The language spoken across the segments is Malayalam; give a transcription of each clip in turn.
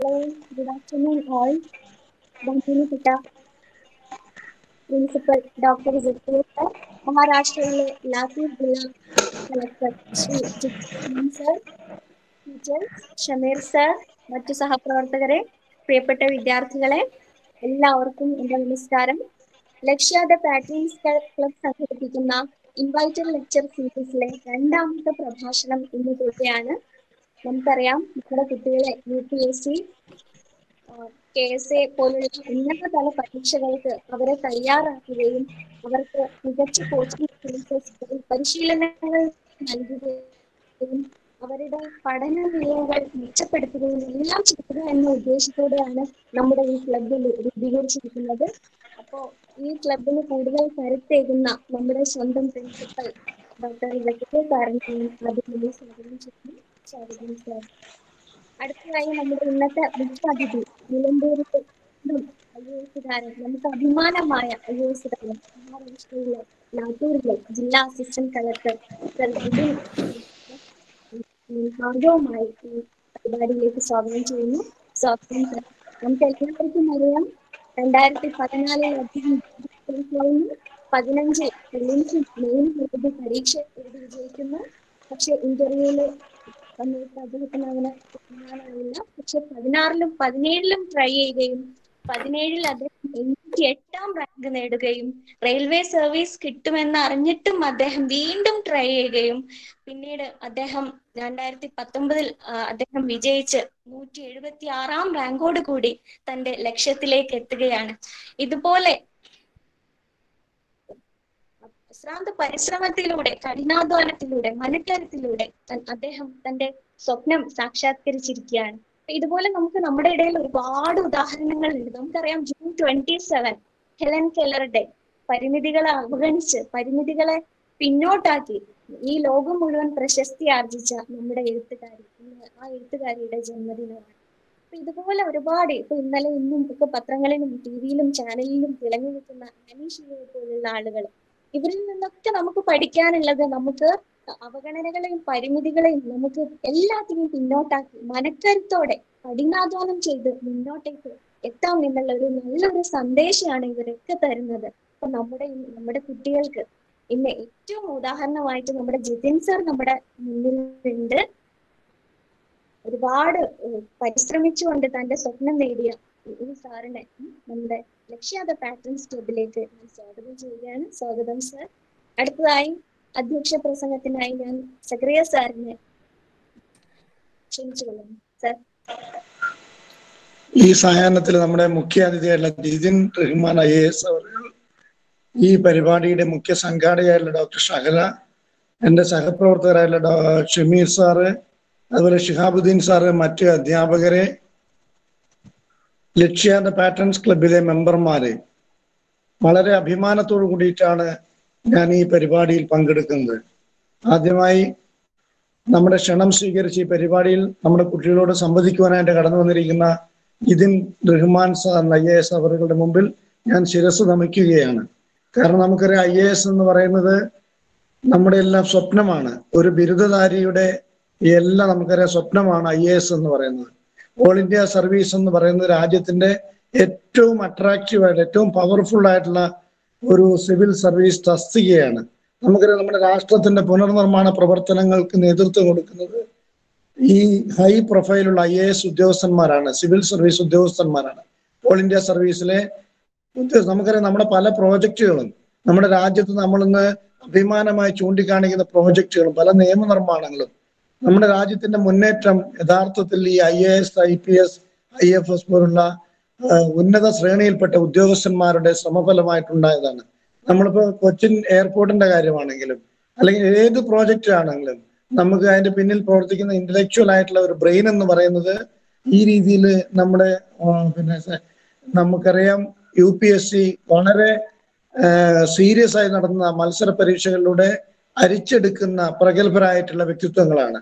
Hello, good afternoon all. Bangkini Pitta, Principal Dr. Zither, മഹാരാഷ്ട്രയിലെ ലാത്തൂർ ജില്ലാ collector Shri Jithendran sir, teachers, Shameer sir, മറ്റു സഹപ്രവർത്തകരെ, പ്രിയപ്പെട്ട വിദ്യാർത്ഥികളെ, എല്ലാവർക്കും എൻ്റെ നമസ്കാരം. ലക്ഷ്യാത പാട്രിയൻസ് ക്ലബ് സംഘടിപ്പിക്കുന്ന ഇൻവൈറ്റഡ് ലെക്ചർ സീരീസിലെ രണ്ടാമത്തെ പ്രഭാഷണം ഇന്ന് തൊക്കെയാണ്. നമുക്കറിയാം നമ്മുടെ കുട്ടികളെ UPSC KSA പോലുള്ള ഉന്നതതല പരീക്ഷകൾക്ക് അവരെ തയ്യാറാക്കുകയും അവർക്ക് മികച്ച കോച്ചിങ് പരിശീലനങ്ങൾ നൽകുകയും അവരുടെ പഠന നിലകൾ മെച്ചപ്പെടുത്തുകയും എല്ലാം ചെയ്യുക എന്ന ഉദ്ദേശത്തോടെയാണ് നമ്മുടെ ഈ ക്ലബിൽ രൂപീകരിച്ചിരിക്കുന്നത്. അപ്പോൾ ഈ ക്ലബിന് കൂടുതൽ കരുത്തേകുന്ന നമ്മുടെ സ്വന്തം പ്രിൻസിപ്പൽ ഡോക്ടർ ജഗദീഷ് സാറിനെയും അതിനെ സ്വാഗതം സാർ. അടുത്തതായി നമ്മുടെ ഇന്നത്തെ മുഖ്യാതിഥി നിലമ്പൂരിലെ IAS നമുക്ക് അഭിമാനമായ IAS മഹാരാഷ്ട്രയിലെ ലാത്തൂരിലെ ജില്ലാ അസിസ്റ്റന്റ് കളക്ടർ സർ ജിതിൻ ഭാഗവുമായി ഈ പരിപാടിയിലേക്ക് സ്വാഗതം ചെയ്യുന്നു. സ്വാഗതം സർ. നമുക്ക് എല്ലാവർക്കും അറിയാം 2014 അദ്ദേഹം 15 പ്രിലിംസും മെയിൻ പരീക്ഷ എഴുതി വിജയിക്കുന്നു. പക്ഷെ ഇന്റർവ്യൂവില് സമയത്ത് അദ്ദേഹത്തിന് അങ്ങനെ കാണാനായില്ല. പക്ഷെ 16ലും 17ലും ട്രൈ ചെയ്യുകയും 17ൽ അദ്ദേഹം 88ാം റാങ്ക് നേടുകയും റെയിൽവേ സർവീസ് കിട്ടുമെന്ന് അറിഞ്ഞിട്ടും അദ്ദേഹം വീണ്ടും ട്രൈ ചെയ്യുകയും പിന്നീട് അദ്ദേഹം 2019 അദ്ദേഹം വിജയിച്ച് 176ാം റാങ്കോട് കൂടി തന്റെ ലക്ഷ്യത്തിലേക്ക് എത്തുകയാണ്. ഇതുപോലെ അശ്രാന്ത പരിശ്രമത്തിലൂടെ, കഠിനാധ്വാനത്തിലൂടെ, മനക്കരുത്തിലൂടെ അദ്ദേഹം തന്റെ സ്വപ്നം സാക്ഷാത്കരിച്ചിരിക്കുകയാണ്. ഇതുപോലെ നമുക്ക് നമ്മുടെ ഇടയിൽ ഒരുപാട് ഉദാഹരണങ്ങൾ ഉണ്ട്. നമുക്കറിയാം June 27 ഹെലൻ കെല്ലർ ഡേ. പരിമിതികളെ അവഗണിച്ച്, പരിമിതികളെ പിന്നോട്ടാക്കി ഈ ലോകം മുഴുവൻ പ്രശസ്തി ആർജിച്ച നമ്മുടെ എഴുത്തുകാരി, ആ എഴുത്തുകാരിയുടെ ജന്മദിനമാണ്. അപ്പൊ ഇതുപോലെ ഒരുപാട് ഇന്നലെ ഇന്നും ഒക്കെ പത്രങ്ങളിലും TV-യിലും ചാനലിലും തിളങ്ങി നിൽക്കുന്ന അനീഷിയെ പോലുള്ള ആളുകൾ, ഇവരിൽ നിന്നൊക്കെ നമുക്ക് പഠിക്കാനുള്ളത് നമുക്ക് അവഗണനകളെയും പരിമിതികളെയും നമുക്ക് എല്ലാത്തിനും പിന്നോട്ടാക്കി മനക്കരുത്തോടെ കഠിനാധ്വാനം ചെയ്ത് മുന്നോട്ടേക്ക് എത്താം എന്നുള്ള ഒരു നല്ലൊരു സന്ദേശമാണ് ഇവരൊക്കെ തരുന്നത്. അപ്പൊ നമ്മുടെ കുട്ടികൾക്ക് ഇന്ന് ഏറ്റവും ഉദാഹരണമായിട്ട് നമ്മുടെ ജിതിൻ സർ നമ്മുടെ മുന്നിലുണ്ട്. ഒരുപാട് പരിശ്രമിച്ചുകൊണ്ട് തന്റെ സ്വപ്നം നേടിയ ഈ സാറിനെ നമ്മുടെ ലക്ഷ്യാത പാട്രിയൻസ് ക്ലബിലേക്ക് ഞാൻ സ്വാഗതം ചെയ്യുകയാണ്. സ്വാഗതം സർ. അടുത്തതായി അധ്യക്ഷ പ്രസംഗത്തിനായി ഞാൻ സക്രിയ സാറിനെ ക്ഷണിച്ചുകൊള്ളുന്നു സർ. ഈ സായാഹ്നത്തിൽ നമ്മുടെ മുഖ്യ അതിഥിയായിട്ടുള്ള ജിതിൻ റഹ്മാൻ IAS അവർ, ഈ പരിപാടിയുടെ മുഖ്യ സംഘാടകയായിട്ടുള്ള ഡോക്ടർ ഷഹല, എൻ്റെ സഹപ്രവർത്തകരായിട്ടുള്ള ഷമീർ സാറ്, അതുപോലെ ഷിഹാബുദ്ദീൻ സാറ്, മറ്റ് അധ്യാപകരെ, ലക്ഷ്യാത പാട്രിയൻസ് ക്ലബിലെ മെമ്പർമാരെ, വളരെ അഭിമാനത്തോടു കൂടിയിട്ടാണ് ഞാൻ ഈ പരിപാടിയിൽ പങ്കെടുക്കുന്നത്. ആദ്യമായി നമ്മുടെ ക്ഷണം സ്വീകരിച്ച് ഈ പരിപാടിയിൽ നമ്മുടെ കുട്ടികളോട് സംവദിക്കുവാനായിട്ട് കടന്നു വന്നിരിക്കുന്ന ജിതിൻ റഹ്മാൻ സാർ IAS അവരുടെ മുമ്പിൽ ഞാൻ ശിരസ് നമിക്കുകയാണ്. കാരണം നമുക്കറിയാം IAS എന്ന് പറയുന്നത് നമ്മുടെ എല്ലാം സ്വപ്നമാണ്. ഒരു ബിരുദധാരിയുടെ എല്ലാം നമുക്കറിയാം സ്വപ്നമാണ് IAS എന്ന് പറയുന്നത്. ഓൾ ഇന്ത്യ സർവീസ് എന്ന് പറയുന്നത് രാജ്യത്തിന്റെ ഏറ്റവും അട്രാക്റ്റീവായിട്ട്, ഏറ്റവും പവർഫുൾ ആയിട്ടുള്ള ഒരു സിവിൽ സർവീസ് തസ്തികയാണ്. നമുക്കറിയാം നമ്മുടെ രാഷ്ട്രത്തിന്റെ പുനർനിർമ്മാണ പ്രവർത്തനങ്ങൾക്ക് നേതൃത്വം കൊടുക്കുന്നത് ഈ ഹൈ പ്രൊഫൈലുള്ള IAS ഉദ്യോഗസ്ഥന്മാരാണ്, സിവിൽ സർവീസ് ഉദ്യോഗസ്ഥന്മാരാണ്. ഓൾ ഇന്ത്യ സർവീസിലെ നമുക്കറിയാം നമ്മുടെ പല പ്രോജക്റ്റുകളും നമ്മുടെ രാജ്യത്ത് നമ്മളിന്ന് അഭിമാനമായി ചൂണ്ടിക്കാണിക്കുന്ന പ്രോജക്റ്റുകളും പല നിയമനിർമ്മാണങ്ങളും നമ്മുടെ രാജ്യത്തിന്റെ മുന്നേറ്റം യഥാർത്ഥത്തിൽ ഈ IAS, IPS, IFS പോലുള്ള ഉന്നത ശ്രേണിയിൽപ്പെട്ട ഉദ്യോഗസ്ഥന്മാരുടെ ശ്രമഫലമായിട്ടുണ്ടായതാണ്. നമ്മളിപ്പോൾ കൊച്ചിൻ എയർപോർട്ടിന്റെ കാര്യമാണെങ്കിലും അല്ലെങ്കിൽ ഏത് പ്രോജക്റ്റ് ആണെങ്കിലും നമുക്ക് അതിന്റെ പിന്നിൽ പ്രവർത്തിക്കുന്ന ഇന്റലക്ച്വൽ ആയിട്ടുള്ള ഒരു ബ്രെയിൻ എന്ന് പറയുന്നത് ഈ രീതിയിൽ നമ്മുടെ നമുക്കറിയാം UPSC വളരെ സീരിയസ് ആയി നടന്ന മത്സര പരീക്ഷകളിലൂടെ അരിച്ചെടുക്കുന്ന പ്രഗത്ഭരായിട്ടുള്ള വ്യക്തിത്വങ്ങളാണ്.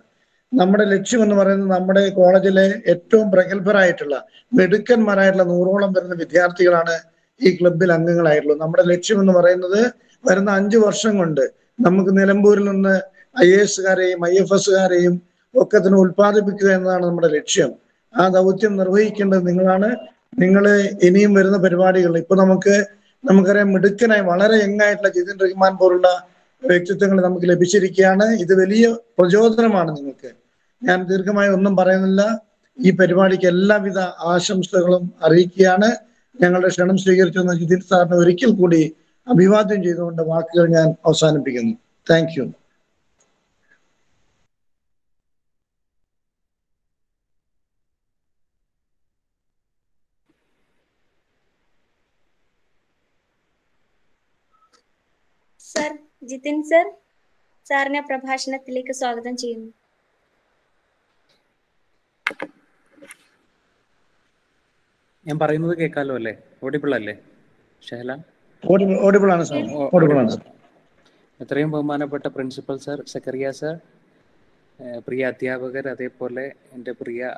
നമ്മുടെ ലക്ഷ്യം എന്ന് പറയുന്നത് നമ്മുടെ കോളേജിലെ ഏറ്റവും പ്രഗത്ഭരായിട്ടുള്ള മിടുക്കന്മാരായിട്ടുള്ള 100ഓളം വരുന്ന വിദ്യാർത്ഥികളാണ് ഈ ക്ലബിൽ അംഗങ്ങളായിട്ടുള്ളത്. നമ്മുടെ ലക്ഷ്യം എന്ന് പറയുന്നത് വരുന്ന 5 വർഷം കൊണ്ട് നമുക്ക് നിലമ്പൂരിൽ നിന്ന് IAS-കാരെയും IFS-കാരെയും ഒക്കെ തന്നെ ഉത്പാദിപ്പിക്കുക എന്നതാണ് നമ്മുടെ ലക്ഷ്യം. ആ ദൗത്യം നിർവഹിക്കേണ്ടത് നിങ്ങളാണ്. നിങ്ങൾ ഇനിയും വരുന്ന പരിപാടികൾ ഇപ്പൊ നമുക്കറിയാം, മിടുക്കനായി വളരെ യങ്ങായിട്ടുള്ള ജിതിൻ റഹ്മാൻ പോലുള്ള വ്യക്തിത്വങ്ങൾ നമുക്ക് ലഭിച്ചിരിക്കുകയാണ്. ഇത് വലിയ പ്രചോദനമാണ് നിങ്ങൾക്ക്. ഞാൻ ദീർഘമായി ഒന്നും പറയുന്നില്ല. ഈ പരിപാടിക്ക് എല്ലാവിധ ആശംസകളും അറിയിക്കുകയാണ്. ഞങ്ങളുടെ ക്ഷണം സ്വീകരിച്ചുവന്ന ജിതിൻ സാറിനെ ഒരിക്കൽ കൂടി അഭിവാദ്യം ചെയ്തുകൊണ്ട് വാക്കുകൾ ഞാൻ അവസാനിപ്പിക്കുന്നു. Thank you. Sir, Jithin sir, സാറിനെ പ്രഭാഷണത്തിലേക്ക് സ്വാഗതം ചെയ്യുന്നു. ഞാൻ പറയുന്നത് കേൾക്കാലോ അല്ലേ? ഓഡിബിൾ അല്ലേ ഷഹല? ഓഡിബിൾ ആണ് സാർ, ഓഡിബിൾ ആണ്. എത്രയും ബഹുമാനപ്പെട്ട പ്രിൻസിപ്പൽ സർ, സക്കറിയ സർ, പ്രിയ അധ്യാപകർ, അതേപോലെ എൻ്റെ പ്രിയ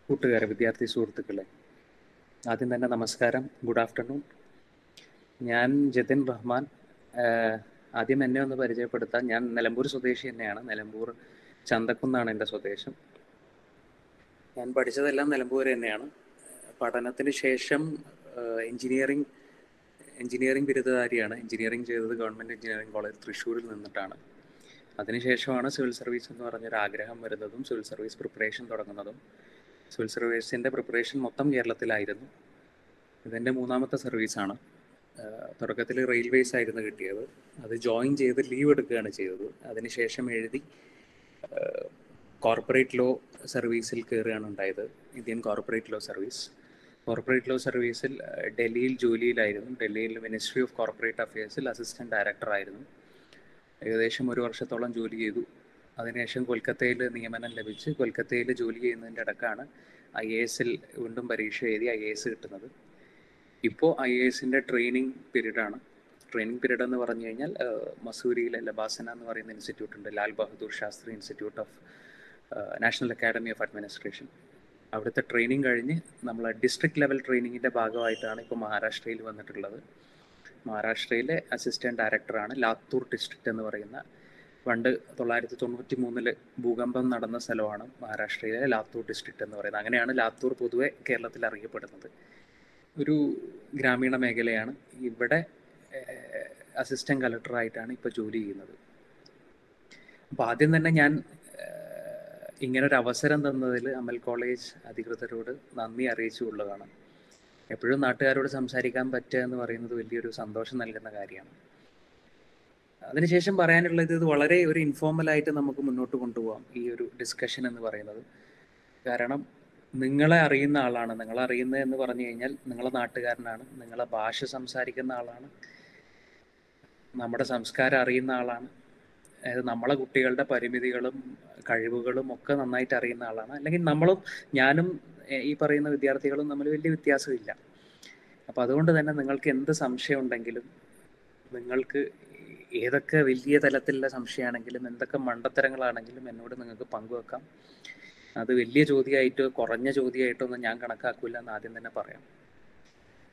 കൂട്ടുകാരെ, വിദ്യാർത്ഥി സുഹൃത്തുക്കളെ, ആദ്യം തന്നെ നമസ്കാരം, ഗുഡ് ആഫ്റ്റർനൂൺ. ഞാൻ ജിതിൻ റഹ്മാൻ. ആദ്യം എന്നെ ഒന്ന് പരിചയപ്പെടുത്താം. ഞാൻ നിലമ്പൂർ സ്വദേശി തന്നെയാണ്. നിലമ്പൂർ ചന്തക്കുന്നാണ് എൻ്റെ സ്വദേശം. ഞാൻ പഠിച്ചതെല്ലാം നിലമ്പൂർ തന്നെയാണ്. പഠനത്തിന് ശേഷം എഞ്ചിനീയറിംഗ് ബിരുദധാരിയാണ്. എഞ്ചിനീയറിംഗ് ചെയ്തത് ഗവൺമെൻറ് എഞ്ചിനീയറിംഗ് കോളേജ് തൃശ്ശൂരിൽ നിന്നിട്ടാണ്. അതിനുശേഷമാണ് സിവിൽ സർവീസ് എന്ന് പറഞ്ഞൊരു ആഗ്രഹം വരുന്നതും സിവിൽ സർവീസ് പ്രിപ്പറേഷൻ തുടങ്ങുന്നതും. സിവിൽ സർവീസിൻ്റെ പ്രിപ്പറേഷൻ മൊത്തം കേരളത്തിലായിരുന്നു. ഇതെൻ്റെ 3ാമത്തെ സർവീസാണ്. തുടക്കത്തിൽ റെയിൽവേസ് ആയിരുന്നു കിട്ടിയത്. അത് ജോയിൻ ചെയ്ത് ലീവ് എടുക്കുകയാണ് ചെയ്തത്. അതിനുശേഷം എഴുതി കോർപ്പറേറ്റ് ലോ സർവീസിൽ കയറുകയാണ് ഉണ്ടായത്. Indian corporate law service. Corporate law സർവീസിൽ ഡൽഹിയിൽ ജോലിയിലായിരുന്നു. ഡൽഹിയിൽ മിനിസ്ട്രി ഓഫ് കോർപ്പറേറ്റ് അഫയേഴ്സിൽ അസിസ്റ്റൻറ്റ് ഡയറക്ടറായിരുന്നു. ഏകദേശം 1 വർഷത്തോളം ജോലി ചെയ്തു. അതിനുശേഷം കൊൽക്കത്തയിൽ നിയമനം ലഭിച്ച് കൊൽക്കത്തയിൽ ജോലി ചെയ്യുന്നതിൻ്റെ ഇടക്കാണ് IAS-ൽ വീണ്ടും പരീക്ഷ എഴുതി IAS കിട്ടുന്നത്. ഇപ്പോൾ IAS-ൻ്റെ ട്രെയിനിങ് പീരീഡാണ്. ട്രെയിനിങ് പീരീഡ് എന്ന് പറഞ്ഞു കഴിഞ്ഞാൽ മസൂരിയിലെ ലബാസന എന്ന് പറയുന്ന ഇൻസ്റ്റിറ്റ്യൂട്ട് ഉണ്ട്, Lal Bahadur Shastri institute of national academy of administration. അവിടുത്തെ ട്രെയിനിങ് കഴിഞ്ഞ് നമ്മൾ ഡിസ്ട്രിക്ട് ലെവൽ ട്രെയിനിങ്ങിൻ്റെ ഭാഗമായിട്ടാണ് ഇപ്പോൾ മഹാരാഷ്ട്രയിൽ വന്നിട്ടുള്ളത്. മഹാരാഷ്ട്രയിലെ അസിസ്റ്റൻറ്റ് ഡയറക്ടറാണ്. ലാത്തൂർ ഡിസ്ട്രിക്റ്റ് എന്ന് പറയുന്ന, പണ്ട് 1993 ഭൂകമ്പം നടന്ന സ്ഥലമാണ് മഹാരാഷ്ട്രയിലെ ലാത്തൂർ ഡിസ്ട്രിക്റ്റ് എന്ന് പറയുന്നത്. അങ്ങനെയാണ് ലാത്തൂർ പൊതുവെ കേരളത്തിൽ അറിയപ്പെടുന്നത്. ഒരു ഗ്രാമീണ മേഖലയാണ്. ഇവിടെ അസിസ്റ്റൻറ്റ് കളക്ടറായിട്ടാണ് ഇപ്പോൾ ജോലി ചെയ്യുന്നത്. അപ്പോൾ ആദ്യം തന്നെ ഞാൻ ഇങ്ങനൊരു അവസരം തന്നതിൽ അമൽ കോളേജ് അധികൃതരോട് നന്ദി അറിയിച്ചുകൊള്ളുകയാണ്. എപ്പോഴും നാട്ടുകാരോട് സംസാരിക്കാൻ പറ്റുക എന്ന് പറയുന്നത് വലിയൊരു സന്തോഷം നൽകുന്ന കാര്യമാണ്. അതിനുശേഷം പറയാനുള്ളത്, ഇത് വളരെ ഒരു ഇൻഫോർമലായിട്ട് നമുക്ക് മുന്നോട്ട് കൊണ്ടുപോകാം ഈ ഒരു ഡിസ്കഷൻ എന്ന് പറയുന്നത്. കാരണം നിങ്ങളെ അറിയുന്ന ആളാണ്. നിങ്ങളെ അറിയുന്നത് എന്ന് പറഞ്ഞു കഴിഞ്ഞാൽ നിങ്ങളെ നാട്ടുകാരനാണ്, നിങ്ങളെ ഭാഷ സംസാരിക്കുന്ന ആളാണ്, നമ്മുടെ സംസ്കാരം അറിയുന്ന ആളാണ്, അതായത് നമ്മളെ കുട്ടികളുടെ പരിമിതികളും കഴിവുകളും ഒക്കെ നന്നായിട്ട് അറിയുന്ന ആളാണ്. അല്ലെങ്കിൽ ഞാനും ഈ പറയുന്ന വിദ്യാർത്ഥികളും തമ്മിൽ വലിയ വ്യത്യാസമില്ല. അപ്പോൾ അതുകൊണ്ട് തന്നെ നിങ്ങൾക്ക് എന്ത് സംശയം ഉണ്ടെങ്കിലും, നിങ്ങൾക്ക് ഏതൊക്കെ വലിയ തലത്തിലുള്ള സംശയമാണെങ്കിലും, എന്തൊക്കെ മണ്ടത്തരങ്ങളാണെങ്കിലും എന്നോട് നിങ്ങൾക്ക് പങ്കുവെക്കാം. അത് വലിയ ചോദ്യമായിട്ടോ കുറഞ്ഞ ചോദ്യമായിട്ടോ ഒന്നും ഞാൻ കണക്കാക്കില്ല എന്ന് ആദ്യം തന്നെ പറയാം.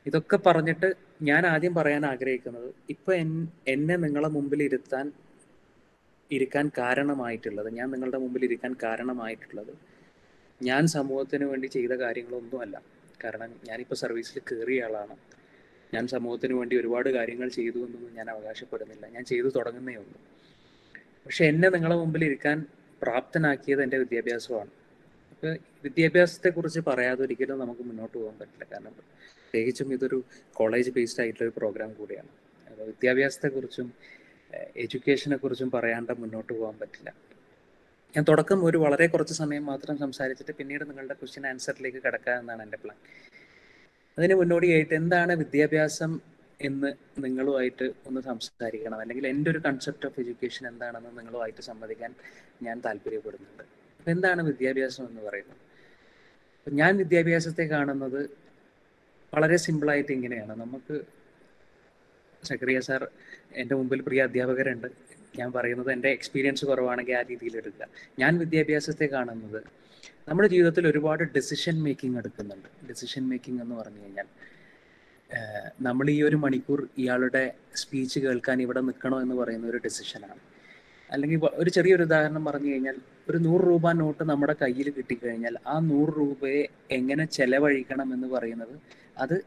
ഇതൊക്കെ പറഞ്ഞിട്ട് ഞാൻ ആദ്യം പറയാൻ ആഗ്രഹിക്കുന്നത്, ഇപ്പം എന്നെ നിങ്ങളെ മുമ്പിൽ ഇരിക്കാൻ കാരണമായിട്ടുള്ളത്, ഞാൻ നിങ്ങളുടെ മുമ്പിൽ ഇരിക്കാൻ കാരണമായിട്ടുള്ളത് ഞാൻ സമൂഹത്തിന് വേണ്ടി ചെയ്ത കാര്യങ്ങളൊന്നുമല്ല. കാരണം ഞാനിപ്പോൾ സർവീസിൽ കയറിയ ആളാണ്. ഞാൻ സമൂഹത്തിന് വേണ്ടി ഒരുപാട് കാര്യങ്ങൾ ചെയ്തു എന്നൊന്നും ഞാൻ അവകാശപ്പെടുന്നില്ല. ഞാൻ ചെയ്തു തുടങ്ങുന്നേ ഉള്ളൂ. പക്ഷെ എന്നെ നിങ്ങളെ മുമ്പിൽ ഇരിക്കാൻ പ്രാപ്തനാക്കിയത് എൻ്റെ വിദ്യാഭ്യാസമാണ്. അപ്പോൾ വിദ്യാഭ്യാസത്തെക്കുറിച്ച് പറയാതെ ഒരിക്കലും നമുക്ക് മുന്നോട്ട് പോകാൻ പറ്റില്ല. കാരണം പ്രത്യേകിച്ചും ഇതൊരു കോളേജ് ബേസ്ഡ് ആയിട്ടുള്ളൊരു പ്രോഗ്രാം കൂടിയാണ്. അപ്പോൾ വിദ്യാഭ്യാസത്തെക്കുറിച്ചും എഡ്യൂക്കേഷനെ കുറിച്ചും പറയാണ്ട് മുന്നോട്ട് പോകാൻ പറ്റില്ല. ഞാൻ തുടക്കം ഒരു വളരെ കുറച്ച് സമയം മാത്രം സംസാരിച്ചിട്ട് പിന്നീട് നിങ്ങളുടെ ക്വസ്റ്റ്യൻ ആൻസറിലേക്ക് കിടക്കുക എന്നാണ് എൻ്റെ പ്ലാൻ. അതിന് മുന്നോടിയായിട്ട് എന്താണ് വിദ്യാഭ്യാസം എന്ന് നിങ്ങളുമായിട്ട് ഒന്ന് സംസാരിക്കണം, അല്ലെങ്കിൽ എൻ്റെ ഒരു കൺസെപ്റ്റ് ഓഫ് എഡ്യൂക്കേഷൻ എന്താണെന്ന് നിങ്ങളുമായിട്ട് സംവദിക്കാൻ ഞാൻ താല്പര്യപ്പെടുന്നുണ്ട്. അപ്പം എന്താണ് വിദ്യാഭ്യാസം എന്ന് പറയുന്നത്? ഞാൻ വിദ്യാഭ്യാസത്തെ കാണുന്നത് വളരെ സിമ്പിളായിട്ട് ഇങ്ങനെയാണ്. നമുക്ക് സക്കറിയ സാർ എൻ്റെ മുമ്പിൽ പ്രിയ അധ്യാപകരുണ്ട്. ഞാൻ പറയുന്നത് എൻ്റെ എക്സ്പീരിയൻസ് കുറവാണെങ്കിൽ ആ രീതിയിൽ എടുക്കുക. ഞാൻ വിദ്യാഭ്യാസത്തെ കാണുന്നത്, നമ്മുടെ ജീവിതത്തിൽ ഒരുപാട് ഡെസിഷൻ മേക്കിംഗ് എടുക്കുന്നുണ്ട്. ഡെസിഷൻ മേക്കിംഗ് എന്ന് പറഞ്ഞു കഴിഞ്ഞാൽ നമ്മൾ ഈ 1 മണിക്കൂർ ഇയാളുടെ സ്പീച്ച് കേൾക്കാൻ ഇവിടെ നിൽക്കണോ എന്ന് പറയുന്ന ഒരു ഡെസിഷനാണ്. അല്ലെങ്കിൽ ഒരു ചെറിയൊരു ഉദാഹരണം പറഞ്ഞു കഴിഞ്ഞാൽ, ഒരു 100 രൂപ നോട്ട് നമ്മുടെ കയ്യിൽ കിട്ടിക്കഴിഞ്ഞാൽ ആ 100 രൂപയെ എങ്ങനെ ചെലവഴിക്കണം എന്ന് പറയുന്നത് അത്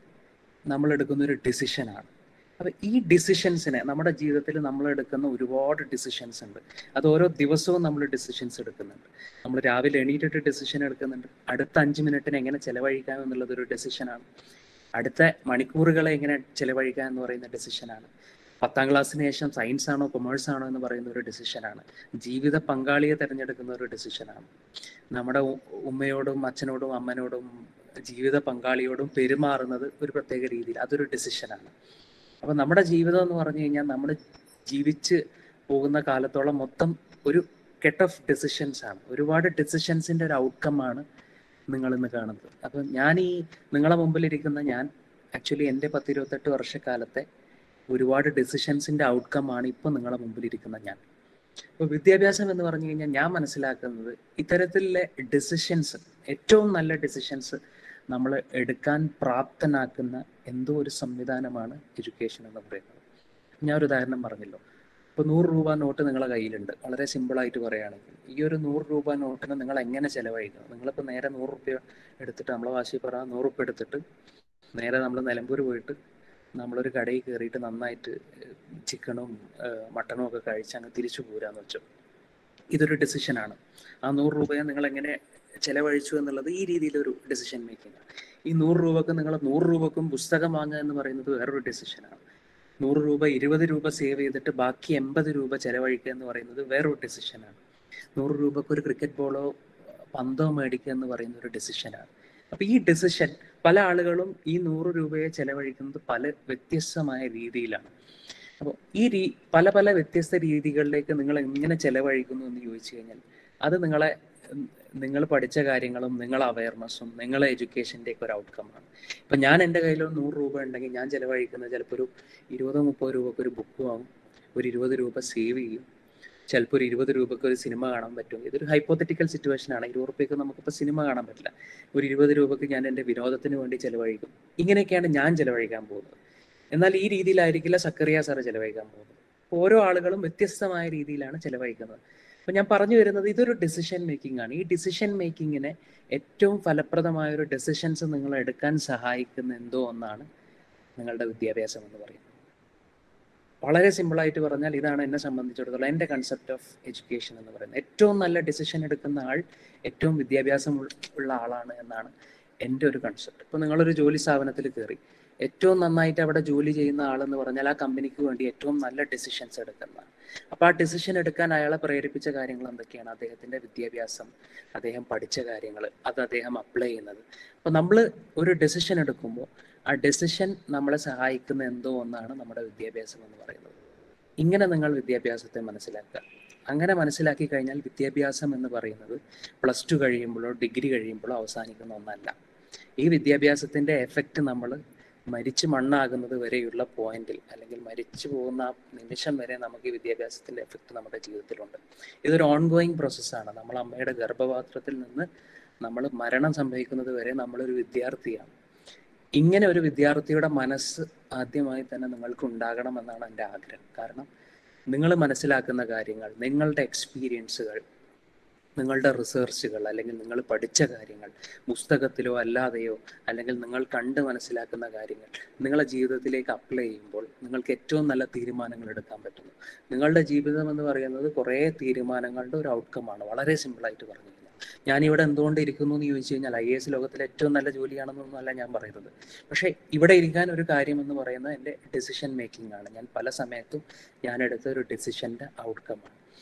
നമ്മൾ എടുക്കുന്ന ഒരു ഡിസിഷനാണ്. അപ്പം ഈ ഡിസിഷൻസിനെ നമ്മുടെ ജീവിതത്തിൽ നമ്മൾ എടുക്കുന്ന ഒരുപാട് ഡിസിഷൻസ് ഉണ്ട്. അത് ഓരോ ദിവസവും നമ്മൾ ഡിസിഷൻസ് എടുക്കുന്നുണ്ട്. നമ്മൾ രാവിലെ എണീറ്റിട്ട് ഡിസിഷൻ എടുക്കുന്നുണ്ട്. അടുത്ത 5 മിനിറ്റിന് എങ്ങനെ ചെലവഴിക്കാം എന്നുള്ളത് ഒരു ഡിസിഷനാണ്. അടുത്ത മണിക്കൂറുകളെ എങ്ങനെ ചെലവഴിക്കാം എന്ന് പറയുന്ന ഡിസിഷനാണ്. 10ാം ക്ലാസ്സിന് ശേഷം സയൻസ് ആണോ കൊമേഴ്സ് ആണോ എന്ന് പറയുന്ന ഒരു ഡിസിഷനാണ്. ജീവിത പങ്കാളിയെ തിരഞ്ഞെടുക്കുന്ന ഒരു ഡിസിഷനാണ്. നമ്മുടെ ഉമ്മയോടും അച്ഛനോടും അമ്മനോടും ജീവിത പങ്കാളിയോടും പെരുമാറുന്നത് ഒരു പ്രത്യേക രീതിയിൽ, അതൊരു ഡിസിഷനാണ്. അപ്പം നമ്മുടെ ജീവിതം എന്ന് പറഞ്ഞു കഴിഞ്ഞാൽ നമ്മൾ ജീവിച്ച് പോകുന്ന കാലത്തോളം മൊത്തം ഒരു കെട്ട് ഓഫ് ഡിസിഷൻസ് ആണ്. ഒരുപാട് ഡിസിഷൻസിൻ്റെ ഒരു ഔട്ട്കമാണ് നിങ്ങൾ ഇന്ന് കാണുന്നത്. അപ്പം നിങ്ങളെ മുമ്പിലിരിക്കുന്ന ഞാൻ ആക്ച്വലി എൻ്റെ 10-28 വർഷക്കാലത്തെ ഒരുപാട് ഡിസിഷൻസിൻ്റെ ഔട്ട്കമാണ് ഇപ്പം നിങ്ങളെ മുമ്പിലിരിക്കുന്ന ഞാൻ. അപ്പോൾ വിദ്യാഭ്യാസം എന്ന് പറഞ്ഞു കഴിഞ്ഞാൽ ഞാൻ മനസ്സിലാക്കുന്നത് ഇത്തരത്തിലുള്ള ഡിസിഷൻസ്, ഏറ്റവും നല്ല ഡിസിഷൻസ് നമ്മൾ എടുക്കാൻ പ്രാപ്തനാക്കുന്ന എന്തോ ഒരു സംവിധാനമാണ് എഡ്യൂക്കേഷൻ എന്ന് പറയുന്നത്. ഞാൻ ഒരു ഉദാഹരണം പറഞ്ഞല്ലോ. ഇപ്പോൾ 100 രൂപ നോട്ട് നിങ്ങളുടെ കയ്യിലുണ്ട്. വളരെ സിമ്പിളായിട്ട് പറയുകയാണെങ്കിൽ ഈ ഒരു 100 രൂപ നോട്ടിന് നിങ്ങൾ എങ്ങനെ ചിലവഴിക്കണം? നിങ്ങളിപ്പോൾ നേരെ 100 റുപ്യ എടുത്തിട്ട്, നമ്മളെ വാശി പറ 100 റുപ്യ എടുത്തിട്ട് നേരെ നമ്മൾ നിലമ്പൂർ പോയിട്ട് നമ്മളൊരു കടയിൽ കയറിയിട്ട് നന്നായിട്ട് ചിക്കനും മട്ടനും ഒക്കെ കഴിച്ച് അങ്ങ് തിരിച്ചു പോരാന്ന് വെച്ചോ. ഇതൊരു ഡിസിഷനാണ്. ആ 100 രൂപയെ നിങ്ങൾ എങ്ങനെ ചിലവഴിച്ചു എന്നുള്ളത് ഈ രീതിയിലൊരു ഡിസിഷൻ മേക്കിംഗ് ആണ്. ഈ 100 രൂപക്ക് നിങ്ങൾ 100 രൂപക്കും പുസ്തകം വാങ്ങുക എന്ന് പറയുന്നത് വേറൊരു ഡിസിഷനാണ്. 100 രൂപ 20 രൂപ സേവ് ചെയ്തിട്ട് ബാക്കി 80 രൂപ ചിലവഴിക്കുക എന്ന് പറയുന്നത് വേറൊരു ഡിസിഷനാണ്. 100 രൂപക്ക് ഒരു ക്രിക്കറ്റ് ബോളോ പന്തോ മേടിക്കുക എന്ന് പറയുന്ന ഒരു ഡിസിഷനാണ്. അപ്പം ഈ ഡിസിഷൻ പല ആളുകളും ഈ 100 രൂപയെ ചെലവഴിക്കുന്നത് പല വ്യത്യസ്തമായ രീതിയിലാണ്. അപ്പോൾ ഈ പല പല വ്യത്യസ്ത രീതികളിലേക്ക് നിങ്ങൾ എങ്ങനെ ചെലവഴിക്കുന്നു എന്ന് ചോദിച്ചു കഴിഞ്ഞാൽ അത് നിങ്ങൾ പഠിച്ച കാര്യങ്ങളും നിങ്ങളെ അവയർനെസ്സും നിങ്ങളെ എഡ്യൂക്കേഷൻ്റെ ഒക്കെ ഒരു ഔട്ട്കമാണ്. ഇപ്പം ഞാൻ എൻ്റെ കയ്യിൽ 100 രൂപ ഉണ്ടെങ്കിൽ ഞാൻ ചിലവഴിക്കുന്നത് ചിലപ്പോൾ ഒരു 20-30 രൂപക്ക് ഒരു ബുക്ക് വാങ്ങും, ഒരു 20 രൂപ സേവ് ചെയ്യും, ചിലപ്പോൾ ഒരു 20 രൂപക്ക് ഒരു സിനിമ കാണാൻ പറ്റും. ഇതൊരു ഹൈപ്പോത്തറ്റിക്കൽ സിറ്റുവേഷൻ ആണ്. 20 രൂപയ്ക്ക് നമുക്കിപ്പോൾ സിനിമ കാണാൻ പറ്റില്ല. ഒരു 20 രൂപക്ക് ഞാൻ എൻ്റെ വിനോദത്തിന് വേണ്ടി ചിലവഴിക്കും. ഇങ്ങനെയൊക്കെയാണ് ഞാൻ ചിലവഴിക്കാൻ പോകുന്നത്. എന്നാൽ ഈ രീതിയിലായിരിക്കില്ല സക്കറിയ സാറ് ചിലവഴിക്കാൻ പോകുന്നത്. ഓരോ ആളുകളും വ്യത്യസ്തമായ രീതിയിലാണ് ചിലവഴിക്കുന്നത്. അപ്പം ഞാൻ പറഞ്ഞു വരുന്നത് ഇതൊരു ഡിസിഷൻ മേക്കിംഗ് ആണ്. ഈ ഡിസിഷൻ മേക്കിങ്ങിനെ ഏറ്റവും ഫലപ്രദമായ ഒരു ഡിസിഷൻസ് നിങ്ങൾ എടുക്കാൻ സഹായിക്കുന്ന എന്തോ ഒന്നാണ് നിങ്ങളുടെ വിദ്യാഭ്യാസം എന്ന് പറയുന്നത്. വളരെ സിമ്പിളായിട്ട് പറഞ്ഞാൽ ഇതാണ് എന്നെ സംബന്ധിച്ചിടത്തോളം എൻ്റെ കൺസെപ്റ്റ് ഓഫ് എഡ്യൂക്കേഷൻ എന്ന് പറയുന്നത്. ഏറ്റവും നല്ല ഡിസിഷൻ എടുക്കുന്ന ആൾ ഏറ്റവും വിദ്യാഭ്യാസം ഉള്ള ആളാണ് എന്നാണ് എൻ്റെ ഒരു കൺസെപ്റ്റ്. ഇപ്പോൾ നിങ്ങളൊരു ജോലി സ്ഥാപനത്തിൽ കയറി ഏറ്റവും നന്നായിട്ട് അവിടെ ജോലി ചെയ്യുന്ന ആളെന്ന് പറഞ്ഞാൽ ആ കമ്പനിക്ക് വേണ്ടി ഏറ്റവും നല്ല ഡിസിഷൻസ് എടുക്കുന്നതാണ്. അപ്പോൾ ആ ഡിസിഷൻ എടുക്കാൻ അയാളെ പ്രേരിപ്പിച്ച കാര്യങ്ങൾ എന്തൊക്കെയാണ്? അദ്ദേഹത്തിൻ്റെ വിദ്യാഭ്യാസം, അദ്ദേഹം പഠിച്ച കാര്യങ്ങൾ, അത് അദ്ദേഹം അപ്ലൈ ചെയ്യുന്നത്. അപ്പോൾ നമ്മൾ ഒരു ഡിസിഷൻ എടുക്കുമ്പോൾ ആ ഡിസിഷൻ നമ്മളെ സഹായിക്കുന്ന എന്തോ ഒന്നാണ് നമ്മുടെ വിദ്യാഭ്യാസം എന്ന് പറയുന്നത്. ഇങ്ങനെ നിങ്ങൾ വിദ്യാഭ്യാസത്തെ മനസ്സിലാക്കുക. അങ്ങനെ മനസ്സിലാക്കി കഴിഞ്ഞാൽ വിദ്യാഭ്യാസം എന്ന് പറയുന്നത് +2 കഴിയുമ്പോഴോ ഡിഗ്രി കഴിയുമ്പോഴോ അവസാനിക്കുന്ന ഒന്നല്ല. ഈ വിദ്യാഭ്യാസത്തിൻ്റെ എഫക്റ്റ് നമ്മൾ മരിച്ചു മണ്ണാകുന്നത് വരെയുള്ള പോയിന്റിൽ, അല്ലെങ്കിൽ മരിച്ചു പോകുന്ന നിമിഷം വരെ നമുക്ക് ഈ വിദ്യാഭ്യാസത്തിൻ്റെ എഫക്റ്റ് നമ്മുടെ ജീവിതത്തിലുണ്ട്. ഇതൊരു ഓൺഗോയിങ് പ്രോസസ്സാണ്. നമ്മൾ അമ്മയുടെ ഗർഭപാത്രത്തിൽ നിന്ന് നമ്മൾ മരണം സംഭവിക്കുന്നത് വരെ നമ്മളൊരു വിദ്യാർത്ഥിയാണ്. ഇങ്ങനെ ഒരു വിദ്യാർത്ഥിയുടെ മനസ്സ് ആദ്യമായി തന്നെ നിങ്ങൾക്ക് ഉണ്ടാകണമെന്നാണ് എൻ്റെ ആഗ്രഹം. കാരണം നിങ്ങൾ മനസ്സിലാക്കുന്ന കാര്യങ്ങൾ, നിങ്ങളുടെ എക്സ്പീരിയൻസുകൾ, നിങ്ങളുടെ റിസർച്ചുകൾ, അല്ലെങ്കിൽ നിങ്ങൾ പഠിച്ച കാര്യങ്ങൾ പുസ്തകത്തിലോ അല്ലാതെയോ, അല്ലെങ്കിൽ നിങ്ങൾ കണ്ട് മനസ്സിലാക്കുന്ന കാര്യങ്ങൾ നിങ്ങളുടെ ജീവിതത്തിലേക്ക് അപ്ലൈ ചെയ്യുമ്പോൾ നിങ്ങൾക്ക് ഏറ്റവും നല്ല തീരുമാനങ്ങൾ എടുക്കാൻ പറ്റുന്നു. നിങ്ങളുടെ ജീവിതം എന്ന് പറയുന്നത് കുറേ തീരുമാനങ്ങളുടെ ഒരു ഔട്ട്കമാണ്. വളരെ സിമ്പിളായിട്ട് പറഞ്ഞു കഴിഞ്ഞാൽ ഞാനിവിടെ എന്തുകൊണ്ട് ഇരിക്കുന്നു എന്ന് ചോദിച്ചു കഴിഞ്ഞാൽ IAS ലോകത്തിലെ ഏറ്റവും നല്ല ജോലിയാണെന്നൊന്നുമല്ല ഞാൻ പറയുന്നത്. പക്ഷേ ഇവിടെ ഇരിക്കാൻ ഒരു കാര്യമെന്ന് പറയുന്നത് എൻ്റെ ഡിസിഷൻ മേക്കിംഗ് ആണ്. ഞാൻ പല സമയത്തും ഞാൻ എടുത്ത ഒരു ഡിസിഷൻ്റെ ഔട്ട്കമാണ്.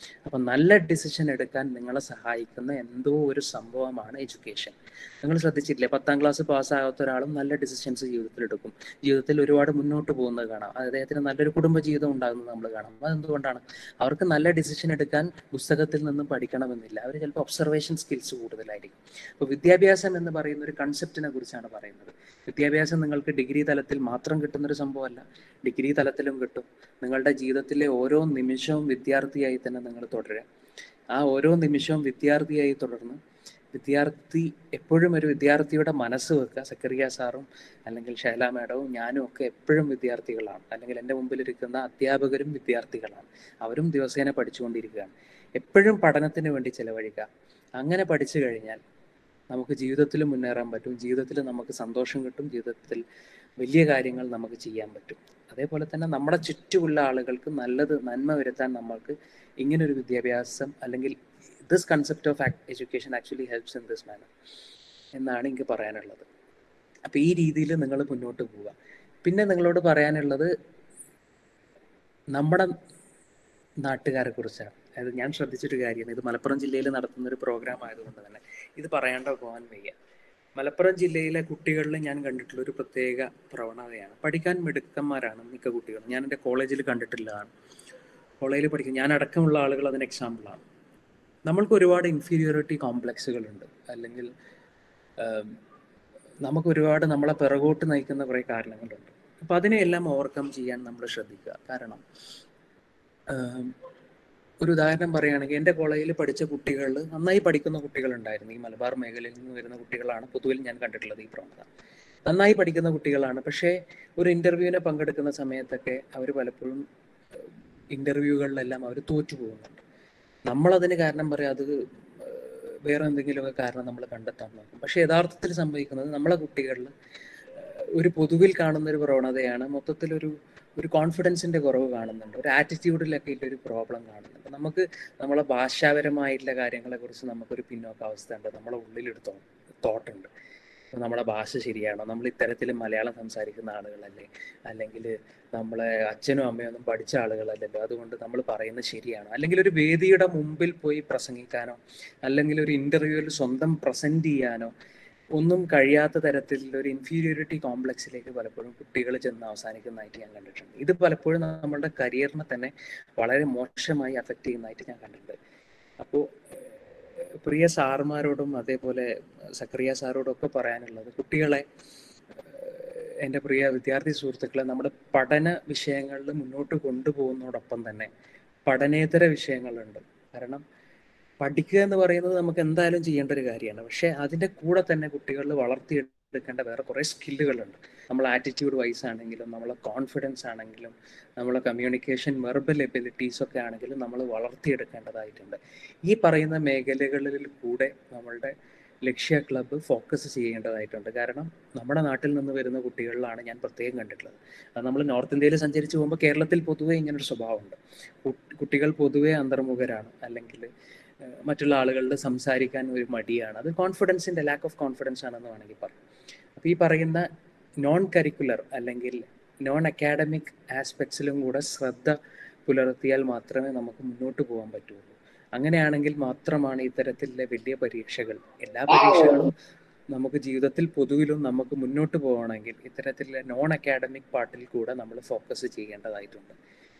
അപ്പം നല്ല ഡിസിഷൻ എടുക്കാൻ നിങ്ങളെ സഹായിക്കുന്ന എന്തോ ഒരു സംഭവമാണ് എഡ്യൂക്കേഷൻ. നിങ്ങൾ ശ്രദ്ധിച്ചിട്ടില്ലേ, 10ാം ക്ലാസ് പാസ്സാകാത്ത ഒരാളും നല്ല ഡിസിഷൻസ് ജീവിതത്തിൽ എടുക്കും. ജീവിതത്തിൽ ഒരുപാട് മുന്നോട്ട് പോകുന്നത് കാണാം. അദ്ദേഹത്തിന് നല്ലൊരു കുടുംബജീവിതം ഉണ്ടാകുന്നത് നമ്മൾ കാണാം. അതെന്തുകൊണ്ടാണ്? അവർക്ക് നല്ല ഡിസിഷൻ എടുക്കാൻ പുസ്തകത്തിൽ നിന്നും പഠിക്കണമെന്നില്ല. അവർ ചിലപ്പോൾ ഒബ്സർവേഷൻ സ്കിൽസ് കൂടുതലായിരിക്കും. അപ്പോൾ വിദ്യാഭ്യാസം എന്ന് പറയുന്ന ഒരു കൺസെപ്റ്റിനെ കുറിച്ചാണ് പറയുന്നത്. വിദ്യാഭ്യാസം നിങ്ങൾക്ക് ഡിഗ്രി തലത്തിൽ മാത്രം കിട്ടുന്നൊരു സംഭവമല്ല. ഡിഗ്രി തലത്തിലും കിട്ടും. നിങ്ങളുടെ ജീവിതത്തിലെ ഓരോ നിമിഷവും വിദ്യാർത്ഥിയായി തന്നെ നിങ്ങൾ തുടരുക. ആ ഓരോ നിമിഷവും വിദ്യാർത്ഥിയായി തുടർന്ന് വിദ്യാർത്ഥി എപ്പോഴും ഒരു വിദ്യാർത്ഥിയുടെ മനസ്സ് വെക്കുക. സക്കറിയ സാറും അല്ലെങ്കിൽ ശൈല മാഡവും ഞാനും ഒക്കെ എപ്പോഴും വിദ്യാർത്ഥികളാണ്. അല്ലെങ്കിൽ എൻ്റെ മുമ്പിലിരിക്കുന്ന അധ്യാപകരും വിദ്യാർത്ഥികളാണ്. അവരും ദിവസേന പഠിച്ചുകൊണ്ടിരിക്കുകയാണ്. എപ്പോഴും പഠനത്തിന് വേണ്ടി ചിലവഴിക്കുക. അങ്ങനെ പഠിച്ചു കഴിഞ്ഞാൽ നമുക്ക് ജീവിതത്തിൽ മുന്നേറാൻ പറ്റും, ജീവിതത്തിൽ നമുക്ക് സന്തോഷം കിട്ടും, ജീവിതത്തിൽ വലിയ കാര്യങ്ങൾ നമുക്ക് ചെയ്യാൻ പറ്റും. അതേപോലെ തന്നെ നമ്മുടെ ചുറ്റുമുള്ള ആളുകൾക്ക് നന്മ വരുത്താൻ നമ്മൾക്ക് ഇങ്ങനൊരു വിദ്യാഭ്യാസം അല്ലെങ്കിൽ this concept of education actually helps in this manor എന്നാണ് എനിക്ക് പറയാനുള്ളത്. അപ്പോൾ ഈ രീതിയിൽ നിങ്ങൾ മുന്നോട്ട് പോവുക. പിന്നെ നിങ്ങളോട് പറയാനുള്ളത് നമ്മുടെ നാട്ടുകാരെ കുറിച്ചാണ്. അതായത് ഞാൻ ശ്രദ്ധിച്ചൊരു കാര്യമാണ്, ഇത് മലപ്പുറം ജില്ലയിൽ നടത്തുന്ന ഒരു പ്രോഗ്രാം ആയതുകൊണ്ട് തന്നെ ഇത് പറയാണ്ട് പോകാൻ വയ്യ. മലപ്പുറം ജില്ലയിലെ കുട്ടികളിൽ ഞാൻ കണ്ടിട്ടുള്ള ഒരു പ്രത്യേക പ്രവണതയാണ്, പഠിക്കാൻ മിടുക്കന്മാരാണ് മിക്ക കുട്ടികളും. ഞാൻ എൻ്റെ കോളേജിൽ കണ്ടിട്ടുള്ളതാണ്. കോളേജിൽ പഠിക്കും ഞാൻ അടക്കമുള്ള ആളുകൾ അതിന് എക്സാമ്പിളാണ്. നമ്മൾക്ക് ഒരുപാട് ഇൻഫീരിയോറിറ്റി കോംപ്ലക്സുകളുണ്ട്, അല്ലെങ്കിൽ നമുക്ക് ഒരുപാട് നമ്മളെ പിറകോട്ട് നയിക്കുന്ന കുറേ കാരണങ്ങളുണ്ട്. അപ്പം അതിനെയെല്ലാം ഓവർകം ചെയ്യാൻ നമ്മൾ ശ്രദ്ധിക്കുക. കാരണം ഒരു ഉദാഹരണം പറയുകയാണെങ്കിൽ, എൻ്റെ കോളേജിൽ പഠിച്ച കുട്ടികൾ, നന്നായി പഠിക്കുന്ന കുട്ടികളുണ്ടായിരുന്നു. ഈ മലബാർ മേഖലയിൽ നിന്ന് വരുന്ന കുട്ടികളാണ് പൊതുവിൽ ഞാൻ കണ്ടിട്ടുള്ളത് ഈ പ്രവണത. നന്നായി പഠിക്കുന്ന കുട്ടികളാണ്, പക്ഷേ ഒരു ഇൻ്റർവ്യൂവിനെ പങ്കെടുക്കുന്ന സമയത്തൊക്കെ അവർ പലപ്പോഴും ഇൻ്റർവ്യൂകളിലെല്ലാം അവർ തോറ്റു പോകുന്നുണ്ട്. നമ്മളതിന് കാരണം പറയാം, അത് വേറെ എന്തെങ്കിലുമൊക്കെ കാരണം നമ്മൾ കണ്ടെത്താൻ നോക്കും. പക്ഷേ യഥാർത്ഥത്തിൽ സംഭവിക്കുന്നത് നമ്മളെ കുട്ടികളിൽ ഒരു പൊതുവിൽ കാണുന്നൊരു പ്രവണതയാണ്, മൊത്തത്തിലൊരു കോൺഫിഡൻസിൻ്റെ കുറവ് കാണുന്നുണ്ട്, ഒരു ആറ്റിറ്റ്യൂഡിലൊക്കെ ഒരു പ്രോബ്ലം കാണുന്നുണ്ട്. നമുക്ക് നമ്മളെ ഭാഷാപരമായിട്ടുള്ള കാര്യങ്ങളെക്കുറിച്ച് നമുക്കൊരു പിന്നോക്കാവസ്ഥ ഉണ്ട്, നമ്മളെ ഉള്ളിലൊരു തോട്ടുണ്ട്. നമ്മുടെ ഭാഷ ശരിയാണോ, നമ്മൾ ഇത്തരത്തിൽ മലയാളം സംസാരിക്കുന്ന ആളുകളല്ലേ, അല്ലെങ്കിൽ നമ്മളെ അച്ഛനും അമ്മയൊന്നും പഠിച്ച ആളുകളല്ലല്ലോ, അതുകൊണ്ട് നമ്മൾ പറയുന്നത് ശരിയാണോ, അല്ലെങ്കിൽ ഒരു വേദിയുടെ മുമ്പിൽ പോയി പ്രസംഗിക്കാനോ അല്ലെങ്കിൽ ഒരു ഇൻ്റർവ്യൂവിൽ സ്വന്തം പ്രസൻറ്റ് ചെയ്യാനോ ഒന്നും കഴിയാത്ത തരത്തിലുള്ള ഒരു ഇൻഫീരിയോറിറ്റി കോംപ്ലക്സിലേക്ക് പലപ്പോഴും കുട്ടികൾ ചെന്ന് അവസാനിക്കുന്നതായിട്ട് ഞാൻ കണ്ടിട്ടുണ്ട്. ഇത് പലപ്പോഴും നമ്മളുടെ കരിയറിനെ തന്നെ വളരെ മോശമായി അഫക്റ്റ് ചെയ്യുന്നതായിട്ട് ഞാൻ കണ്ടിട്ടുണ്ട്. അപ്പോൾ പ്രിയ സാറുമാരോടും അതേപോലെ സക്കറിയ സാറോടും ഒക്കെ പറയാനുള്ളത്, കുട്ടികളെ, എൻ്റെ പ്രിയ വിദ്യാർത്ഥി സുഹൃത്തുക്കളെ, നമ്മുടെ പഠന വിഷയങ്ങളിൽ മുന്നോട്ട് കൊണ്ടുപോകുന്നതോടൊപ്പം തന്നെ പഠനേതര വിഷയങ്ങളുണ്ട്. കാരണം പഠിക്കുക എന്ന് പറയുന്നത് നമുക്ക് എന്തായാലും ചെയ്യേണ്ട ഒരു കാര്യമാണ്. പക്ഷേ അതിൻ്റെ കൂടെ തന്നെ കുട്ടികളിൽ വളർത്തിയെടുക്കേണ്ട വേറെ കുറേ സ്കില്ലുകളുണ്ട്. നമ്മൾ ആറ്റിറ്റ്യൂഡ് വൈസ് ആണെങ്കിലും, നമ്മളെ കോൺഫിഡൻസ് ആണെങ്കിലും, നമ്മളെ കമ്മ്യൂണിക്കേഷൻ വെർബൽ എബിലിറ്റീസ് ഒക്കെ ആണെങ്കിലും നമ്മൾ വളർത്തിയെടുക്കേണ്ടതായിട്ടുണ്ട്. ഈ പറയുന്ന മേഖലകളിൽ കൂടെ നമ്മളുടെ ലക്ഷ്യ ക്ലബ്ബ് ഫോക്കസ് ചെയ്യേണ്ടതായിട്ടുണ്ട്. കാരണം നമ്മുടെ നാട്ടിൽ നിന്ന് വരുന്ന കുട്ടികളിലാണ് ഞാൻ പ്രത്യേകം കണ്ടിട്ടുള്ളത്. അത് നമ്മൾ നോർത്ത് ഇന്ത്യയിൽ സഞ്ചരിച്ച് പോകുമ്പോൾ കേരളത്തിൽ പൊതുവേ ഇങ്ങനൊരു സ്വഭാവമുണ്ട്. കുട്ടികൾ പൊതുവേ അന്തർമുഖരാണ്, അല്ലെങ്കിൽ മറ്റുള്ള ആളുകളുടെ സംസാരിക്കാൻ ഒരു മടിയാണ്. അത് കോൺഫിഡൻസിൻ്റെ ലാക്ക് ഓഫ് കോൺഫിഡൻസ് ആണെന്ന് വേണമെങ്കിൽ പറയാം. അപ്പോൾ ഈ പറയുന്ന നോൺ കരിക്കുലർ അല്ലെങ്കിൽ നോൺ അക്കാഡമിക് ആസ്പെക്ട്സിലും കൂടെ ശ്രദ്ധ പുലർത്തിയാൽ മാത്രമേ നമുക്ക് മുന്നോട്ട് പോകാൻ പറ്റുള്ളൂ. അങ്ങനെയാണെങ്കിൽ മാത്രമാണ് ഇത്തരത്തിലുള്ള വലിയ പരീക്ഷകൾ, എല്ലാ പരീക്ഷകളും നമുക്ക് ജീവിതത്തിൽ പൊതുവിലും നമുക്ക് മുന്നോട്ട് പോകണമെങ്കിൽ ഇത്തരത്തിലുള്ള നോൺ അക്കാഡമിക് പാർട്ടിൽ കൂടെ നമ്മൾ ഫോക്കസ് ചെയ്യേണ്ടതായിട്ടുണ്ട്.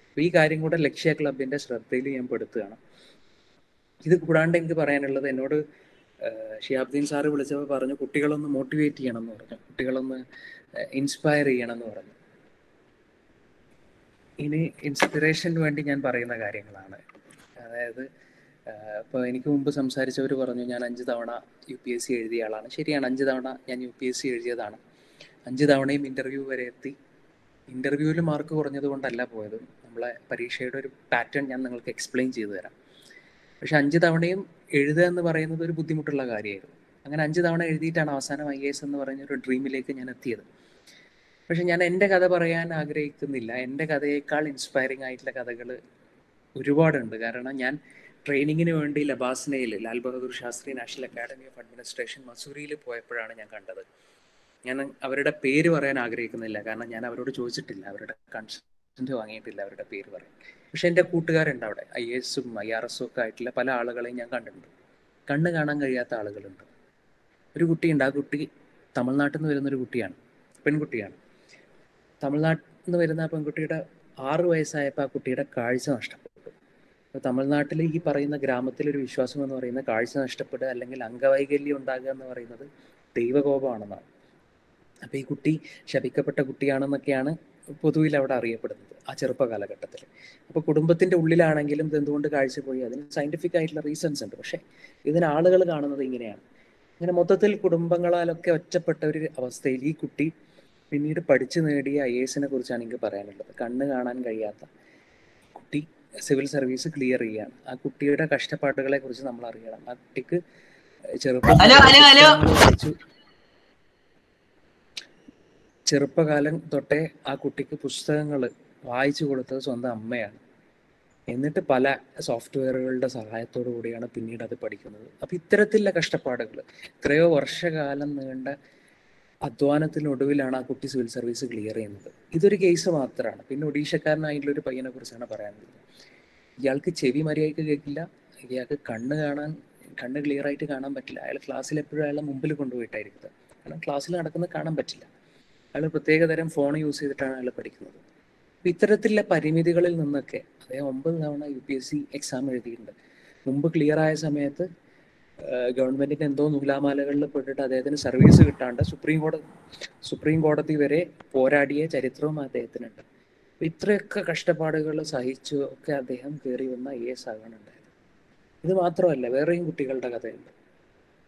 അപ്പോൾ ഈ കാര്യം കൂടെ ലക്ഷ്യ ക്ലബിൻ്റെ ശ്രദ്ധയിൽ ഞാൻ പെടുത്തുകയാണ്. ഇത് കൂടാണ്ട് എനിക്ക് പറയാനുള്ളത്, എന്നോട് ഷിഹാബുദ്ദീൻ സാറ് വിളിച്ചപ്പോൾ പറഞ്ഞു കുട്ടികളൊന്ന് മോട്ടിവേറ്റ് ചെയ്യണം എന്ന് പറഞ്ഞു, കുട്ടികളൊന്ന് ഇൻസ്പയർ ചെയ്യണം എന്ന് പറഞ്ഞു. ഇനി ഇൻസ്പിറേഷന് വേണ്ടി ഞാൻ പറയുന്ന കാര്യങ്ങളാണ്. അതായത് ഇപ്പോൾ എനിക്ക് മുമ്പ് സംസാരിച്ചവർ പറഞ്ഞു ഞാൻ 5 തവണ UPSC എഴുതിയ ആളാണ്. ശരിയാണ്, 5 തവണ ഞാൻ UPSC എഴുതിയതാണ്. 5 തവണയും ഇൻ്റർവ്യൂ വരെ എത്തി. ഇൻ്റർവ്യൂവിൽ മാർക്ക് കുറഞ്ഞത് കൊണ്ടല്ല പോയത്. നമ്മളെ പരീക്ഷയുടെ ഒരു പാറ്റേൺ ഞാൻ നിങ്ങൾക്ക് എക്സ്പ്ലെയിൻ ചെയ്തു തരാം. പക്ഷെ 5 തവണയും എഴുതുക എന്ന് പറയുന്നത് ഒരു ബുദ്ധിമുട്ടുള്ള കാര്യമായിരുന്നു. അങ്ങനെ 5 തവണ എഴുതിയിട്ടാണ് അവസാനം IAS എന്ന് പറഞ്ഞൊരു ഡ്രീമിലേക്ക് ഞാൻ എത്തിയത്. പക്ഷെ ഞാൻ എൻ്റെ കഥ പറയാൻ ആഗ്രഹിക്കുന്നില്ല. എൻ്റെ കഥയേക്കാൾ ഇൻസ്പയറിംഗ് ആയിട്ടുള്ള കഥകൾ ഒരുപാടുണ്ട്. കാരണം ഞാൻ ട്രെയിനിങ്ങിന് വേണ്ടി ലബാസ്നയിൽ Lal Bahadur Shastri national academy of administration മസൂറിയിൽ പോയപ്പോഴാണ് ഞാൻ കണ്ടത്. ഞാൻ അവരുടെ പേര് പറയാൻ ആഗ്രഹിക്കുന്നില്ല, കാരണം ഞാൻ അവരോട് ചോദിച്ചിട്ടില്ല, അവരുടെ കൺസെൻറ്റ് വാങ്ങിയിട്ടില്ല അവരുടെ പേര് പറയാൻ. പക്ഷെ എൻ്റെ കൂട്ടുകാരുണ്ട് അവിടെ, IASഉം IRSഉം ഒക്കെ ആയിട്ടുള്ള പല ആളുകളെയും ഞാൻ കണ്ടിട്ടുണ്ട്. കണ്ണ് കാണാൻ കഴിയാത്ത ആളുകളുണ്ട്. ഒരു കുട്ടിയുണ്ട്, ആ കുട്ടി തമിഴ്നാട്ടിൽ നിന്ന് വരുന്നൊരു കുട്ടിയാണ്, പെൺകുട്ടിയാണ്. തമിഴ്നാട്ടിൽ നിന്ന് വരുന്ന ആ പെൺകുട്ടിയുടെ 6 വയസ്സായപ്പോൾ ആ കുട്ടിയുടെ കാഴ്ച നഷ്ടപ്പെട്ടു. അപ്പോൾ തമിഴ്നാട്ടിൽ ഈ പറയുന്ന ഗ്രാമത്തിലൊരു വിശ്വാസം എന്ന് പറയുന്നത് കാഴ്ച നഷ്ടപ്പെടുക അല്ലെങ്കിൽ അംഗവൈകല്യം ഉണ്ടാകുക എന്ന് പറയുന്നത് ദൈവകോപമാണെന്നാണ്. അപ്പോൾ ഈ കുട്ടി ശപിക്കപ്പെട്ട കുട്ടിയാണെന്നൊക്കെയാണ് പൊതുവിൽ അവിടെ അറിയപ്പെടുന്നത് ആ ചെറുപ്പ കാലഘട്ടത്തിൽ. അപ്പോൾ കുടുംബത്തിൻ്റെ ഉള്ളിലാണെങ്കിലും ഇതെന്തുകൊണ്ട് കാഴ്ച പോയി, അതിന് സയൻറ്റിഫിക് ആയിട്ടുള്ള റീസൺസ് ഉണ്ട്. പക്ഷേ ഇതിന് ആളുകൾ കാണുന്നത് ഇങ്ങനെയാണ്. അങ്ങനെ മൊത്തത്തിൽ കുടുംബങ്ങളാലൊക്കെ ഒറ്റപ്പെട്ട ഒരു അവസ്ഥയിൽ ഈ കുട്ടി പിന്നീട് പഠിച്ചു നേടിയ IASനെ കുറിച്ചാണ് എനിക്ക് പറയാനുള്ളത്. കണ്ണ് കാണാൻ കഴിയാത്ത കുട്ടി സിവിൽ സർവീസ് ക്ലിയർ ചെയ്യാണ്. ആ കുട്ടിയുടെ കഷ്ടപ്പാടുകളെ കുറിച്ച് നമ്മൾ അറിയണം. ആ കുട്ടിക്ക് ചെറുപ്പകാലം തൊട്ടേ ആ കുട്ടിക്ക് പുസ്തകങ്ങൾ വായിച്ചു കൊടുത്തത് സ്വന്തം അമ്മയാണ്. എന്നിട്ട് പല സോഫ്റ്റ്വെയറുകളുടെ സഹായത്തോടു കൂടിയാണ് പിന്നീട് അത് പഠിക്കുന്നത്. അപ്പം ഇത്തരത്തിലുള്ള കഷ്ടപ്പാടുകൾ, എത്രയോ വർഷകാലം നീണ്ട അധ്വാനത്തിനൊടുവിലാണ് ആ കുട്ടി സിവിൽ സർവീസ് ക്ലിയർ ചെയ്യുന്നത്. ഇതൊരു കേസ് മാത്രമാണ്. പിന്നെ ഒഡീഷക്കാരനായിട്ടുള്ള ഒരു പയ്യനെ കുറിച്ചാണ് പറയാനുള്ളത്. ഇയാൾക്ക് ചെവി മര്യാദയ്ക്ക് കേൾക്കില്ല, ഇയാൾക്ക് കണ്ണ് ക്ലിയർ ആയിട്ട് കാണാൻ പറ്റില്ല. അയാൾ ക്ലാസ്സിൽ എപ്പോഴും അയാളെ മുമ്പിൽ കൊണ്ടുപോയിട്ടായിരിക്കുന്നത്. കാരണം ക്ലാസ്സിൽ നടക്കുന്നത് കാണാൻ പറ്റില്ല. അയാൾ പ്രത്യേകതരം ഫോൺ യൂസ് ചെയ്തിട്ടാണ് അയാൾ പഠിക്കുന്നത്. അപ്പം ഇത്തരത്തിലുള്ള പരിമിതികളിൽ നിന്നൊക്കെ അദ്ദേഹം 9 തവണ UPSC എക്സാം എഴുതിയിട്ടുണ്ട്. മുമ്പ് ക്ലിയർ ആയ സമയത്ത് ഗവൺമെന്റിന്റെ എന്തോ നൂലാമാലകളിൽ പെട്ടിട്ട് അദ്ദേഹത്തിന് സർവീസ് കിട്ടാണ്ട് സുപ്രീം കോടതി വരെ പോരാടിയ ചരിത്രവും അദ്ദേഹത്തിനുണ്ട്. ഇത്രയൊക്കെ കഷ്ടപ്പാടുകൾ സഹിച്ചു ഒക്കെ അദ്ദേഹം കയറി വന്ന IAS ആകാണ് ഉണ്ടായത്. ഇത് മാത്രമല്ല, വേറെയും കുട്ടികളുടെ കഥയുണ്ട്.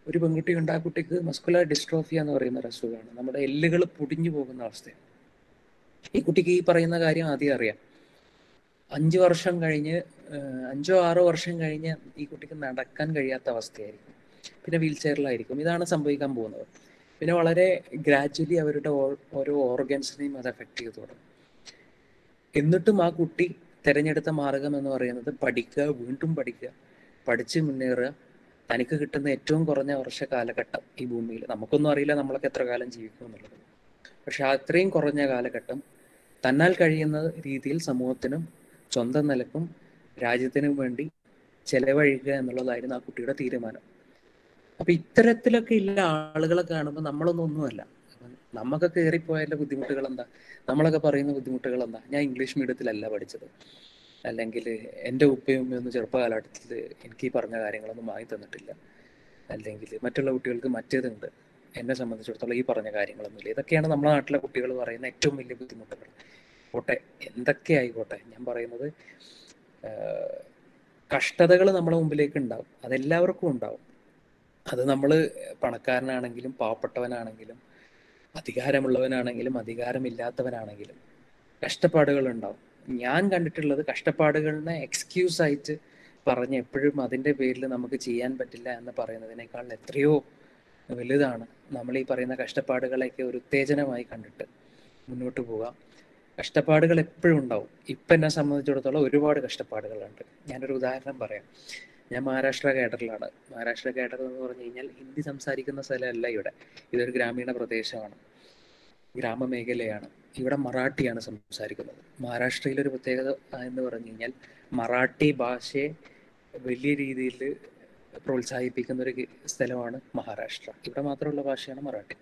ഒരു പെൺകുട്ടിയുണ്ട്. ആ കുട്ടിക്ക് മസ്കുലർ ഡിസ്ട്രോഫിയ എന്ന് പറയുന്ന ഒരു അസുഖമാണ്. നമ്മുടെ എല്ലുകൾ പൊടിഞ്ഞു പോകുന്ന അവസ്ഥയാണ്. ഈ കുട്ടിക്ക് ഈ പറയുന്ന കാര്യം ആദ്യം അറിയാം. 5 വർഷം കഴിഞ്ഞ് 5-6 വർഷം കഴിഞ്ഞ് ഈ കുട്ടിക്ക് നടക്കാൻ കഴിയാത്ത അവസ്ഥയായിരിക്കും. പിന്നെ വീൽ ചെയറിലായിരിക്കും. ഇതാണ് സംഭവിക്കാൻ പോകുന്നത്. പിന്നെ വളരെ ഗ്രാജ്വലി അവരുടെ ഓരോ ഓർഗൻസിനെയും അത് എഫക്ട് ചെയ്തു തുടങ്ങും. എന്നിട്ടും ആ കുട്ടി തിരഞ്ഞെടുത്ത മാർഗം എന്ന് പറയുന്നത് പഠിക്കുക, വീണ്ടും പഠിക്കുക, പഠിച്ച് മുന്നേറുക. തനിക്ക് കിട്ടുന്ന ഏറ്റവും കുറഞ്ഞ വർഷ കാലഘട്ടം ഈ ഭൂമിയിൽ, നമുക്കൊന്നും അറിയില്ല നമ്മളൊക്കെ എത്ര കാലം ജീവിക്കും എന്നുള്ളത്, പക്ഷെ അത്രയും കുറഞ്ഞ കാലഘട്ടം തന്നാൽ കഴിയുന്ന രീതിയിൽ സമൂഹത്തിനും സ്വന്തം നിലക്കും രാജ്യത്തിനും വേണ്ടി ചെലവഴിക്കുക എന്നുള്ളതായിരുന്നു ആ കുട്ടിയുടെ തീരുമാനം. അപ്പൊ ഇത്തരത്തിലൊക്കെ ഉള്ള ആളുകളെ കാണുമ്പോൾ നമ്മളൊന്നുമല്ല. നമുക്കൊക്കെ കയറിപ്പോയാലുള്ള ബുദ്ധിമുട്ടുകൾ എന്താ? നമ്മളൊക്കെ പറയുന്ന ബുദ്ധിമുട്ടുകൾ എന്താ? ഞാൻ ഇംഗ്ലീഷ് മീഡിയത്തിലല്ല പഠിച്ചത്, അല്ലെങ്കിൽ എൻ്റെ ഉപ്പയും ഉമ്മയൊന്നും ചെറുപ്പകാലഘട്ടത്തിൽ എനിക്ക് ഈ പറഞ്ഞ കാര്യങ്ങളൊന്നും വാങ്ങി തന്നിട്ടില്ല, അല്ലെങ്കിൽ മറ്റുള്ള കുട്ടികൾക്ക് മറ്റേതുണ്ട്, എന്നെ സംബന്ധിച്ചിടത്തോളം ഈ പറഞ്ഞ കാര്യങ്ങളൊന്നുമില്ല. ഇതൊക്കെയാണ് നമ്മുടെ നാട്ടിലെ കുട്ടികൾ പറയുന്ന ഏറ്റവും വലിയ ബുദ്ധിമുട്ടുകൾ. പോട്ടെ, എന്തൊക്കെ ആയിക്കോട്ടെ, ഞാൻ പറയുന്നത് കഷ്ടതകൾ നമ്മുടെ മുമ്പിലേക്ക് ഉണ്ടാവും. അതെല്ലാവർക്കും ഉണ്ടാവും. അത് നമ്മൾ പണക്കാരനാണെങ്കിലും പാവപ്പെട്ടവനാണെങ്കിലും അധികാരമുള്ളവനാണെങ്കിലും അധികാരമില്ലാത്തവനാണെങ്കിലും കഷ്ടപ്പാടുകൾ ഉണ്ടാവും. ഞാൻ കണ്ടിട്ടുള്ളത് കഷ്ടപ്പാടുകളിനെ എക്സ്ക്യൂസ് ആയിട്ട് പറഞ്ഞ് എപ്പോഴും അതിൻ്റെ പേരിൽ നമുക്ക് ചെയ്യാൻ പറ്റില്ല എന്ന് പറയുന്നതിനേക്കാൾ എത്രയോ വലുതാണ് നമ്മൾ ഈ പറയുന്ന കഷ്ടപ്പാടുകളെയൊക്കെ ഒരു ഉത്തേജനമായി കണ്ടിട്ട് മുന്നോട്ട് പോകാം. കഷ്ടപ്പാടുകൾ എപ്പോഴും ഉണ്ടാവും. ഇപ്പം എന്നെ സംബന്ധിച്ചിടത്തോളം ഒരുപാട് കഷ്ടപ്പാടുകളുണ്ട്. ഞാനൊരു ഉദാഹരണം പറയാം. ഞാൻ മഹാരാഷ്ട്ര കേഡറിലാണ്. മഹാരാഷ്ട്ര കേഡർ എന്ന് പറഞ്ഞു കഴിഞ്ഞാൽ ഹിന്ദി സംസാരിക്കുന്ന സ്ഥലമല്ല ഇവിടെ. ഇതൊരു ഗ്രാമീണ പ്രദേശമാണ്, ഗ്രാമമേഖലയാണ്. ഇവിടെ മറാഠിയാണ് സംസാരിക്കുന്നത്. മഹാരാഷ്ട്രയിലൊരു പ്രത്യേകത എന്ന് പറഞ്ഞു കഴിഞ്ഞാൽ മറാഠി ഭാഷയെ വലിയ രീതിയിൽ പ്രോത്സാഹിപ്പിക്കുന്ന ഒരു സ്ഥലമാണ് മഹാരാഷ്ട്ര. ഇവിടെ മാത്രമുള്ള ഭാഷയാണ് മറാഠി.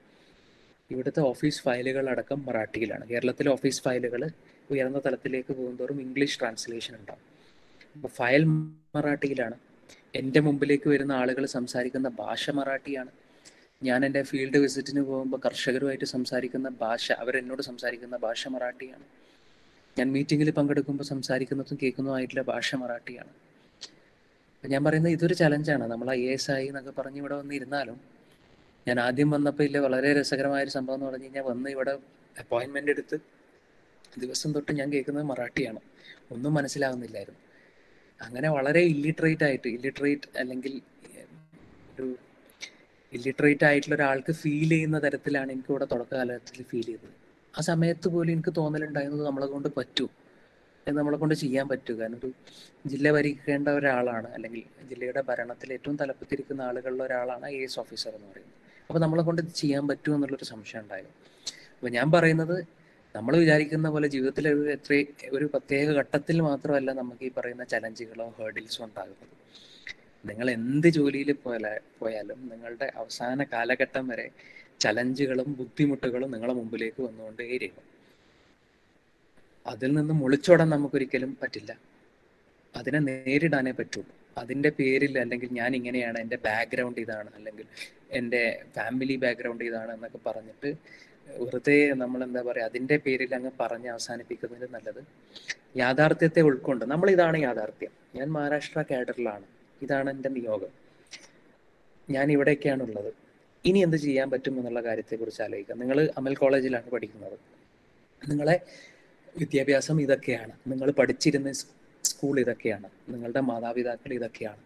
ഇവിടുത്തെ ഓഫീസ് ഫയലുകൾ അടക്കം മറാഠിയിലാണ്. കേരളത്തിലെ ഓഫീസ് ഫയലുകൾ ഉയർന്ന തലത്തിലേക്ക് പോകുന്തോറും ഇംഗ്ലീഷ് ട്രാൻസ്ലേഷൻ ഉണ്ടാവും. അപ്പോൾ ഫയൽ മറാഠിയിലാണ്. എൻ്റെ മുമ്പിലേക്ക് വരുന്ന ആളുകൾ സംസാരിക്കുന്ന ഭാഷ മറാഠിയാണ്. ഞാൻ എൻ്റെ ഫീൽഡ് വിസിറ്റിന് പോകുമ്പോൾ കർഷകരുമായിട്ട് സംസാരിക്കുന്ന ഭാഷ, അവരെന്നോട് സംസാരിക്കുന്ന ഭാഷ മറാഠിയാണ്. ഞാൻ മീറ്റിങ്ങിൽ പങ്കെടുക്കുമ്പോൾ സംസാരിക്കുന്നതും കേൾക്കുന്നതുമായിട്ടുള്ള ഭാഷ മറാഠിയാണ്. ഞാൻ പറയുന്നത് ഇതൊരു ചലഞ്ചാണ്. നമ്മൾ IAS ആയി എന്നൊക്കെ പറഞ്ഞ് ഇവിടെ വന്നിരുന്നാലും, ഞാൻ ആദ്യം വന്നപ്പോൾ ഇല്ല വളരെ രസകരമായൊരു സംഭവം എന്ന് പറഞ്ഞു കഴിഞ്ഞാൽ, വന്ന് ഇവിടെ അപ്പോയിൻമെൻ്റ് എടുത്ത് ദിവസം തൊട്ട് ഞാൻ കേൾക്കുന്നത് മറാഠിയാണ്. ഒന്നും മനസ്സിലാവുന്നില്ലായിരുന്നു. അങ്ങനെ വളരെ ഇല്ലിറ്ററേറ്റ് അല്ലെങ്കിൽ ഒരു ഇല്ലിറ്ററേറ്റ് ആയിട്ടുള്ള ഒരാൾക്ക് ഫീൽ ചെയ്യുന്ന തരത്തിലാണ് എനിക്ക് ഇവിടെ തുടക്കകാലത്തിൽ ഫീൽ ചെയ്തത്. ആ സമയത്ത് പോലും എനിക്ക് തോന്നലുണ്ടായിരുന്നത് നമ്മളെ കൊണ്ട് പറ്റുമോ, നമ്മളെ കൊണ്ട് ചെയ്യാൻ പറ്റുക. കാരണം ഒരു ജില്ല ഭരിക്കേണ്ട ഒരാളാണ്, അല്ലെങ്കിൽ ജില്ലയുടെ ഭരണത്തിൽ ഏറ്റവും തലപ്പത്തിരിക്കുന്ന ആളുകളിൽ ഒരാളാണ് IAS ഓഫീസർ എന്ന് പറയുന്നത്. അപ്പോൾ നമ്മളെ കൊണ്ട് ചെയ്യാൻ പറ്റുമോ എന്നുള്ളൊരു സംശയം ഉണ്ടായിരുന്നു. അപ്പോൾ ഞാൻ പറയുന്നത്, നമ്മൾ വിചാരിക്കുന്ന പോലെ ജീവിതത്തിൽ ഒരു പ്രത്യേക ഘട്ടത്തിൽ മാത്രമല്ല നമുക്ക് ഈ പറയുന്ന ചലഞ്ചുകളോ ഹേർഡിൽസോ ഉണ്ടാകുന്നത്. നിങ്ങൾ എന്ത് ജോലിയിൽ പോയാലും നിങ്ങളുടെ അവസാന കാലഘട്ടം വരെ ചലഞ്ചുകളും ബുദ്ധിമുട്ടുകളും നിങ്ങളുടെ മുമ്പിലേക്ക് വന്നുകൊണ്ടേയിരിക്കും. അതിൽ നിന്ന് ഒളിച്ചോടാൻ നമുക്കൊരിക്കലും പറ്റില്ല. അതിനെ നേരിടാനേ പറ്റുള്ളൂ. അതിൻ്റെ പേരിൽ അല്ലെങ്കിൽ ഞാൻ ഇങ്ങനെയാണ്, എൻ്റെ ബാക്ക്ഗ്രൗണ്ട് ഇതാണ്, അല്ലെങ്കിൽ എൻ്റെ ഫാമിലി ബാക്ക്ഗ്രൗണ്ട് ഇതാണ് എന്നൊക്കെ പറഞ്ഞിട്ട് വെറുതെ നമ്മൾ എന്താ പറയുക, അതിൻ്റെ പേരിൽ അങ്ങ് പറഞ്ഞ് അവസാനിപ്പിക്കുന്നതിന് നല്ലത് യാഥാർത്ഥ്യത്തെ ഉൾക്കൊണ്ട് ഇതാണ് യാഥാർത്ഥ്യം, ഞാൻ മഹാരാഷ്ട്ര കേഡറിലാണ്, ഇതാണ് എൻ്റെ നിയോഗം, ഞാൻ ഇവിടേക്കാണുള്ളത്, ഇനി എന്ത് ചെയ്യാൻ പറ്റും എന്നുള്ള കാര്യത്തെക്കുറിച്ച് ആലോചിക്കുക. നിങ്ങൾ അമൽ കോളേജിലാണ് പഠിക്കുന്നത്, നിങ്ങളെ വിദ്യാഭ്യാസം ഇതൊക്കെയാണ്, നിങ്ങൾ പഠിച്ചിരുന്ന സ്കൂൾ ഇതൊക്കെയാണ്, നിങ്ങളുടെ മാതാപിതാക്കൾ ഇതൊക്കെയാണ്,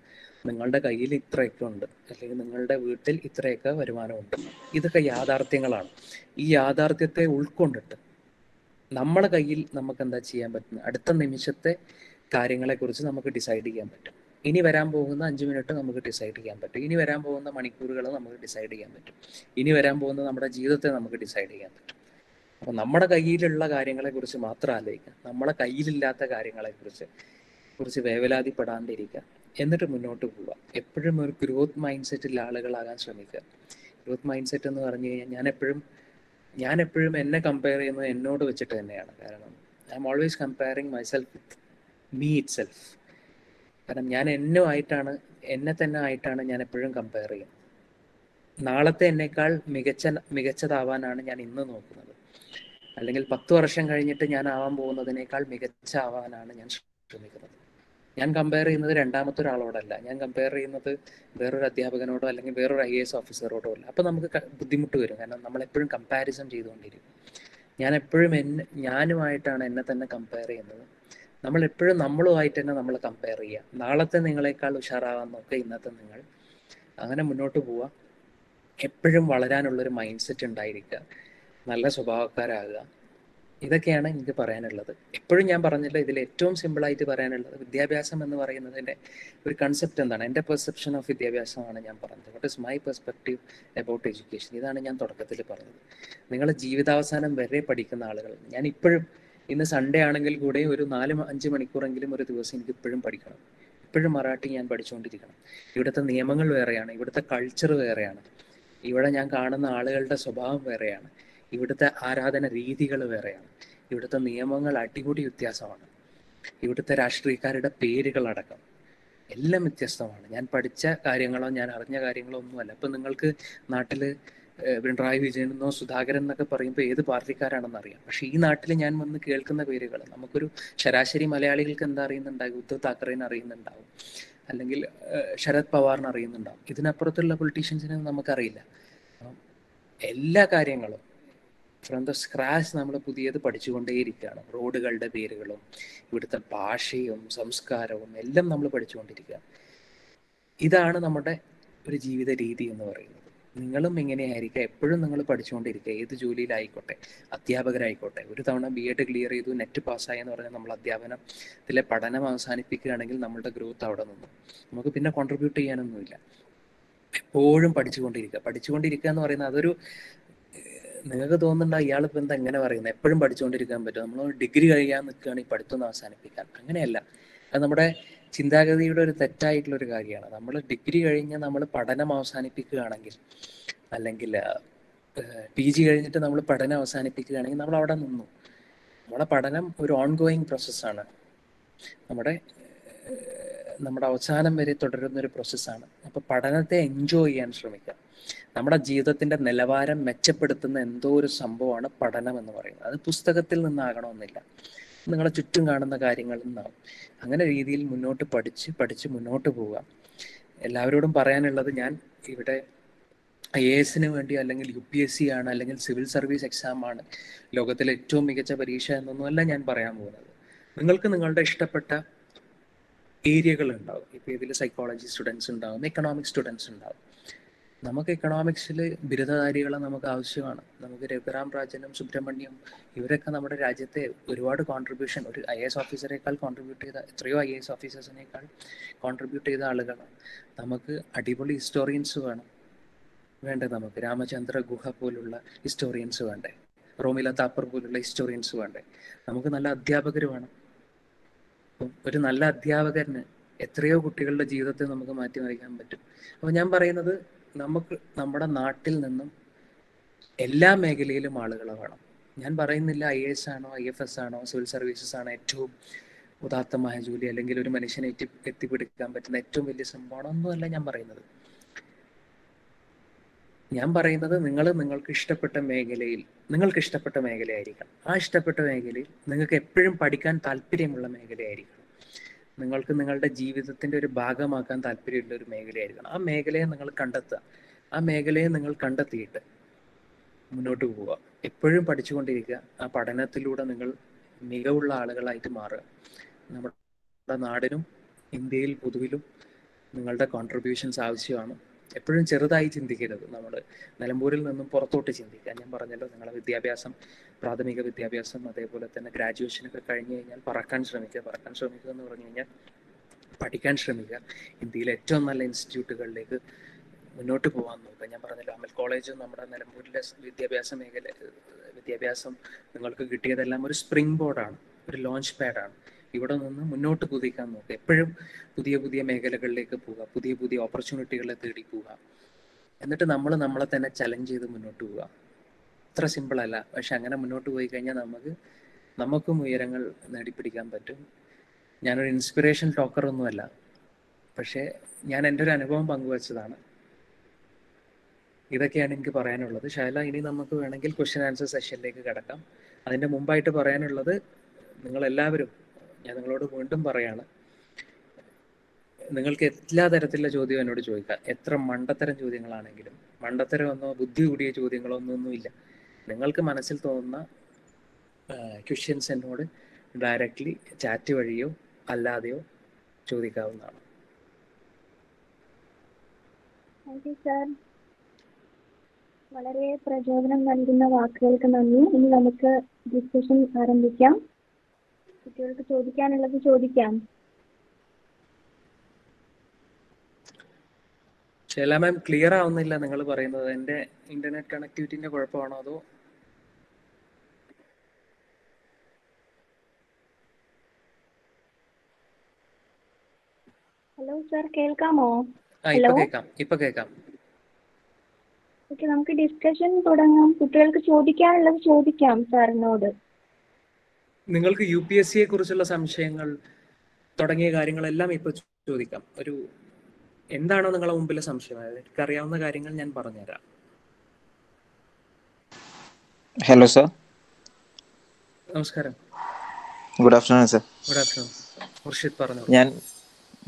നിങ്ങളുടെ കയ്യിൽ ഇത്രയൊക്കെ ഉണ്ട്, അല്ലെങ്കിൽ നിങ്ങളുടെ വീട്ടിൽ ഇത്രയൊക്കെ വരുമാനമുണ്ട്. ഇതൊക്കെ യാഥാർത്ഥ്യങ്ങളാണ്. ഈ യാഥാർത്ഥ്യത്തെ ഉൾക്കൊണ്ടിട്ട് നമ്മളെ കയ്യിൽ നമുക്ക് എന്താ ചെയ്യാൻ പറ്റുന്നത്, അടുത്ത നിമിഷത്തെ കാര്യങ്ങളെക്കുറിച്ച് നമുക്ക് ഡിസൈഡ് ചെയ്യാൻ പറ്റും. ഇനി വരാൻ പോകുന്ന 5 മിനിറ്റ് നമുക്ക് ഡിസൈഡ് ചെയ്യാൻ പറ്റും. ഇനി വരാൻ പോകുന്ന മണിക്കൂറുകൾ നമുക്ക് ഡിസൈഡ് ചെയ്യാൻ പറ്റും. ഇനി വരാൻ പോകുന്ന നമ്മുടെ ജീവിതത്തെ നമുക്ക് ഡിസൈഡ് ചെയ്യാൻ പറ്റും. അപ്പം നമ്മുടെ കയ്യിലുള്ള കാര്യങ്ങളെക്കുറിച്ച് മാത്രം ആലോചിക്കുക, നമ്മളെ കയ്യിലില്ലാത്ത കുറിച്ച് വേവലാതിപ്പെടാണ്ടിരിക്കുക, എന്നിട്ട് മുന്നോട്ട് പോവുക. എപ്പോഴും ഒരു ഗ്രോത്ത് മൈൻഡ് സെറ്റിൽ ആളുകളാകാൻ ശ്രമിക്കുക. ഗ്രോത്ത് മൈൻഡ് സെറ്റ് എന്ന് പറഞ്ഞു കഴിഞ്ഞാൽ ഞാൻ എപ്പോഴും എന്നെ കമ്പയർ ചെയ്യുന്നത് എന്നോട് വെച്ചിട്ട് തന്നെയാണ്. കാരണം I M always comparing myself with me it self. കാരണം ഞാൻ എന്നെ തന്നെ ആയിട്ടാണ് ഞാൻ എപ്പോഴും കമ്പയർ ചെയ്യുന്നത്. നാളത്തെ എന്നേക്കാൾ മികച്ചതാവാനാണ് ഞാൻ ഇന്ന് നോക്കുന്നത്. അല്ലെങ്കിൽ 10 വർഷം കഴിഞ്ഞിട്ട് ഞാൻ ആവാൻ പോകുന്നതിനേക്കാൾ മികച്ചാവാനാണ് ഞാൻ ശ്രമിക്കുന്നത്. ഞാൻ കമ്പയർ ചെയ്യുന്നത് രണ്ടാമത്തെ ഒരാളോടല്ല, ഞാൻ കമ്പയർ ചെയ്യുന്നത് വേറൊരു അധ്യാപകനോടോ അല്ലെങ്കിൽ വേറൊരു IAS ഓഫീസറോടോ അല്ല. അപ്പം നമുക്ക് ബുദ്ധിമുട്ട് വരും. കാരണം നമ്മളെപ്പോഴും കമ്പാരിസൺ ചെയ്തുകൊണ്ടിരിക്കും. ഞാൻ എപ്പോഴും ഞാനുമായിട്ടാണ് എന്നെ തന്നെ കമ്പയർ ചെയ്യുന്നത്. നമ്മളെപ്പോഴും നമ്മളുമായിട്ട് തന്നെ നമ്മൾ കമ്പയർ ചെയ്യുക. നാളത്തെ നിങ്ങളെക്കാൾ ഉഷാറാവാൻ നോക്കുക ഇന്നത്തെ നിങ്ങൾ. അങ്ങനെ മുന്നോട്ട് പോവുക. എപ്പോഴും വളരാനുള്ളൊരു മൈൻഡ് സെറ്റ് ഉണ്ടായിരിക്കുക. നല്ല സ്വഭാവക്കാരാകുക. ഇതൊക്കെയാണ് എനിക്ക് പറയാനുള്ളത്. എപ്പോഴും ഞാൻ പറഞ്ഞില്ല, ഇതിൽ ഏറ്റവും സിമ്പിളായിട്ട് പറയാനുള്ളത് വിദ്യാഭ്യാസം എന്ന് പറയുന്നതിൻ്റെ ഒരു കൺസെപ്റ്റ് എന്താണ്, എൻ്റെ പെർസെപ്ഷൻ ഓഫ് വിദ്യാഭ്യാസമാണ് ഞാൻ പറഞ്ഞത്. What is my perspective about education. ഇതാണ് ഞാൻ തുടക്കത്തിൽ പറഞ്ഞത്. നിങ്ങൾ ജീവിതാവസാനം വരെ പഠിക്കുന്ന ആളുകൾ, ഞാൻ ഇപ്പോഴും ഇന്ന് സൺഡേ ആണെങ്കിൽ കൂടെ ഒരു 4-5 മണിക്കൂറെങ്കിലും ഒരു ദിവസം എനിക്ക് ഇപ്പോഴും പഠിക്കണം. ഇപ്പോഴും മറാഠി ഞാൻ പഠിച്ചുകൊണ്ടിരിക്കണം. ഇവിടുത്തെ നിയമങ്ങൾ വേറെയാണ്, ഇവിടുത്തെ കൾച്ചർ വേറെയാണ്, ഇവിടെ ഞാൻ കാണുന്ന ആളുകളുടെ സ്വഭാവം വേറെയാണ്, ഇവിടുത്തെ ആരാധന രീതികൾ വേറെയാണ്, ഇവിടുത്തെ നിയമങ്ങൾ അടിപൊളി വ്യത്യാസമാണ്, ഇവിടുത്തെ രാഷ്ട്രീയക്കാരുടെ പേരുകളടക്കം എല്ലാം വ്യത്യസ്തമാണ്. ഞാൻ പഠിച്ച കാര്യങ്ങളോ ഞാൻ അറിഞ്ഞ കാര്യങ്ങളോ ഒന്നുമല്ല. ഇപ്പം നിങ്ങൾക്ക് നാട്ടിൽ പിണറായി വിജയൻ എന്നോ സുധാകരൻ എന്നൊക്കെ പറയുമ്പോൾ ഏത് പാർട്ടിക്കാരാണെന്ന് അറിയാം. പക്ഷേ ഈ നാട്ടിൽ ഞാൻ വന്ന് കേൾക്കുന്ന പേരുകൾ, നമുക്കൊരു ശരാശരി മലയാളികൾക്ക് എന്താ അറിയുന്നുണ്ടാകും, ഉദ്ധവ് താക്കറേനെ അറിയുന്നുണ്ടാവും, അല്ലെങ്കിൽ ശരത് പവാറിനെ അറിയുന്നുണ്ടാവും. ഇതിനപ്പുറത്തുള്ള പൊളിറ്റീഷ്യൻസിനെ നമുക്കറിയില്ല. എല്ലാ കാര്യങ്ങളും ഫ്രം ദ സ്ക്രാച്ച് നമ്മൾ പുതിയത് പഠിച്ചുകൊണ്ടേയിരിക്കുകയാണ്. റോഡുകളുടെ പേരുകളും ഇവിടുത്തെ ഭാഷയും സംസ്കാരവും എല്ലാം നമ്മൾ പഠിച്ചുകൊണ്ടിരിക്കുക. ഇതാണ് നമ്മുടെ ഒരു ജീവിത രീതി എന്ന് പറയുന്നത്. നിങ്ങളും ഇങ്ങനെയായിരിക്കുക, എപ്പോഴും നിങ്ങൾ പഠിച്ചുകൊണ്ടിരിക്കുക. ഏത് ജോലിയിലായിക്കോട്ടെ, അധ്യാപകരായിക്കോട്ടെ. ഒരു തവണ BEd ക്ലിയർ ചെയ്തു, നെറ്റ് പാസ്സായി എന്ന് പറഞ്ഞാൽ നമ്മൾ അധ്യാപനത്തിലെ പഠനം അവസാനിപ്പിക്കുകയാണെങ്കിൽ നമ്മളുടെ ഗ്രോത്ത് അവിടെ നിന്നു. നമുക്ക് പിന്നെ കോൺട്രിബ്യൂട്ട് ചെയ്യാനൊന്നുമില്ല. എപ്പോഴും പഠിച്ചുകൊണ്ടിരിക്കുക എന്ന് പറയുന്നത് അതൊരു, നിങ്ങൾക്ക് തോന്നുന്നുണ്ടോ ഇയാളിപ്പോൾ എന്താ എങ്ങനെ പറയുന്നത്, എപ്പോഴും പഠിച്ചുകൊണ്ടിരിക്കാൻ പറ്റും, നമ്മൾ ഡിഗ്രി കഴിയാൻ നിൽക്കുകയാണെങ്കിൽ പഠിത്തം അവസാനിപ്പിക്കാൻ. അങ്ങനെയല്ല. അത് നമ്മുടെ ചിന്താഗതിയുടെ ഒരു തെറ്റായിട്ടുള്ളൊരു കാര്യമാണ്. നമ്മൾ ഡിഗ്രി കഴിഞ്ഞ് നമ്മൾ പഠനം അവസാനിപ്പിക്കുകയാണെങ്കിൽ, അല്ലെങ്കിൽ PG കഴിഞ്ഞിട്ട് നമ്മൾ പഠനം അവസാനിപ്പിക്കുകയാണെങ്കിൽ നമ്മൾ അവിടെ നിന്നു. നമ്മുടെ പഠനം ഒരു ഓൺഗോയിങ് പ്രോസസ്സാണ്. നമ്മുടെ അവസാനം വരെ തുടരുന്നൊരു പ്രോസസ്സാണ്. അപ്പോൾ പഠനത്തെ എൻജോയ് ചെയ്യാൻ ശ്രമിക്കുക. നമ്മുടെ ജീവിതത്തിൻ്റെ നിലവാരം മെച്ചപ്പെടുത്തുന്ന എന്തോ ഒരു സംഭവമാണ് പഠനം എന്ന് പറയുന്നത്. അത് പുസ്തകത്തിൽ നിന്നാകണമെന്നില്ല, നിങ്ങളെ ചുറ്റും കാണുന്ന കാര്യങ്ങളിൽ നിന്നാവും. അങ്ങനെ രീതിയിൽ മുന്നോട്ട് പഠിച്ച് മുന്നോട്ട് പോവുക. എല്ലാവരോടും പറയാനുള്ളത്, ഞാൻ ഇവിടെ IAS വേണ്ടി അല്ലെങ്കിൽ UPSC ആണ് അല്ലെങ്കിൽ സിവിൽ സർവീസ് എക്സാമാണ് ലോകത്തിലെ ഏറ്റവും മികച്ച പരീക്ഷ എന്നൊന്നുമല്ല ഞാൻ പറയാൻ പോകുന്നത്. നിങ്ങൾക്ക് നിങ്ങളുടെ ഇഷ്ടപ്പെട്ട ഏരിയകൾ ഉണ്ടാവും. ഇപ്പോൾ ഇതിൽ സൈക്കോളജി സ്റ്റുഡൻസ് ഉണ്ടാവും, എക്കണോമിക്സ് സ്റ്റുഡൻസ് ഉണ്ടാവും. നമുക്ക് എക്കണോമിക്സിൽ ബിരുദധാരികളെ നമുക്ക് ആവശ്യമാണ്. നമുക്ക് രഘുറാം രാജനും സുബ്രഹ്മണ്യം ഇവരൊക്കെ നമ്മുടെ രാജ്യത്തെ ഒരുപാട് കോൺട്രിബ്യൂഷൻ, ഒരു IAS ഓഫീസറേക്കാൾ കോൺട്രിബ്യൂട്ട് ചെയ്ത, എത്രയോ IAS ഓഫീസേഴ്സിനേക്കാൾ കോൺട്രിബ്യൂട്ട് ചെയ്ത ആളുകളാണ്. നമുക്ക് അടിപൊളി ഹിസ്റ്റോറിയൻസ് വേണ്ടേ, നമുക്ക് രാമചന്ദ്ര ഗുഹ പോലുള്ള ഹിസ്റ്റോറിയൻസ് വേണ്ടേ, റോമില താപ്പർ പോലുള്ള ഹിസ്റ്റോറിയൻസ് വേണ്ടേ, നമുക്ക് നല്ല അധ്യാപകർ വേണം. അപ്പം ഒരു നല്ല അധ്യാപകന് എത്രയോ കുട്ടികളുടെ ജീവിതത്തെ നമുക്ക് മാറ്റിമറിക്കാൻ പറ്റും. അപ്പോൾ ഞാൻ പറയുന്നത്, നമുക്ക് നമ്മുടെ നാട്ടിൽ നിന്നും എല്ലാ മേഖലയിലും ആളുകളെ വേണം. ഞാൻ പറയുന്നില്ല IAS ആണോ IFS ആണോ സിവിൽ സർവീസസ് ആണോ ഏറ്റവും ഉദാത്തമായ ജോലി, അല്ലെങ്കിൽ ഒരു മനുഷ്യനെ എത്തിപ്പിടിക്കാൻ പറ്റുന്ന ഏറ്റവും വലിയ സംഭവമാണോ ഒന്നുമല്ല ഞാൻ പറയുന്നത്. ഞാൻ പറയുന്നത് നിങ്ങൾക്ക് ഇഷ്ടപ്പെട്ട മേഖലയായിരിക്കണം. ആ ഇഷ്ടപ്പെട്ട മേഖലയിൽ നിങ്ങൾക്ക് എപ്പോഴും പഠിക്കാൻ താല്പര്യമുള്ള മേഖലയായിരിക്കണം. നിങ്ങൾക്ക് നിങ്ങളുടെ ജീവിതത്തിൻ്റെ ഒരു ഭാഗമാക്കാൻ താല്പര്യമുള്ള ഒരു മേഖലയായിരിക്കണം. ആ മേഖലയെ നിങ്ങൾ കണ്ടെത്തുക. ആ മേഖലയെ നിങ്ങൾ കണ്ടെത്തിയിട്ട് മുന്നോട്ട് പോവുക. എപ്പോഴും പഠിച്ചുകൊണ്ടിരിക്കുക. ആ പഠനത്തിലൂടെ നിങ്ങൾ മികവുള്ള ആളുകളായിട്ട് മാറുക. നമ്മുടെ നമ്മുടെ നാടിനും ഇന്ത്യയിൽ പൊതുവിലും നിങ്ങളുടെ കോൺട്രിബ്യൂഷൻസ് ആവശ്യമാണ്. എപ്പോഴും ചെറുതായി ചിന്തിക്കരുത്. നമ്മൾ നിലമ്പൂരിൽ നിന്നും പുറത്തോട്ട് ചിന്തിക്കുക. ഞാൻ പറഞ്ഞല്ലോ, നിങ്ങളുടെ വിദ്യാഭ്യാസം, പ്രാഥമിക വിദ്യാഭ്യാസം, അതേപോലെ തന്നെ ഗ്രാജുവേഷനൊക്കെ കഴിഞ്ഞ് കഴിഞ്ഞാൽ പറക്കാൻ ശ്രമിക്കുക എന്ന് പറഞ്ഞു കഴിഞ്ഞാൽ പഠിക്കാൻ ശ്രമിക്കുക. ഇന്ത്യയിലെ ഏറ്റവും നല്ല ഇൻസ്റ്റിറ്റ്യൂട്ടുകളിലേക്ക് മുന്നോട്ട് പോകാൻ നോക്കുക. ഞാൻ പറഞ്ഞല്ലോ, അമൽ കോളേജ് നമ്മുടെ നിലമ്പൂരിലെ വിദ്യാഭ്യാസം നിങ്ങൾക്ക് കിട്ടിയതെല്ലാം ഒരു സ്പ്രിംഗ് ബോർഡാണ്, ഒരു ലോഞ്ച് പാഡാണ്. ഇവിടെ നിന്ന് മുന്നോട്ട് കുതിക്കാൻ നോക്കുക. എപ്പോഴും പുതിയ പുതിയ മേഖലകളിലേക്ക് പോവുക, പുതിയ പുതിയ ഓപ്പർച്യൂണിറ്റികളെ തേടി പോവുക. എന്നിട്ട് നമ്മളെ തന്നെ ചലഞ്ച് ചെയ്ത് മുന്നോട്ട് പോവുക. അത്ര സിമ്പിളല്ല, പക്ഷെ അങ്ങനെ മുന്നോട്ട് പോയി കഴിഞ്ഞാൽ നമുക്കും ഉയരങ്ങൾ നേടിപ്പിടിക്കാൻ പറ്റും. ഞാനൊരു ഇൻസ്പിറേഷൻ ടോക്കർ ഒന്നുമല്ല, പക്ഷേ ഞാൻ എൻ്റെ ഒരു അനുഭവം പങ്കുവച്ചതാണ്. ഇതൊക്കെയാണ് എനിക്ക് പറയാനുള്ളത്. ഷൈല, ഇനി നമുക്ക് വേണമെങ്കിൽ ക്വസ്റ്റ്യൻ ആൻസർ സെഷനിലേക്ക് കിടക്കാം. അതിൻ്റെ മുമ്പായിട്ട് പറയാനുള്ളത്, നിങ്ങളെല്ലാവരും, ഞാൻ നിങ്ങളോട് വീണ്ടും പറയാണ്, നിങ്ങൾക്ക് എല്ലാ തരത്തിലുള്ള ചോദ്യവും എന്നോട് ചോദിക്കാം. എത്ര മണ്ടത്തരം ചോദ്യങ്ങളാണെങ്കിലും, മണ്ടത്തരമൊന്നോ ബുദ്ധി കൂടിയ ചോദ്യങ്ങളോ ഒന്നുമില്ല. നിങ്ങൾക്ക് മനസ്സിൽ തോന്നുന്ന ക്വസ്റ്റ്യൻസ് എന്നോട് ഡയറക്റ്റ്ലി ചാറ്റ് വഴിയോ അല്ലാതെയോ ചോദിക്കാവുന്നതാണ്. Thank you sir. വളരെ പ്രചോദനം നൽകുന്ന വാക്കുകൾക്ക് നന്ദി. ഇനി നമുക്ക് ഡിസ്കഷൻ ആരംഭിക്കാം. കുട്ടികൾക്ക് ചോദിക്കാനുള്ളത് ചോദിക്കാം. ശൈല മാം, ക്ലിയർ ആവുന്നില്ല നിങ്ങൾ പറയുന്നത്. എൻ്റെ ഇന്റർനെറ്റ് കണക്ടിവിറ്റിന്റെ കുഴപ്പമാണോ അതോ? ഹലോ സാർ, കേൾക്കാമോ? ഇപ്പൊ കേൾക്കാം. ഓക്കെ, നമുക്ക് ഡിസ്കഷൻ തുടങ്ങാം. കുട്ടികൾക്ക് ചോദിക്കാനുള്ളത് ചോദിക്കാം സാറിനോട്. നിങ്ങൾക്ക് UPSCയെ കുറിച്ചുള്ള സംശയങ്ങൾ തുടങ്ങിയ കാര്യങ്ങളെല്ലാം ഇപ്പൊ ചോദിക്കാം. എന്താണോ നിങ്ങളുടെ മുമ്പിലെ സംശയം? എനിക്കറിയാവുന്ന കാര്യങ്ങൾ ഞാൻ പറഞ്ഞുതരാം. Hello sir. നമസ്കാരം. Good afternoon sir. Good afternoon. Murshid പറഞ്ഞോളൂ.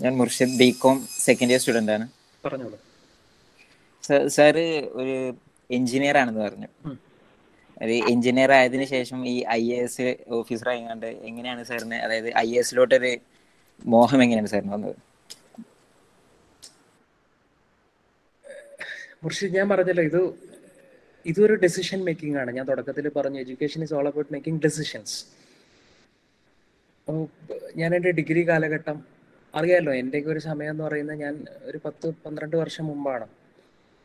ഞാൻ Murshid, BCom second year student ആണ്. പറഞ്ഞോളൂ. സാറ് ഒരു എഞ്ചിനീയർ ആണെന്ന് പറഞ്ഞു. ഒരു എഞ്ചിനീയർ ആയതിനു ശേഷം ഈ IAS ഓഫീസർ ആയതുകൊണ്ട് എങ്ങനെയാണ് സാറിന്, അതായത് IASലോട്ടൊരു മോഹം എങ്ങനെയാണ് സാറിന് വന്നത്? മുർഷിദ്, ഞാൻ പറഞ്ഞല്ലോ, ഇതൊരു ഡെസിഷൻ മേക്കിംഗ് ആണ്. ഞാൻ തുടക്കത്തിൽ പറഞ്ഞു, education is all about making decisions. ഞാൻ എൻ്റെ ഡിഗ്രി കാലഘട്ടം അറിയാമല്ലോ, എൻ്റെയൊക്കെ ഒരു സമയം എന്ന് പറയുന്നത്, ഞാൻ ഒരു 10-12 വർഷം മുമ്പാണ്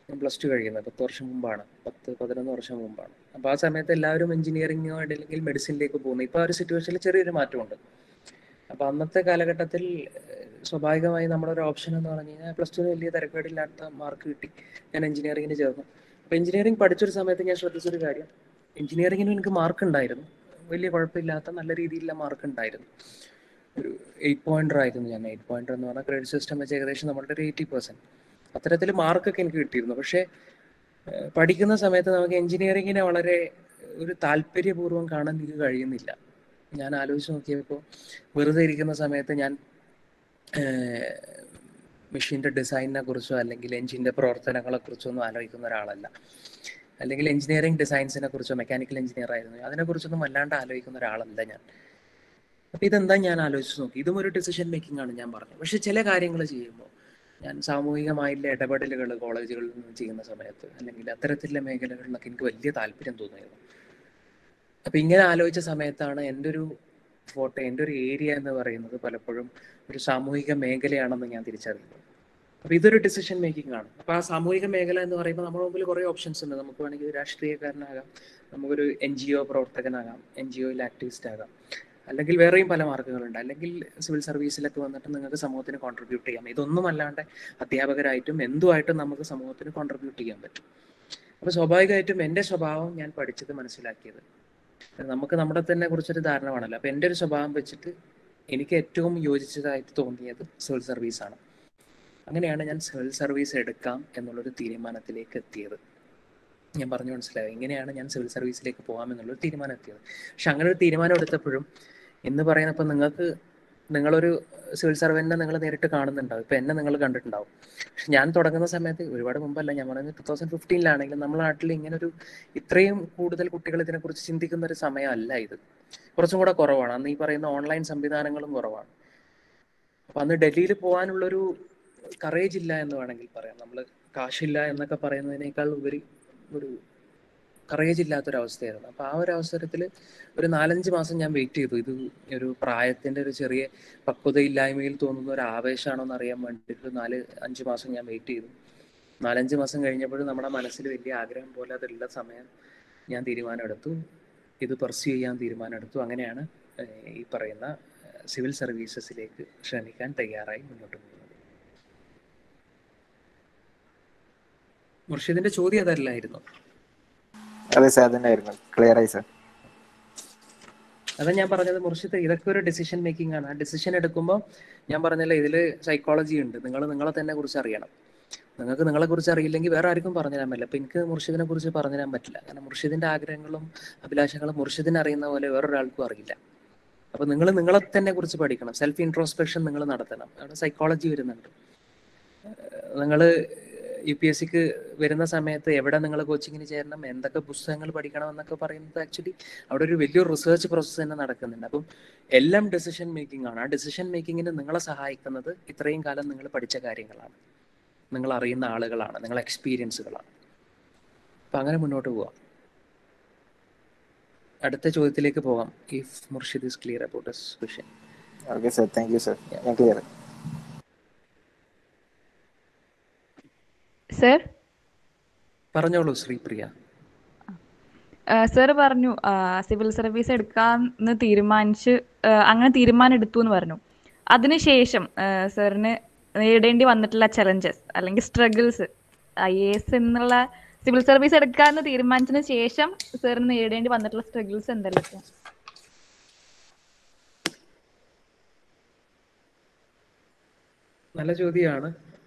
ഞാൻ +2 കഴിയുന്നത്. 10 വർഷം മുമ്പാണ്, 10-11 വർഷം മുമ്പാണ്. അപ്പോൾ ആ സമയത്ത് എല്ലാവരും എഞ്ചിനീയറിങ്ങോ അല്ലെങ്കിൽ മെഡിസിനിലേക്ക് പോകുന്നു. ഇപ്പോൾ ആ ഒരു സിറ്റുവേഷനിൽ ചെറിയൊരു മാറ്റമുണ്ട്. അപ്പോൾ അന്നത്തെ കാലഘട്ടത്തിൽ സ്വാഭാവികമായി നമ്മുടെ ഒരു ഓപ്ഷൻ എന്ന് പറഞ്ഞു കഴിഞ്ഞാൽ, +2 വലിയ തിരക്കേടില്ലാത്ത മാർക്ക് കിട്ടി, ഞാൻ എഞ്ചിനീയറിങ്ങിന് ചേർന്നു. അപ്പോൾ എഞ്ചിനീയറിംഗ് പഠിച്ചൊരു സമയത്ത് ഞാൻ ശ്രദ്ധിച്ചൊരു കാര്യം, എഞ്ചിനീയറിങ്ങിന് എനിക്ക് മാർക്ക് ഉണ്ടായിരുന്നു, വലിയ കുഴപ്പമില്ലാത്ത നല്ല രീതിയിലുള്ള മാർക്ക് ഉണ്ടായിരുന്നു. ഒരു 8 പോയിന്റർ ആയിരുന്നു ഞാൻ. 8 പോയിന്റർ എന്ന് പറഞ്ഞാൽ ക്രെഡിറ്റ് സിസ്റ്റം വെച്ച് ഏകദേശം നമ്മളുടെ ഒരു 80%. അത്തരത്തിൽ മാർക്കൊക്കെ എനിക്ക് കിട്ടിയിരുന്നു. പക്ഷേ പഠിക്കുന്ന സമയത്ത് നമുക്ക് എഞ്ചിനീയറിങ്ങിനെ വളരെ ഒരു താല്പര്യപൂർവ്വം കാണാൻ എനിക്ക് കഴിയുന്നില്ല. ഞാൻ ആലോചിച്ച് നോക്കിയപ്പോൾ, വെറുതെ ഇരിക്കുന്ന സമയത്ത് ഞാൻ മെഷീൻ്റെ ഡിസൈനിനെ കുറിച്ചോ അല്ലെങ്കിൽ എഞ്ചിൻ്റെ പ്രവർത്തനങ്ങളെ കുറിച്ചോ ഒന്നും ആലോചിക്കുന്ന ഒരാളല്ല. അല്ലെങ്കിൽ എഞ്ചിനീയറിംഗ് ഡിസൈൻസിനെ കുറിച്ചോ, മെക്കാനിക്കൽ എഞ്ചിനീയർ ആയിരുന്നു, അതിനെക്കുറിച്ചൊന്നും വല്ലാണ്ട് ആലോചിക്കുന്ന ഒരാളല്ല ഞാൻ. അപ്പോൾ ഇതെന്താ ഞാൻ ആലോചിച്ച് നോക്കി. ഇതും ഒരു ഡിസിഷൻ മേക്കിംഗ് ആണ് ഞാൻ പറഞ്ഞത്. പക്ഷെ ചില കാര്യങ്ങൾ ചെയ്യുമ്പോൾ, ഞാൻ സാമൂഹികമായിട്ടുള്ള ഇടപെടലുകൾ കോളേജുകളിൽ നിന്ന് ചെയ്യുന്ന സമയത്ത് അല്ലെങ്കിൽ അത്തരത്തിലുള്ള മേഖലകളിലൊക്കെ എനിക്ക് വലിയ താല്പര്യം തോന്നിയിരുന്നു. അപ്പം ഇങ്ങനെ ആലോചിച്ച സമയത്താണ് എൻ്റെ ഒരു ഏരിയ എന്ന് പറയുന്നത് പലപ്പോഴും ഒരു സാമൂഹിക മേഖലയാണെന്ന് ഞാൻ തിരിച്ചറിയുന്നത്. അപ്പോൾ ഇതൊരു ഡിസിഷൻ മേക്കിംഗ് ആണ്. അപ്പോൾ ആ സാമൂഹിക മേഖല എന്ന് പറയുമ്പോൾ നമ്മുടെ മുമ്പിൽ കുറേ ഓപ്ഷൻസ് ഉണ്ട്. നമുക്ക് വേണമെങ്കിൽ രാഷ്ട്രീയക്കാരനാകാം, നമുക്കൊരു NGO പ്രവർത്തകനാകാം, NGOയിൽ ആക്ടിവിസ്റ്റ് ആകാം, അല്ലെങ്കിൽ വേറെയും പല മാർഗ്ഗങ്ങളുണ്ട്. അല്ലെങ്കിൽ സിവിൽ സർവീസിലൊക്കെ വന്നിട്ട് നിങ്ങൾക്ക് സമൂഹത്തിന് കോൺട്രിബ്യൂട്ട് ചെയ്യാം. ഇതൊന്നും അല്ലാണ്ട് അധ്യാപകരായിട്ടും എന്തുമായിട്ടും നമുക്ക് സമൂഹത്തിന് കോൺട്രിബ്യൂട്ട് ചെയ്യാൻ പറ്റും. അപ്പോൾ സ്വാഭാവികമായിട്ടും എൻ്റെ സ്വഭാവം ഞാൻ പഠിച്ചത് മനസ്സിലാക്കിയത്, നമുക്ക് നമ്മുടെ തന്നെ കുറിച്ചൊരു ധാരണ വേണമല്ലോ. അപ്പോൾ എൻ്റെ ഒരു സ്വഭാവം വെച്ചിട്ട് എനിക്ക് ഏറ്റവും യോജിച്ചതായിട്ട് തോന്നിയത് സിവിൽ സർവീസാണ്. അങ്ങനെയാണ് ഞാൻ സിവിൽ സർവീസ് എടുക്കാം എന്നുള്ളൊരു തീരുമാനത്തിലേക്ക് എത്തിയത്. ഞാൻ പറഞ്ഞു മനസ്സിലായി, ഇങ്ങനെയാണ് ഞാൻ സിവിൽ സർവീസിലേക്ക് പോകാമെന്നുള്ളൊരു തീരുമാനം എത്തിയത്. പക്ഷെ അങ്ങനെ ഒരു തീരുമാനം എടുത്തപ്പോഴും എന്ന് പറയുന്നപ്പോൾ നിങ്ങളൊരു സിവിൽ സർവൻറ്റിനെ നിങ്ങൾ നേരിട്ട് കാണുന്നുണ്ടാവും. ഇപ്പം എന്നെ നിങ്ങൾ കണ്ടിട്ടുണ്ടാവും. പക്ഷെ ഞാൻ തുടങ്ങുന്ന സമയത്ത്, ഒരുപാട് മുമ്പല്ല, ഞാൻ പറയുന്നത് 2015 നമ്മുടെ നാട്ടിൽ ഇത്രയും കൂടുതൽ കുട്ടികൾ ഇതിനെക്കുറിച്ച് ചിന്തിക്കുന്ന ഒരു സമയമല്ല ഇത്. കുറച്ചും കൂടെ കുറവാണ്. അന്ന് ഈ പറയുന്ന ഓൺലൈൻ സംവിധാനങ്ങളും കുറവാണ്. അപ്പം അന്ന് ഡൽഹിയിൽ പോകാനുള്ളൊരു കറേജ് ഇല്ല എന്ന് വേണമെങ്കിൽ പറയാം. നമ്മൾ കാശില്ല എന്നൊക്കെ പറയുന്നതിനേക്കാൾ ഉപരി ഒരു കറേജ് ഇല്ലാത്തൊരവസ്ഥയായിരുന്നു. അപ്പോൾ ആ ഒരു അവസരത്തിൽ ഒരു 4-5 മാസം ഞാൻ വെയിറ്റ് ചെയ്തു. ഇത് ഒരു പ്രായത്തിൻ്റെ ഒരു ചെറിയ പക്വതയില്ലായ്മയിൽ തോന്നുന്ന ഒരു ആവേശമാണോ എന്ന് അറിയാൻ വേണ്ടിയിട്ട് 4-5 മാസം ഞാൻ വെയിറ്റ് ചെയ്തു. 4-5 മാസം കഴിഞ്ഞപ്പോഴും നമ്മുടെ മനസ്സിൽ വലിയ ആഗ്രഹം പോലെ അതുള്ള സമയം ഞാൻ തീരുമാനമെടുത്തു, ഇത് പെർസ്യൂ ചെയ്യാൻ തീരുമാനമെടുത്തു. അങ്ങനെയാണ് ഈ പറയുന്ന സിവിൽ സർവീസസിലേക്ക് ശ്രമിക്കാൻ തയ്യാറായി മുന്നോട്ട് പോകുന്നത്. മുർഷിദിന്റെ ചോദ്യം അതല്ലായിരുന്നു? അതെ സാർ, അതന്നെയായിരുന്നു. ക്ലിയർ ആയി സാർ. അതാ ഞാൻ പറഞ്ഞത് മുർഷിദ്, ഇതൊക്കെ ഒരു ഡിസിഷൻ മേക്കിംഗ് ആണ്. ആ ഡിസിഷൻ എടുക്കുമ്പോൾ ഞാൻ പറഞ്ഞല്ലോ, ഇതിൽ സൈക്കോളജി ഉണ്ട്. നിങ്ങളെ തന്നെ കുറിച്ച് അറിയണം. നിങ്ങൾക്ക് നിങ്ങളെ കുറിച്ച് അറിയില്ലെങ്കിൽ വേറെ ആർക്കും പറഞ്ഞു തരാൻ പറ്റില്ല. അപ്പം എനിക്ക് മുർഷിദിനെ കുറിച്ച് പറഞ്ഞു തരാൻ പറ്റില്ല. കാരണം മുർഷിദിന്റെ ആഗ്രഹങ്ങളും അഭിലാഷങ്ങളും മുർഷിദിനെ അറിയുന്ന പോലെ വേറൊരാൾക്കും അറിയില്ല. അപ്പം നിങ്ങളെ തന്നെ കുറിച്ച് പഠിക്കണം. സെൽഫ് ഇൻട്രോസ്പെക്ഷൻ നിങ്ങൾ നടത്തണം. അവിടെ സൈക്കോളജി വരുന്നുണ്ട്. നിങ്ങൾ UPSCക്ക് വരുന്ന സമയത്ത് എവിടെ നിങ്ങൾ കോച്ചിങ്ങിന് ചേരണം, എന്തൊക്കെ പുസ്തകങ്ങൾ പഠിക്കണം എന്നൊക്കെ പറയുന്നത് ആക്ച്വലി അവിടെ ഒരു വലിയൊരു റിസർച്ച് പ്രോസസ്സ് തന്നെ നടക്കുന്നുണ്ട്. അപ്പം എല്ലാം ഡിസിഷൻ മേക്കിംഗ് ആണ്. ആ ഡിസിഷൻ മേക്കിങ്ങിന് നിങ്ങളെ സഹായിക്കുന്നത് ഇത്രയും കാലം നിങ്ങൾ പഠിച്ച കാര്യങ്ങളാണ്, നിങ്ങൾ അറിയുന്ന ആളുകളാണ്, നിങ്ങളെ എക്സ്പീരിയൻസുകളാണ്. അപ്പം അങ്ങനെ മുന്നോട്ട് പോവാം. അടുത്ത ചോദ്യത്തിലേക്ക് പോകാം. If Murshid is clear about this question. Okay sir, thank you sir, ഞാൻ ക്ലിയർ. സർ പറഞ്ഞോളൂ ശ്രീപ്രിയ. സർ പറഞ്ഞു സിവിൽ സർവീസ് എടുക്കാന്ന് തീരുമാനിച്ച് അങ്ങനെ തീരുമാനം എടുത്തു എന്ന് പറഞ്ഞു. അതിനുശേഷം സാറിന് നേരിടേണ്ടി വന്നിട്ടുള്ള ചലഞ്ചസ് അല്ലെങ്കിൽ സ്ട്രഗിൾസ്, IAS എന്നുള്ള സിവിൽ സർവീസ് എടുക്കാന്ന് തീരുമാനിച്ചതിന് ശേഷം സാറിന് നേരിടേണ്ടി വന്നിട്ടുള്ള സ്ട്രഗിൾസ് എന്തെല്ലാം? നല്ല ചോദ്യമാണ്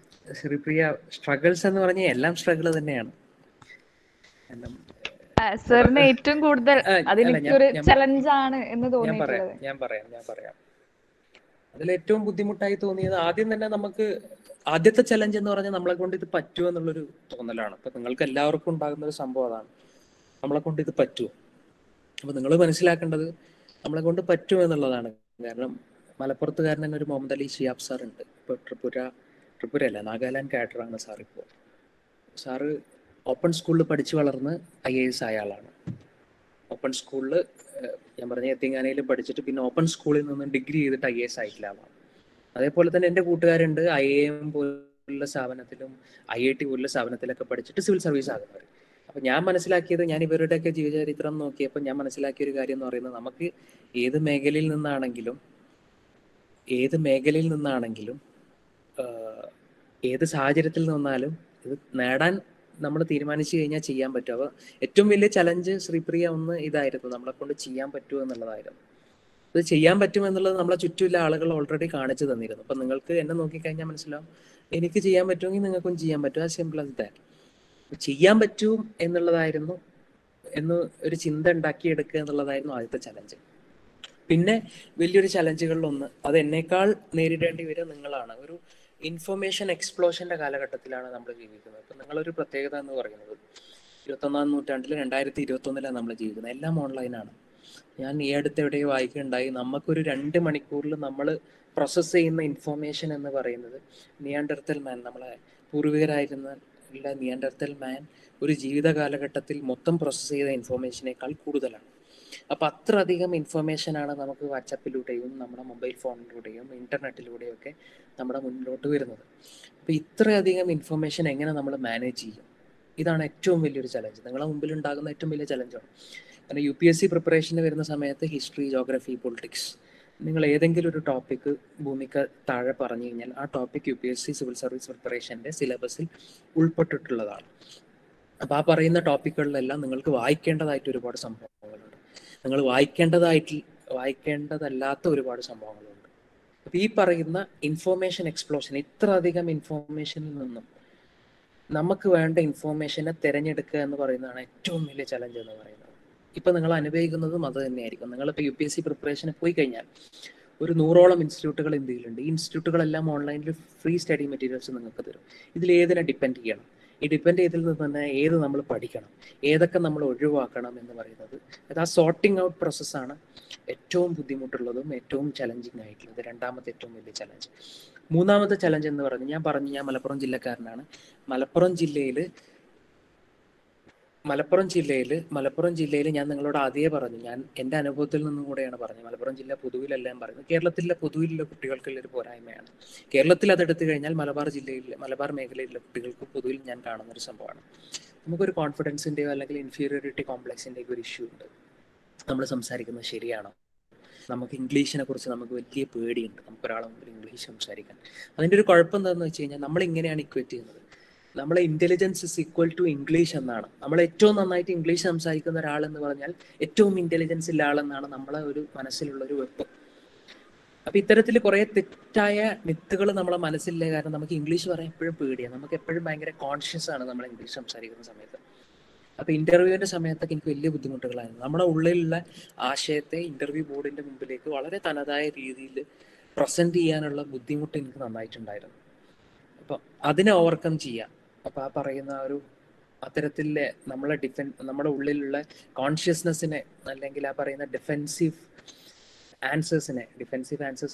ശ്രീപ്രിയ. സ്ട്രഗിൾസ് എന്ന് പറഞ്ഞാൽ എല്ലാം സ്ട്രഗിൾ തന്നെയാണ്. സാറിന് ഏറ്റവും കൂടുതൽ അതിനൊരു ചലഞ്ച് ആണ് എന്ന് തോന്നിയിട്ടുള്ളത്? ഞാൻ പറയാം. അതിൽ ഏറ്റവും ബുദ്ധിമുട്ടായി തോന്നിയത് ആദ്യം തന്നെ നമുക്ക് ആദ്യത്തെ ചലഞ്ച് എന്ന് പറഞ്ഞാൽ നമ്മളെ കൊണ്ട് ഇത് പറ്റുമോ എന്നുള്ളൊരു തോന്നലാണ്. അപ്പൊ നിങ്ങൾക്ക് എല്ലാവർക്കും ഉണ്ടാകുന്ന ഒരു സംഭവം അതാണ്, നമ്മളെ കൊണ്ട് ഇത് പറ്റുമോ. അപ്പൊ നിങ്ങൾ മനസ്സിലാക്കേണ്ടത് നമ്മളെ കൊണ്ട് പറ്റുമോ എന്നുള്ളതാണ്. കാരണം മലപ്പുറത്തുകാരൻ തന്നെ ഒരു മുഹമ്മദ് അലി ഷിയാബ് സാർ ഉണ്ട്. ഇപ്പൊ ത്രിപുര അല്ല, നാഗാലാൻഡ് കാഡറാണ് സാർ. ഇപ്പോൾ സാറ് ഓപ്പൺ സ്കൂളിൽ പഠിച്ചു വളർന്ന് IAS ആയ ആളാണ്. ഓപ്പൺ സ്കൂളിൽ ഞാൻ പറഞ്ഞ എത്തിങ്ങാനയിൽ പഠിച്ചിട്ട് പിന്നെ ഓപ്പൺ സ്കൂളിൽ നിന്ന് ഡിഗ്രി ചെയ്തിട്ട് IAS ആയിട്ടുള്ള ആളാണ്. അതേപോലെ തന്നെ എൻ്റെ കൂട്ടുകാരുണ്ട് IIM പോലുള്ള സ്ഥാപനത്തിലും IIT പോലുള്ള സ്ഥാപനത്തിലൊക്കെ പഠിച്ചിട്ട് സിവിൽ സർവീസ് ആകുന്നവർ. അപ്പം ഞാൻ മനസ്സിലാക്കിയത്, ഞാൻ ഇവരുടെയൊക്കെ ജീവചരിത്രം നോക്കിയപ്പോൾ ഞാൻ മനസ്സിലാക്കിയ ഒരു കാര്യം എന്ന് പറയുന്നത്, നമുക്ക് ഏത് മേഖലയിൽ നിന്നാണെങ്കിലും ഏത് സാഹചര്യത്തിൽ നിന്നാലും ഇത് നേടാൻ നമ്മൾ തീരുമാനിച്ചു കഴിഞ്ഞാൽ ചെയ്യാൻ പറ്റും. അപ്പോൾ ഏറ്റവും വലിയ ചലഞ്ച് ശ്രീപ്രിയ ഒന്ന് ഇതായിരുന്നു, നമ്മളെ കൊണ്ട് ചെയ്യാൻ പറ്റുമോ എന്നുള്ളതായിരുന്നു. ഇത് ചെയ്യാൻ പറ്റുമെന്നുള്ളത് നമ്മളെ ചുറ്റുമുള്ള ആളുകൾ ഓൾറെഡി കാണിച്ചു തന്നിരുന്നു. അപ്പം നിങ്ങൾക്ക് എന്നെ നോക്കിക്കഴിഞ്ഞാൽ മനസ്സിലാവും, എനിക്ക് ചെയ്യാൻ പറ്റുമെങ്കിൽ നിങ്ങൾക്കും ചെയ്യാൻ പറ്റും. ആ സിമ്പിൾ ആസ് ദാറ്റ്. ചെയ്യാൻ പറ്റും എന്നുള്ളതായിരുന്നു, ഒരു ചിന്ത ഉണ്ടാക്കിയെടുക്കുക എന്നുള്ളതായിരുന്നു ആദ്യത്തെ ചലഞ്ച്. പിന്നെ വലിയൊരു ചലഞ്ചുകളിലൊന്ന്, അത് എന്നേക്കാൾ നേരിടേണ്ടി വരിക നിങ്ങളാണ്. ഒരു ഇൻഫർമേഷൻ എക്സ്പ്ലോഷന്റെ കാലഘട്ടത്തിലാണ് നമ്മൾ ജീവിക്കുന്നത്. ഇപ്പം നിങ്ങളൊരു പ്രത്യേകത എന്ന് പറയുന്നത് 21-ാം നൂറ്റാണ്ടിൽ 2021 നമ്മൾ ജീവിക്കുന്നത്. എല്ലാം ഓൺലൈനാണ്. ഞാൻ ഈ അടുത്ത് എവിടെയോ വായിക്കുകയുണ്ടായി, നമുക്കൊരു 2 മണിക്കൂറിൽ നമ്മൾ പ്രോസസ്സ് ചെയ്യുന്ന ഇൻഫോർമേഷൻ എന്ന് പറയുന്നത് നിയാൻഡർത്തൽ മാൻ, നമ്മളെ പൂർവികരായിരുന്ന നിയാൻഡർത്തൽ മാൻ ഒരു ജീവിത കാലഘട്ടത്തിൽ മൊത്തം പ്രോസസ്സ് ചെയ്ത ഇൻഫോർമേഷനേക്കാൾ കൂടുതലാണ്. അപ്പം അത്രയധികം ഇൻഫർമേഷനാണ് നമുക്ക് വാട്സപ്പിലൂടെയും നമ്മുടെ മൊബൈൽ ഫോണിലൂടെയും ഇന്റർനെറ്റിലൂടെയും ഒക്കെ നമ്മുടെ മുന്നിലോട്ട് വരുന്നത്. അപ്പം ഇത്രയധികം ഇൻഫർമേഷൻ എങ്ങനെ നമ്മൾ മാനേജ് ചെയ്യും, ഇതാണ് ഏറ്റവും വലിയൊരു ചലഞ്ച്, നിങ്ങളുടെ മുമ്പിൽ ഉണ്ടാകുന്ന ഏറ്റവും വലിയ ചലഞ്ചാണ്. കാരണം UPSC പ്രിപ്പറേഷന് വരുന്ന സമയത്ത് ഹിസ്റ്ററി, ജോഗ്രഫി, പൊളിറ്റിക്സ്, നിങ്ങൾ ഏതെങ്കിലും ഒരു ടോപ്പിക്ക് ഭൂമിക്ക് താഴെ പറഞ്ഞു കഴിഞ്ഞാൽ ആ ടോപ്പിക് UPSC സിവിൽ സർവീസ് പ്രിപ്പറേഷൻ്റെ സിലബസിൽ ഉൾപ്പെട്ടിട്ടുള്ളതാണ്. അപ്പോൾ ആ പറയുന്ന ടോപ്പിക്കുകളിലെല്ലാം നിങ്ങൾക്ക് വായിക്കേണ്ടതായിട്ട് ഒരുപാട് സംഭവങ്ങളുണ്ട്, നിങ്ങൾ വായിക്കേണ്ടതല്ലാത്ത ഒരുപാട് സംഭവങ്ങളുണ്ട്. അപ്പോൾ ഈ പറയുന്ന ഇൻഫോർമേഷൻ എക്സ്പ്ലോഷൻ, ഇത്ര അധികം ഇൻഫോർമേഷനിൽ നിന്നും നമുക്ക് വേണ്ട ഇൻഫോർമേഷനെ തിരഞ്ഞെടുക്കുക എന്ന് പറയുന്നതാണ് ഏറ്റവും വലിയ ചലഞ്ച് എന്ന് പറയുന്നത്. ഇപ്പം നിങ്ങൾ അനുഭവിക്കുന്നതും അത് തന്നെയായിരിക്കും. നിങ്ങളിപ്പോൾ UPSC പ്രിപ്പറേഷന് പോയി കഴിഞ്ഞാൽ ഒരു 100ഓളം ഇൻസ്റ്റിറ്റ്യൂട്ടുകൾ ഇന്ത്യയിലുണ്ട്. ഈ ഇൻസ്റ്റിറ്റ്യൂട്ടുകളെല്ലാം ഓൺലൈനിൽ ഫ്രീ സ്റ്റഡി മെറ്റീരിയൽസ് നിങ്ങൾക്ക് തരും. ഇതിൽ ഏതിനെ ഡിപ്പെൻഡ് ചെയ്യണം, ഈ ഡിപ്പെൻഡ് ചെയ്തതിൽ നിന്ന് തന്നെ ഏത് നമ്മൾ പഠിക്കണം, ഏതൊക്കെ നമ്മൾ ഒഴിവാക്കണം എന്ന് പറയുന്നത്, അത് ആ സോർട്ടിങ് ഔട്ട് പ്രോസസ്സാണ് ഏറ്റവും ബുദ്ധിമുട്ടുള്ളതും ഏറ്റവും ചലഞ്ചിങ് ആയിട്ടുള്ളത്, രണ്ടാമത്തെ ഏറ്റവും വലിയ ചലഞ്ച്. മൂന്നാമത്തെ ചലഞ്ച് എന്ന് പറഞ്ഞ് ഞാൻ മലപ്പുറം ജില്ലക്കാരനാണ്. മലപ്പുറം ജില്ലയിൽ ഞാൻ നിങ്ങളോട് ആദ്യമേ പറഞ്ഞു, ഞാൻ എൻ്റെ അനുഭവത്തിൽ നിന്നും കൂടെയാണ് പറഞ്ഞത്. മലപ്പുറം ജില്ല പൊതുവിലെല്ലാം പറയുന്നത് കേരളത്തിലെ പൊതുവിലുള്ള കുട്ടികൾക്കുള്ള ഒരു പോരായ്മയാണ്. കേരളത്തിൽ അതെടുത്തു കഴിഞ്ഞാൽ മലബാർ മേഖലയിലെ കുട്ടികൾക്ക് പൊതുവിൽ ഞാൻ കാണുന്നൊരു സംഭവമാണ്. നമുക്കൊരു കോൺഫിഡൻസിൻ്റെയോ അല്ലെങ്കിൽ ഇൻഫീരിയോറിറ്റി കോംപ്ലക്സിൻ്റെയോ ഒരു ഇഷ്യൂ ഉണ്ട്. നമ്മൾ സംസാരിക്കുന്നത് ശരിയാണോ? നമുക്ക് ഇംഗ്ലീഷിനെ കുറിച്ച് നമുക്ക് വലിയ പേടിയുണ്ട്, നമുക്കൊരാളെ മുമ്പിൽ ഇംഗ്ലീഷ് സംസാരിക്കാൻ. അതിൻ്റെ ഒരു കുഴപ്പം എന്താണെന്ന് വെച്ച് കഴിഞ്ഞാൽ നമ്മൾ ഇങ്ങനെയാണ് ഇക്വേറ്റ് ചെയ്യുന്നത്. നമ്മളെ intelligence is equal to English എന്നാണ്. നമ്മൾ ഏറ്റവും നന്നായിട്ട് ഇംഗ്ലീഷ് സംസാരിക്കുന്ന ഒരാളെന്ന് പറഞ്ഞാൽ ഏറ്റവും ഇന്റലിജൻസ് ഉള്ള ആളെന്നാണ് നമ്മളെ ഒരു മനസ്സിലുള്ള ഒരു വെപ്പ്. അപ്പൊ ഇത്തരത്തിൽ കുറെ തെറ്റായ മിത്തുകൾ നമ്മളെ മനസ്സിലെ കാരണം നമുക്ക് ഇംഗ്ലീഷ് പറയാൻ എപ്പോഴും പേടിയാണ്. നമുക്ക് എപ്പോഴും ഭയങ്കര കോൺഷ്യസ് ആണ് നമ്മൾ ഇംഗ്ലീഷ് സംസാരിക്കുന്ന സമയത്ത്. അപ്പൊ ഇന്റർവ്യൂവിന്റെ സമയത്തൊക്കെ എനിക്ക് വലിയ ബുദ്ധിമുട്ടുകളായിരുന്നു. നമ്മുടെ ഉള്ളിലുള്ള ആശയത്തെ ഇന്റർവ്യൂ ബോർഡിന്റെ മുമ്പിലേക്ക് വളരെ തനതായ രീതിയിൽ പ്രസന്റ് ചെയ്യാനുള്ള ബുദ്ധിമുട്ട് എനിക്ക് നന്നായിട്ടുണ്ടായിരുന്നു. അപ്പൊ അതിനെ ഓവർകം ചെയ്യാം. അപ്പൊ ആ പറയുന്ന ഒരു അത്തരത്തിലെ നമ്മുടെ ഉള്ളിലുള്ള കോൺഷ്യസ്നെസ്സിനെ, അല്ലെങ്കിൽ ആ പറയുന്ന ഡിഫെൻസീവ് ആൻസേഴ്സ്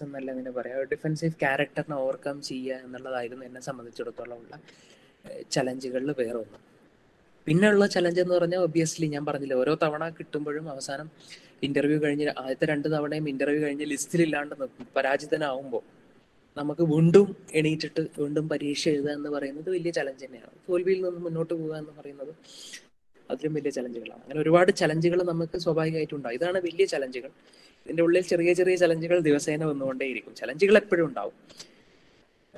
എന്നല്ല ഇതിനെ പറയാം, ഡിഫെൻസീവ് ക്യാരക്ടറിനെ ഓവർകം ചെയ്യുക എന്നുള്ളതായിരുന്നു എന്നെ സംബന്ധിച്ചിടത്തോളം ഉള്ള ചലഞ്ചുകളിൽ വേറെ ഒന്ന്. പിന്നെയുള്ള ചലഞ്ച് എന്ന് പറഞ്ഞാൽ ഒബ്വിയസ്ലി ഞാൻ പറഞ്ഞില്ല, ഓരോ തവണ കിട്ടുമ്പോഴും അവസാനം ഇന്റർവ്യൂ കഴിഞ്ഞ് ആദ്യത്തെ 2 തവണയും ഇന്റർവ്യൂ കഴിഞ്ഞ് ലിസ്റ്റിലില്ലാണ്ട് പരാജിതനാവുമ്പോൾ നമുക്ക് വീണ്ടും എണീറ്റിട്ട് വീണ്ടും പരീക്ഷ എഴുതുക എന്ന് പറയുന്നത് വലിയ ചലഞ്ച് തന്നെയാണ്. തോൽവിയിൽ നിന്ന് മുന്നോട്ട് പോകുക എന്ന് പറയുന്നത് അതിലും വലിയ ചലഞ്ചുകളാണ്. അങ്ങനെ ഒരുപാട് ചലഞ്ചുകൾ നമുക്ക് സ്വാഭാവികമായിട്ടുണ്ടാവും. ഇതാണ് വലിയ ചലഞ്ചുകൾ. ഇതിന്റെ ഉള്ളിൽ ചെറിയ ചെറിയ ചലഞ്ചുകൾ ദിവസേന വന്നുകൊണ്ടേയിരിക്കും. ചലഞ്ചുകൾ എപ്പോഴും ഉണ്ടാവും.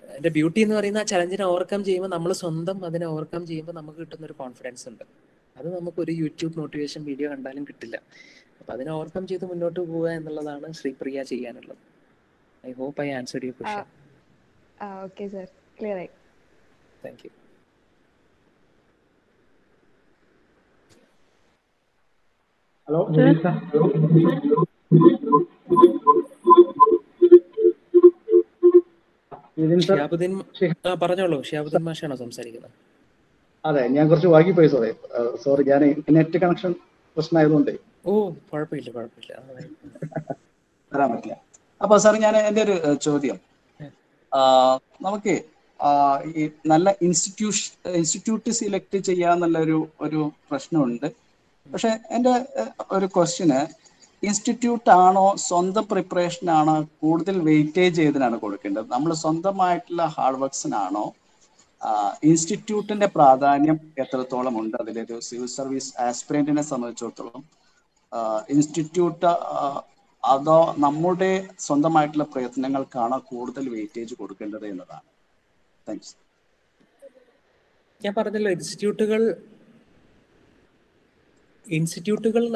അതിന്റെ ബ്യൂട്ടി എന്ന് പറയുന്ന ആ ചലഞ്ചിനെ ഓവർകം ചെയ്യുമ്പോൾ നമ്മൾ സ്വന്തം അതിനെ ഓവർകം ചെയ്യുമ്പോൾ നമുക്ക് കിട്ടുന്ന ഒരു കോൺഫിഡൻസ് ഉണ്ട്. അത് നമുക്ക് ഒരു യൂട്യൂബ് മോട്ടിവേഷൻ വീഡിയോ കണ്ടാലും കിട്ടില്ല. അപ്പൊ അതിനെ ഓവർകം ചെയ്ത് മുന്നോട്ട് പോവുക എന്നുള്ളതാണ് ശ്രീപ്രിയ ചെയ്യാനുള്ളത്. I hope I answered your question. Okay, sir. Clear ആയി. Thank you. ഹലോ പറഞ്ഞോളൂ. ഷിയാബുദ്ദീൻ മാഷാണോ സംസാരിക്കുന്നത്? അതെ, ഞാൻ കുറച്ച് വാങ്ങിപ്പോയി സാറേ. സോറി, ഞാൻ നെറ്റ് കണക്ഷൻ പ്രശ്നമായതുകൊണ്ട് കുഴപ്പമില്ല വരാൻ പറ്റില്ല. അപ്പൊ സാർ, ഞാൻ എൻ്റെ ഒരു ചോദ്യം, നമുക്ക് ഈ നല്ല ഇൻസ്റ്റിറ്റ്യൂട്ട് സിലക്ട് ചെയ്യാന്നുള്ള ഒരു പ്രശ്നമുണ്ട്. പക്ഷെ എൻ്റെ ഒരു ക്വസ്റ്റ്യന്, ഇൻസ്റ്റിറ്റ്യൂട്ട് ആണോ സ്വന്തം പ്രിപ്പറേഷൻ ആണോ കൂടുതൽ വെയിറ്റേജ് ഏതിനാണ് കൊടുക്കേണ്ടത്? നമ്മൾ സ്വന്തമായിട്ടുള്ള ഹാർഡ് വർക്സിനാണോ ഇൻസ്റ്റിറ്റ്യൂട്ടിന്റെ പ്രാധാന്യം എത്രത്തോളം ഉണ്ട്? അതിലൊരു സിവിൽ സർവീസ് ആസ്പിറന്റിനെ സംബന്ധിച്ചിടത്തോളം ഇൻസ്റ്റിറ്റ്യൂട്ട് അതോ നമ്മുടെ സ്വന്തമായിട്ടുള്ള പ്രയത്നങ്ങൾക്കാണോ കൂടുതൽ വെയിറ്റേജ് കൊടുക്കേണ്ടത് എന്നതാണ്. താങ്ക്സ്. ഞാൻ പറഞ്ഞല്ലോ, ഇൻസ്റ്റിറ്റ്യൂട്ടുകൾ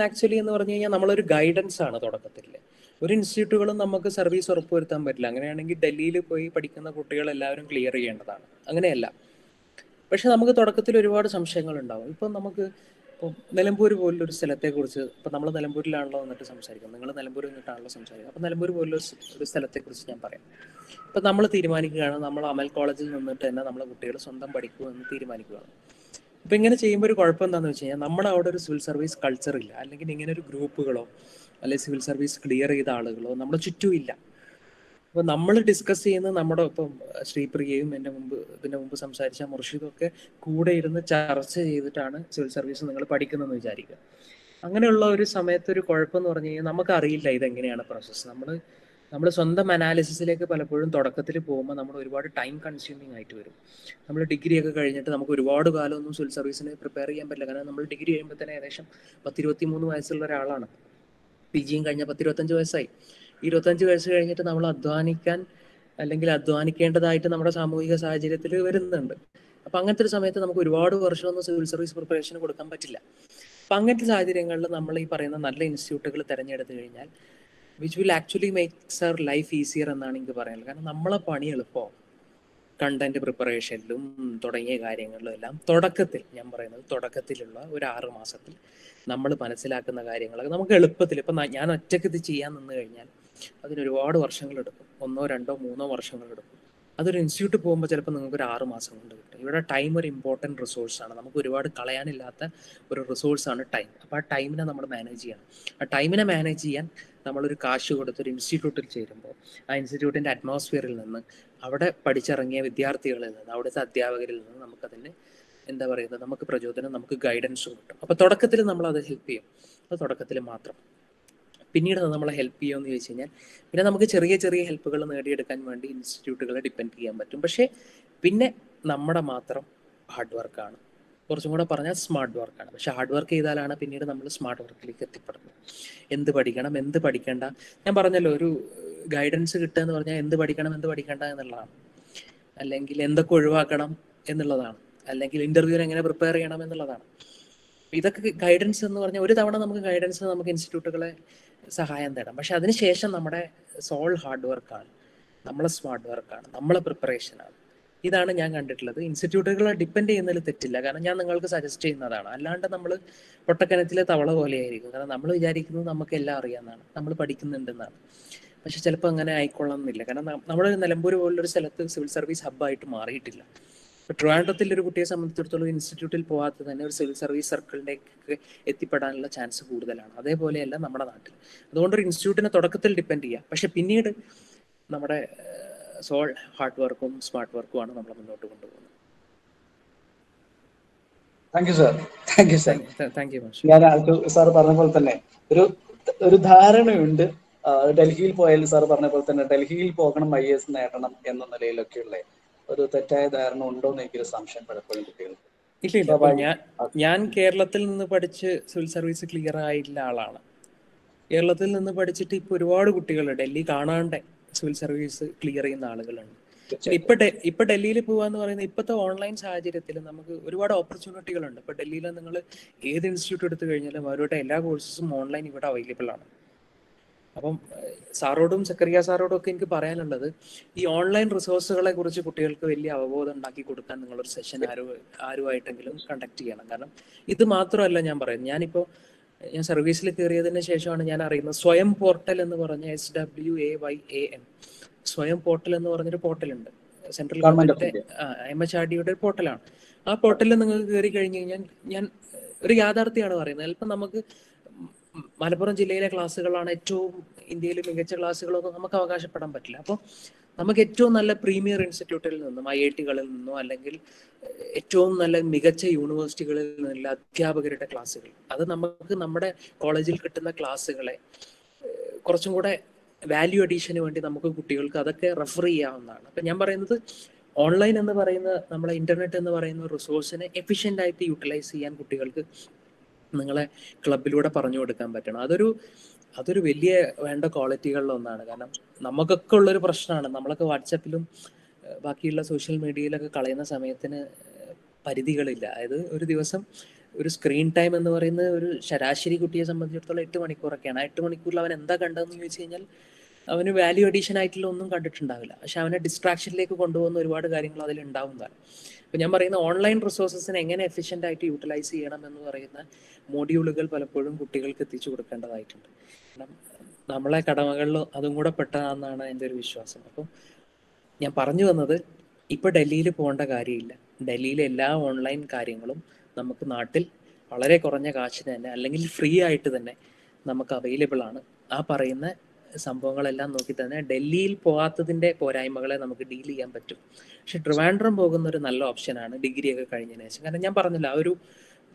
ആക്ച്വലി എന്ന് പറഞ്ഞു കഴിഞ്ഞാൽ നമ്മളൊരു ഗൈഡൻസ് ആണ് തുടക്കത്തിൽ. ഒരു ഇൻസ്റ്റിറ്റ്യൂട്ടുകളും നമുക്ക് സർവീസ് ഉറപ്പുവരുത്താൻ പറ്റില്ല. അങ്ങനെയാണെങ്കിൽ ഡൽഹിയിൽ പോയി പഠിക്കുന്ന കുട്ടികൾ എല്ലാവരും ക്ലിയർ ചെയ്യേണ്ടതാണ്. അങ്ങനെയല്ല. പക്ഷെ നമുക്ക് തുടക്കത്തിൽ ഒരുപാട് സംശയങ്ങൾ ഉണ്ടാവും. ഇപ്പം നമുക്ക് നിലമ്പൂർ പോലൊരു സ്ഥലത്തെക്കുറിച്ച്, ഇപ്പം നമ്മൾ നിലമ്പൂരിലാണല്ലോ വന്നിട്ട് സംസാരിക്കുന്നത്, നിങ്ങൾ നിലമ്പൂർ വന്നിട്ടാണല്ലോ സംസാരിക്കുന്നത്. അപ്പം നിലമ്പൂർ പോലൊരു സ്ഥലത്തെക്കുറിച്ച് ഞാൻ പറയാം. ഇപ്പം നമ്മൾ തീരുമാനിക്കുകയാണ്, നമ്മൾ അമൽ കോളേജിൽ നിന്നിട്ട് തന്നെ നമ്മളെ കുട്ടികൾ സ്വന്തം പഠിക്കുമെന്ന് തീരുമാനിക്കുകയാണ്. അപ്പം ഇങ്ങനെ ചെയ്യുമ്പോൾ ഒരു കുഴപ്പം എന്താണെന്ന് വെച്ച് കഴിഞ്ഞാൽ, നമ്മുടെ അവിടെ ഒരു സിവിൽ സർവീസ് കൾച്ചർ ഇല്ല, അല്ലെങ്കിൽ ഇങ്ങനെ ഒരു ഗ്രൂപ്പുകളോ അല്ലെങ്കിൽ സിവിൽ സർവീസ് ക്ലിയർ ചെയ്ത ആളുകളോ നമ്മുടെ ചുറ്റും ഇല്ല. അപ്പോൾ നമ്മൾ ഡിസ്കസ് ചെയ്യുന്നത് നമ്മുടെ ഇപ്പം ശ്രീപ്രിയയും ഇതിൻ്റെ മുമ്പ് സംസാരിച്ച മുർഷിദും ഒക്കെ കൂടെ ഇരുന്ന് ചർച്ച ചെയ്തിട്ടാണ് സിവിൽ സർവീസ് നിങ്ങൾ പഠിക്കുന്നതെന്ന് വിചാരിക്കുക. അങ്ങനെയുള്ള ഒരു സമയത്ത് ഒരു കുഴപ്പം എന്ന് പറഞ്ഞു കഴിഞ്ഞാൽ നമുക്കറിയില്ല ഇതെങ്ങനെയാണ് പ്രോസസ്സ്. നമ്മൾ സ്വന്തം അനാലിസിസിലേക്ക് പലപ്പോഴും തുടക്കത്തിൽ പോകുമ്പോൾ നമ്മൾ ഒരുപാട് ടൈം കൺസ്യൂമിങ് ആയിട്ട് വരും. നമ്മൾ ഡിഗ്രി ഒക്കെ കഴിഞ്ഞിട്ട് നമുക്ക് ഒരുപാട് കാലമൊന്നും സിവിൽ സർവീസിന് പ്രിപ്പയർ ചെയ്യാൻ പറ്റില്ല. കാരണം നമ്മൾ ഡിഗ്രി കഴിയുമ്പോൾ തന്നെ ഏകദേശം 23 വയസ്സുള്ള ഒരാളാണ്. PGയും കഴിഞ്ഞ 25 വയസ്സായി. 25 വയസ്സ് കഴിഞ്ഞിട്ട് നമ്മൾ അധ്വാനിക്കാൻ അല്ലെങ്കിൽ അധ്വാനിക്കേണ്ടതായിട്ട് നമ്മുടെ സാമൂഹിക സാഹചര്യത്തിൽ വരുന്നുണ്ട്. അപ്പം അങ്ങനത്തെ ഒരു സമയത്ത് നമുക്ക് ഒരുപാട് വർഷമൊന്നും സിവിൽ സർവീസ് പ്രിപ്പറേഷന് കൊടുക്കാൻ പറ്റില്ല. അപ്പം അങ്ങനത്തെ സാഹചര്യങ്ങളിൽ നമ്മൾ ഈ പറയുന്ന നല്ല ഇൻസ്റ്റിറ്റ്യൂട്ടുകൾ തിരഞ്ഞെടുത്ത് കഴിഞ്ഞാൽ which will actually makes our life easier എന്നാണ് എനിക്ക് പറയാനുള്ളത്. കാരണം നമ്മളെ പണി എളുപ്പമാവും. കണ്ടന്റ് പ്രിപ്പറേഷനിലും തുടങ്ങിയ കാര്യങ്ങളിലും എല്ലാം ഞാൻ പറയുന്നത് തുടക്കത്തിലുള്ള ഒരു 6 മാസത്തിൽ നമ്മൾ മനസ്സിലാക്കുന്ന കാര്യങ്ങളൊക്കെ നമുക്ക് എളുപ്പത്തിൽ, ഇപ്പം ഞാൻ ഒറ്റയ്ക്ക് ഇത് ചെയ്യാൻ നിന്ന് കഴിഞ്ഞാൽ അതിനൊരുപാട് വർഷങ്ങളെടുക്കും. 1, 2, 3 വർഷങ്ങളെടുക്കും. അതൊരു ഇൻസ്റ്റിറ്റ്യൂട്ട് പോകുമ്പോൾ ചിലപ്പോൾ നിങ്ങൾക്ക് ഒരു 6 മാസം കൊണ്ട് കിട്ടും. ഇവിടെ ടൈം ഒരു ഇമ്പോർട്ടൻറ്റ് റിസോഴ്സാണ്. നമുക്ക് ഒരുപാട് കളയാനില്ലാത്ത ഒരു റിസോഴ്സാണ് ടൈം. അപ്പോൾ ആ ടൈമിനെ നമ്മൾ മാനേജ് ചെയ്യണം. ആ ടൈമിനെ മാനേജ് ചെയ്യാൻ നമ്മളൊരു കാശ് കൊടുത്തൊരു ഇൻസ്റ്റിറ്റ്യൂട്ടിൽ ചേരുമ്പോൾ ആ ഇൻസ്റ്റിറ്റ്യൂട്ടിൻ്റെ അറ്റ്മോസ്ഫിയറിൽ നിന്ന്, അവിടെ പഠിച്ചിറങ്ങിയ വിദ്യാർത്ഥികളിൽ നിന്ന്, അവിടുത്തെ അധ്യാപകരിൽ നിന്ന് നമുക്കതിന് എന്താ പറയുന്നത്, നമുക്ക് പ്രചോദനം, നമുക്ക് ഗൈഡൻസും കിട്ടും. അപ്പോൾ തുടക്കത്തിൽ നമ്മളത് ഹെൽപ്പ് ചെയ്യും, അത് തുടക്കത്തിൽ മാത്രം. പിന്നീട് അത് നമ്മളെ ഹെൽപ്പ് ചെയ്യുമെന്ന് ചോദിച്ചു കഴിഞ്ഞാൽ പിന്നെ നമുക്ക് ചെറിയ ചെറിയ ഹെൽപ്പുകൾ നേടിയെടുക്കാൻ വേണ്ടി ഇൻസ്റ്റിറ്റ്യൂട്ടുകളെ ഡിപ്പെൻഡ് ചെയ്യാൻ പറ്റും. പക്ഷേ പിന്നെ നമ്മുടെ മാത്രം ഹാർഡ് വർക്കാണ്, കുറച്ചും കൂടെ പറഞ്ഞാൽ സ്മാർട്ട് വർക്കാണ്. പക്ഷെ ഹാർഡ് വർക്ക് ചെയ്താലാണ് പിന്നീട് നമ്മൾ സ്മാർട്ട് വർക്കിലേക്ക് എത്തിപ്പെടുന്നത്. എന്ത് പഠിക്കണം, എന്ത് പഠിക്കേണ്ട, ഞാൻ പറഞ്ഞല്ലോ, ഒരു ഗൈഡൻസ് കിട്ടുക എന്ന് പറഞ്ഞാൽ എന്ത് പഠിക്കണം, എന്ത് പഠിക്കേണ്ട എന്നുള്ളതാണ്, അല്ലെങ്കിൽ എന്തൊക്കെ ഒഴിവാക്കണം എന്നുള്ളതാണ്, അല്ലെങ്കിൽ ഇൻ്റർവ്യൂവിന് എങ്ങനെ പ്രിപ്പയർ ചെയ്യണം എന്നുള്ളതാണ്. ഇതൊക്കെ ഗൈഡൻസ് എന്ന് പറഞ്ഞാൽ ഒരു തവണ നമുക്ക് ഗൈഡൻസ്, നമുക്ക് ഇൻസ്റ്റിറ്റ്യൂട്ടുകളെ സഹായം തേടാം. പക്ഷെ അതിനുശേഷം നമ്മുടെ സോൾ ഹാർഡ് വർക്കാണ്, നമ്മളെ സ്മാർട്ട് വർക്കാണ്, നമ്മളെ പ്രിപ്പറേഷനാണ്. ഇതാണ് ഞാൻ കണ്ടിട്ടുള്ളത്. ഇൻസ്റ്റിറ്റ്യൂട്ടുകളെ ഡിപ്പെൻഡ് ചെയ്യുന്നതിൽ തെറ്റില്ല, കാരണം ഞാൻ നിങ്ങൾക്ക് സജസ്റ്റ് ചെയ്യുന്നതാണ്. അല്ലാണ്ട് നമ്മൾ പൊട്ടക്കിണറ്റിലെ തവള പോലെയായിരിക്കും. കാരണം നമ്മൾ വിചാരിക്കുന്നത് നമുക്ക് എല്ലാം അറിയാമെന്നാണ്, നമ്മൾ പഠിക്കുന്നുണ്ടെന്നാണ്. പക്ഷെ ചിലപ്പോൾ അങ്ങനെ ആയിക്കൊള്ളണമെന്നില്ല. കാരണം നമ്മുടെ നിലമ്പൂർ പോലുള്ളൊരു സ്ഥലത്ത് സിവിൽ സർവീസ് ഹബ്ബായിട്ട് മാറിയിട്ടില്ല. ഇപ്പോൾ ട്രിവാൻഡ്രത്തിൽ ഒരു കുട്ടിയെ സംബന്ധിച്ചിടത്തോളം ഇൻസ്റ്റിറ്റ്യൂട്ടിൽ പോകാതെ തന്നെ ഒരു സിവിൽ സർവീസ് സർക്കിളിലേക്ക് എത്തിപ്പെടാനുള്ള ചാൻസ് കൂടുതലാണ്. അതേപോലെയല്ല നമ്മുടെ നാട്ടിൽ. അതുകൊണ്ടൊരു ഇൻസ്റ്റിറ്റ്യൂട്ടിനെ തുടക്കത്തിൽ ഡിപ്പെൻഡ് ചെയ്യുക, പക്ഷെ പിന്നീട് നമ്മുടെ സോൾ ഹാർഡ് വർക്കും സ്മാർട്ട് വർക്കുമാണ് നമ്മളെ മുന്നോട്ട് കൊണ്ടുപോകുന്നത്. Thank you sir. Thank you sir. Thank you മാഷ്. ഞാൻ സാർ പറഞ്ഞ പോലെ തന്നെ ഒരു ധാരണയുണ്ട്, ഡൽഹിയിൽ പോയാലും സാർ പറഞ്ഞ പോലെ തന്നെ ഡൽഹിയിൽ പോകണം, IAS നേടണം എന്ന നിലയിലൊക്കെയുള്ള ഒരു തെറ്റായ ധാരണ ഉണ്ടോ എന്ന് എനിക്കൊരു സംശയം പലപ്പോഴും കുട്ടികൾക്ക്. ഇല്ല, ഞാൻ കേരളത്തിൽ നിന്ന് പഠിച്ച് സിവിൽ സർവീസ് ക്ലിയർ ആയിട്ടുള്ള ആളാണ്. കേരളത്തിൽ നിന്ന് പഠിച്ചിട്ട് ഇപ്പൊ ഒരുപാട് കുട്ടികൾ ഡൽഹി കാണാണ്ട് സിവിൽ സർവീസ് ക്ലിയർ ചെയ്യുന്ന ആളുകളുണ്ട്. ഇപ്പൊ ഡൽഹിയിൽ പോവാന്ന് പറയുന്നത് ഇപ്പോഴത്തെ ഓൺലൈൻ സാഹചര്യത്തിൽ നമുക്ക് ഒരുപാട് ഓപ്പർച്യൂണിറ്റികളുണ്ട്. ഇപ്പൊ ഡൽഹിയിൽ നിങ്ങൾ ഏത് ഇൻസ്റ്റിറ്റ്യൂട്ട് എടുത്തു കഴിഞ്ഞാലും അവരുടെ എല്ലാ കോഴ്സസും ഓൺലൈൻ ഇവിടെ അവൈലബിൾ ആണ്. അപ്പം സാറോടും സക്കറിയ സാറോടും ഒക്കെ എനിക്ക് പറയാനുള്ളത്, ഈ ഓൺലൈൻ റിസോഴ്സുകളെ കുറിച്ച് കുട്ടികൾക്ക് വലിയ അവബോധം ഉണ്ടാക്കി കൊടുക്കാൻ നിങ്ങളൊരു സെഷൻ ആരുമായിട്ടെങ്കിലും കണ്ടക്ട് ചെയ്യണം. കാരണം ഇത് മാത്രമല്ല ഞാൻ പറയുന്നത്, ഞാൻ സർവീസിൽ കയറിയതിന് ശേഷമാണ് ഞാൻ അറിയുന്നത്, സ്വയം പോർട്ടൽ എന്ന് പറഞ്ഞ SWAYAM സ്വയം പോർട്ടൽ എന്ന് പറഞ്ഞൊരു പോർട്ടലുണ്ട്, സെൻട്രൽ ഗവൺമെന്റിന്റെ MHRDയുടെ ഒരു പോർട്ടലാണ്. ആ പോർട്ടലിൽ നിങ്ങൾക്ക് കയറി കഴിഞ്ഞ് കഴിഞ്ഞാൽ, ഞാൻ ഒരു യാഥാർത്ഥ്യമാണ് പറയുന്നത്, ചിലപ്പോൾ നമുക്ക് മലപ്പുറം ജില്ലയിലെ ക്ലാസ്സുകളാണ് ഏറ്റവും ഇന്ത്യയിലെ മികച്ച ക്ലാസ്സുകളൊന്നും നമുക്ക് അവകാശപ്പെടാൻ പറ്റില്ല. അപ്പോൾ നമുക്ക് ഏറ്റവും നല്ല പ്രീമിയർ ഇൻസ്റ്റിറ്റ്യൂട്ടിൽ നിന്നും, IIT-കളിൽ നിന്നോ അല്ലെങ്കിൽ ഏറ്റവും നല്ല മികച്ച യൂണിവേഴ്സിറ്റികളിൽ നിന്നുള്ള അധ്യാപകരുടെ ക്ലാസ്സുകൾ, അത് നമുക്ക് നമ്മുടെ കോളേജിൽ കിട്ടുന്ന ക്ലാസ്സുകളെ കുറച്ചും കൂടെ വാല്യൂ അഡീഷന് വേണ്ടി നമുക്ക് കുട്ടികൾക്ക് അതൊക്കെ റെഫർ ചെയ്യാവുന്നതാണ്. അപ്പം ഞാൻ പറയുന്നത്, ഓൺലൈൻ എന്ന് പറയുന്ന നമ്മളെ ഇന്റർനെറ്റ് എന്ന് പറയുന്ന റിസോഴ്സിനെ എഫിഷ്യൻ്റ് ആയിട്ട് യൂട്ടിലൈസ് ചെയ്യാൻ കുട്ടികൾക്ക് നിങ്ങളെ ക്ലബിലൂടെ പറഞ്ഞു കൊടുക്കാൻ പറ്റണം. അതൊരു വലിയ വേണ്ട ക്വാളിറ്റികളിലൊന്നാണ്. കാരണം നമുക്കൊക്കെ ഉള്ളൊരു പ്രശ്നമാണ്, നമ്മളൊക്കെ വാട്സപ്പിലും ബാക്കിയുള്ള സോഷ്യൽ മീഡിയയിലൊക്കെ കളയുന്ന സമയത്തിന് പരിധികളില്ല. അതായത് ഒരു ദിവസം ഒരു സ്ക്രീൻ ടൈം എന്ന് പറയുന്നത് ഒരു ശരാശരി കുട്ടിയെ സംബന്ധിച്ചിടത്തോളം 8 മണിക്കൂറൊക്കെയാണ്. 8 മണിക്കൂറിൽ അവൻ എന്താ കണ്ടതെന്ന് ചോദിച്ചു കഴിഞ്ഞാൽ അവന് വാല്യൂ അഡീഷൻ ആയിട്ടുള്ള ഒന്നും കണ്ടിട്ടുണ്ടാവില്ല. പക്ഷെ അവനെ ഡിസ്ട്രാക്ഷനിലേക്ക് കൊണ്ടുപോകുന്ന ഒരുപാട് കാര്യങ്ങൾ അതിലുണ്ടാവുന്നതാണ്. അപ്പോൾ ഞാൻ പറയുന്ന ഓൺലൈൻ റിസോഴ്സസിനെ എങ്ങനെ എഫിഷ്യൻ്റ് ആയിട്ട് യൂട്ടിലൈസ് ചെയ്യണം എന്ന് പറയുന്ന മോഡ്യൂളുകൾ പലപ്പോഴും കുട്ടികൾക്ക് എത്തിച്ചു കൊടുക്കേണ്ടതായിട്ടുണ്ട്. കാരണം നമ്മളെ കടമകളിൽ അതും കൂടെ പെട്ടതാണെന്നാണ് എൻ്റെ ഒരു വിശ്വാസം. അപ്പം ഞാൻ പറഞ്ഞു വന്നത്, ഇപ്പോൾ ഡൽഹിയിൽ പോകേണ്ട കാര്യമില്ല. ഡൽഹിയിലെ എല്ലാ ഓൺലൈൻ കാര്യങ്ങളും നമുക്ക് നാട്ടിൽ വളരെ കുറഞ്ഞ കാശിന് തന്നെ അല്ലെങ്കിൽ ഫ്രീ ആയിട്ട് തന്നെ നമുക്ക് അവൈലബിൾ ആണ്. ആ പറയുന്ന സംഭവങ്ങളെല്ലാം നോക്കി തന്നെ ഡൽഹിയിൽ പോകാത്തതിൻ്റെ പോരായ്മകളെ നമുക്ക് ഡീൽ ചെയ്യാൻ പറ്റും. പക്ഷെ ട്രിവാൻഡ്രം പോകുന്ന ഒരു നല്ല ഓപ്ഷനാണ് ഡിഗ്രിയൊക്കെ കഴിഞ്ഞതിന് ശേഷം. കാരണം ഞാൻ പറഞ്ഞില്ല,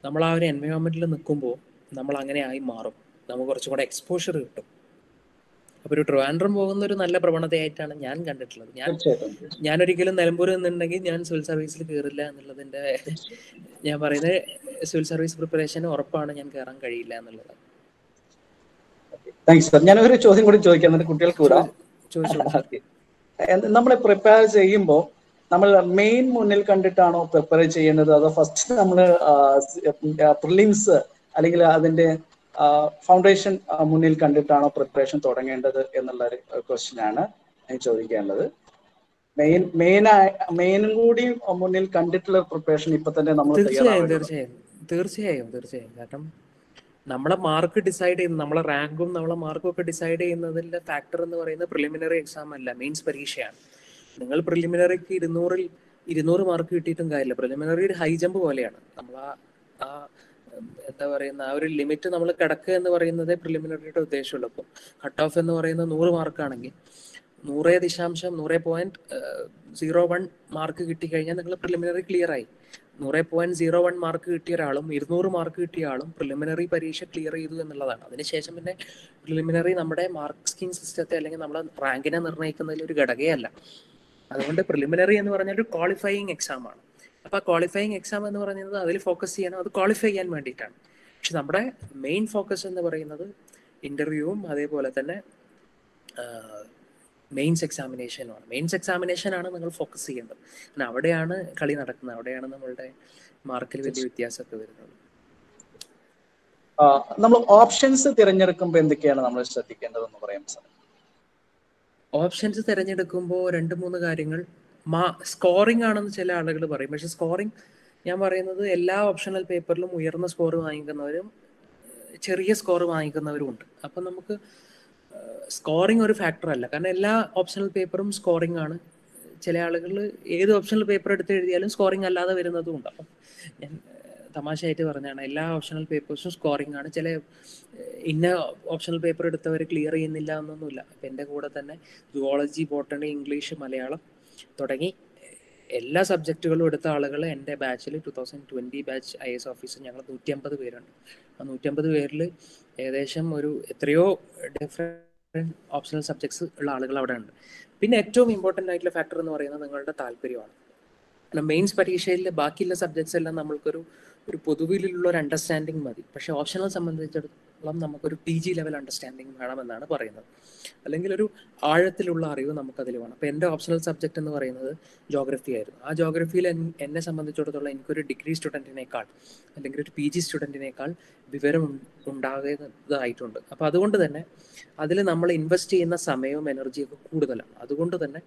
നമ്മൾ ആ ഒരു എൻവയോൺമെൻറ്റിൽ നിൽക്കുമ്പോൾ നമ്മൾ അങ്ങനെ ആയി മാറും, നമുക്ക് കുറച്ചും കൂടെ എക്സ്പോഷർ കിട്ടും. അപ്പോൾ ഒരു ട്രിവാൻഡ്രം പോകുന്ന ഒരു നല്ല പ്രവണതയായിട്ടാണ് ഞാൻ കണ്ടിട്ടുള്ളത്. ഞാനൊരിക്കലും നിലമ്പൂരിൽ നിന്നുണ്ടെങ്കിൽ ഞാൻ സിവിൽ സർവീസിൽ കയറില്ല എന്നുള്ളതിൻ്റെ, ഞാൻ പറയുന്നത് സിവിൽ സർവീസ് പ്രിപ്പറേഷൻ ഉറപ്പാണ് ഞാൻ കയറാൻ കഴിയില്ല എന്നുള്ളത്. Thanks sir. ഞാൻ ഒരു ചോദ്യം കൂടി ചോദിക്കാം, കുട്ടികൾക്ക് കൂടാ. നമ്മൾ പ്രിപ്പയർ ചെയ്യുമ്പോൾ നമ്മൾ മെയിൻ മുന്നിൽ കണ്ടിട്ടാണോ പ്രിപ്പയർ ചെയ്യുന്നത്, അതോ ഫസ്റ്റ് നമ്മൾ പ്രിലിംസ് അല്ലെങ്കിൽ അതിന്റെ ഫൗണ്ടേഷൻ മുന്നിൽ കണ്ടിട്ടാണോ പ്രിപ്പറേഷൻ തുടങ്ങേണ്ടത് എന്നുള്ള ഒരു ക്വസ്റ്റ്യൻ ആണ് എനിക്ക് ചോദിക്കാനുള്ളത്. മെയിനും കൂടി മുന്നിൽ കണ്ടിട്ടുള്ള പ്രിപ്പറേഷൻ ഇപ്പൊ തന്നെ നമ്മൾ തീർച്ചയായും. കാരണം നമ്മളെ മാർക്ക് ഡിസൈഡ് ചെയ്യുന്ന, നമ്മളെ റാങ്കും നമ്മളെ മാർക്കും ഒക്കെ ഡിസൈഡ് ചെയ്യുന്നതിന്റെ ഫാക്ടർ എന്ന് പറയുന്നത് പ്രിലിമിനറി എക്സാം അല്ല, മെയിൻസ് പരീക്ഷയാണ്. നിങ്ങൾ പ്രിലിമിനറിക്ക് 200 മാർക്ക് കിട്ടിയിട്ടും കാര്യമില്ല. പ്രിലിമിനറി ഒരു ഹൈ ജമ്പ് പോലെയാണ്. നമ്മൾ ആ എന്താ പറയുന്ന ആ ഒരു ലിമിറ്റ് നമ്മൾ കിടക്കുക എന്ന് പറയുന്നതേ പ്രിലിമിനറിയുടെ ഉദ്ദേശമുള്ളൂ. അപ്പോൾ കട്ട് ഓഫ് എന്ന് പറയുന്നത് 100 മാർക്കാണെങ്കിൽ 100.01 മാർക്ക് കിട്ടിക്കഴിഞ്ഞാൽ നിങ്ങൾ പ്രിലിമിനറി ക്ലിയർ ആയി. 100.01 മാർക്ക് കിട്ടിയ ഒരാളും 200 മാർക്ക് കിട്ടിയ ആളും പ്രിലിമിനറി പരീക്ഷ ക്ലിയർ ചെയ്തു എന്നുള്ളതാണ്. അതിനുശേഷം പിന്നെ പ്രിലിമിനറി നമ്മുടെ മാർക്ക് സ്കീം സിസ്റ്റത്തെ അല്ലെങ്കിൽ നമ്മുടെ റാങ്കിനെ നിർണ്ണയിക്കുന്നതിൽ ഒരു ഘടകയല്ല. അതുകൊണ്ട് പ്രിലിമിനറി എന്ന് പറഞ്ഞാൽ ഒരു ക്വാളിഫയിങ് എക്സാം ആണ്. അപ്പോൾ ആ ക്വാളിഫയിങ് എക്സാം എന്ന് പറയുന്നത് അതിൽ ഫോക്കസ് ചെയ്യണം, അത് ക്വാളിഫൈ ചെയ്യാൻ വേണ്ടിയിട്ടാണ്. പക്ഷെ നമ്മുടെ മെയിൻ ഫോക്കസ് എന്ന് പറയുന്നത് ഇൻ്റർവ്യൂവും അതേപോലെ തന്നെ മെയിൻസ് എക്സാമിനേഷനുമാണ്. മെയിൻസ് എക്സാമിനേഷനാണ് നിങ്ങൾ ഫോക്കസ് ചെയ്യേണ്ടത്. കാരണം അവിടെയാണ് കളി നടക്കുന്നത്, അവിടെയാണ് നമ്മളുടെ മാർക്കിൽ വലിയ വ്യത്യാസമൊക്കെ വരുന്നത്. നമ്മൾ ഓപ്ഷൻസ് തിരഞ്ഞെടുക്കുമ്പോൾ എന്തൊക്കെയാണ് നമ്മൾ ശ്രദ്ധിക്കേണ്ടതെന്ന് പറയാം സാർ? ഓപ്ഷൻസ് തിരഞ്ഞെടുക്കുമ്പോൾ 2-3 കാര്യങ്ങൾ. സ്കോറിംഗ് ആണെന്ന് ചില ആളുകൾ പറയും. പക്ഷെ സ്കോറിംഗ് ഞാൻ പറയുന്നത് എല്ലാ ഓപ്ഷണൽ പേപ്പറിലും ഉയർന്ന സ്കോർ വാങ്ങിക്കുന്നവരും ചെറിയ സ്കോർ വാങ്ങിക്കുന്നവരും ഉണ്ട്. അപ്പം നമുക്ക് സ്കോറിംഗ് ഒരു ഫാക്ടർ അല്ല. കാരണം എല്ലാ ഓപ്ഷണൽ പേപ്പറും സ്കോറിംഗ് ആണ്. ചില ആളുകൾ ഏത് ഓപ്ഷണൽ പേപ്പർ എടുത്ത് എഴുതിയാലും സ്കോറിംഗ് അല്ലാതെ വരുന്നതും ഉണ്ട്. അപ്പം ഞാൻ തമാശയായിട്ട് പറഞ്ഞാണ്, എല്ലാ ഓപ്ഷണൽ പേപ്പേഴ്സും സ്കോറിംഗ് ആണ്. ചില ഇന്ന ഓപ്ഷണൽ പേപ്പർ എടുത്തവർ ക്ലിയർ ചെയ്യുന്നില്ല എന്നൊന്നുമില്ല. അപ്പം എൻ്റെ കൂടെ തന്നെ സുവോളജി, ബോട്ടണി, ഇംഗ്ലീഷ്, മലയാളം തുടങ്ങി എല്ലാ സബ്ജക്റ്റുകളും എടുത്ത ആളുകൾ എൻ്റെ ബാച്ചിൽ 2020 ബാച്ച് IAS ഓഫീസർ ഞങ്ങൾ 150 പേരുണ്ട്. ആ 150 പേരിൽ ഏകദേശം ഒരു എത്രയോ ഡിഫറെൻറ്റ് ഓപ്ഷണൽ സബ്ജക്ട്സ് ഉള്ള ആളുകൾ അവിടെ ഉണ്ട്. പിന്നെ ഏറ്റവും ഇമ്പോർട്ടൻ്റ് ആയിട്ടുള്ള ഫാക്ടർ എന്ന് പറയുന്നത് നിങ്ങളുടെ താല്പര്യമാണ്. കാരണം മെയിൻസ് പരീക്ഷയിൽ ബാക്കിയുള്ള സബ്ജക്ട്സ് എല്ലാം നമ്മൾക്കൊരു പൊതുവിലുള്ള ഒരു അണ്ടർസ്റ്റാൻഡിങ് മതി. പക്ഷേ ഓപ്ഷണൽ സംബന്ധിച്ചിടത്തോളം നമുക്കൊരു PG ലെവൽ അണ്ടർസ്റ്റാൻഡിങ് വേണമെന്നാണ് പറയുന്നത്. അല്ലെങ്കിൽ ഒരു ആഴത്തിലുള്ള അറിവ് നമുക്കതിൽ വേണം. അപ്പോൾ എൻ്റെ ഓപ്ഷണൽ സബ്ജക്റ്റ് എന്ന് പറയുന്നത് ജോഗ്രഫി ആയിരുന്നു. ആ ജോഗ്രഫിയിൽ എന്നെ സംബന്ധിച്ചിടത്തോളം എനിക്കൊരു ഡിഗ്രി സ്റ്റുഡൻറ്റിനേക്കാൾ അല്ലെങ്കിൽ ഒരു PG സ്റ്റുഡൻറ്റിനേക്കാൾ വിവരം ഉണ്ടാകേണ്ടതായിട്ടുണ്ട്. അപ്പോൾ അതുകൊണ്ട് തന്നെ അതിൽ നമ്മൾ ഇൻവെസ്റ്റ് ചെയ്യുന്ന സമയവും എനർജിയൊക്കെ കൂടുതലാണ്. അതുകൊണ്ട് തന്നെ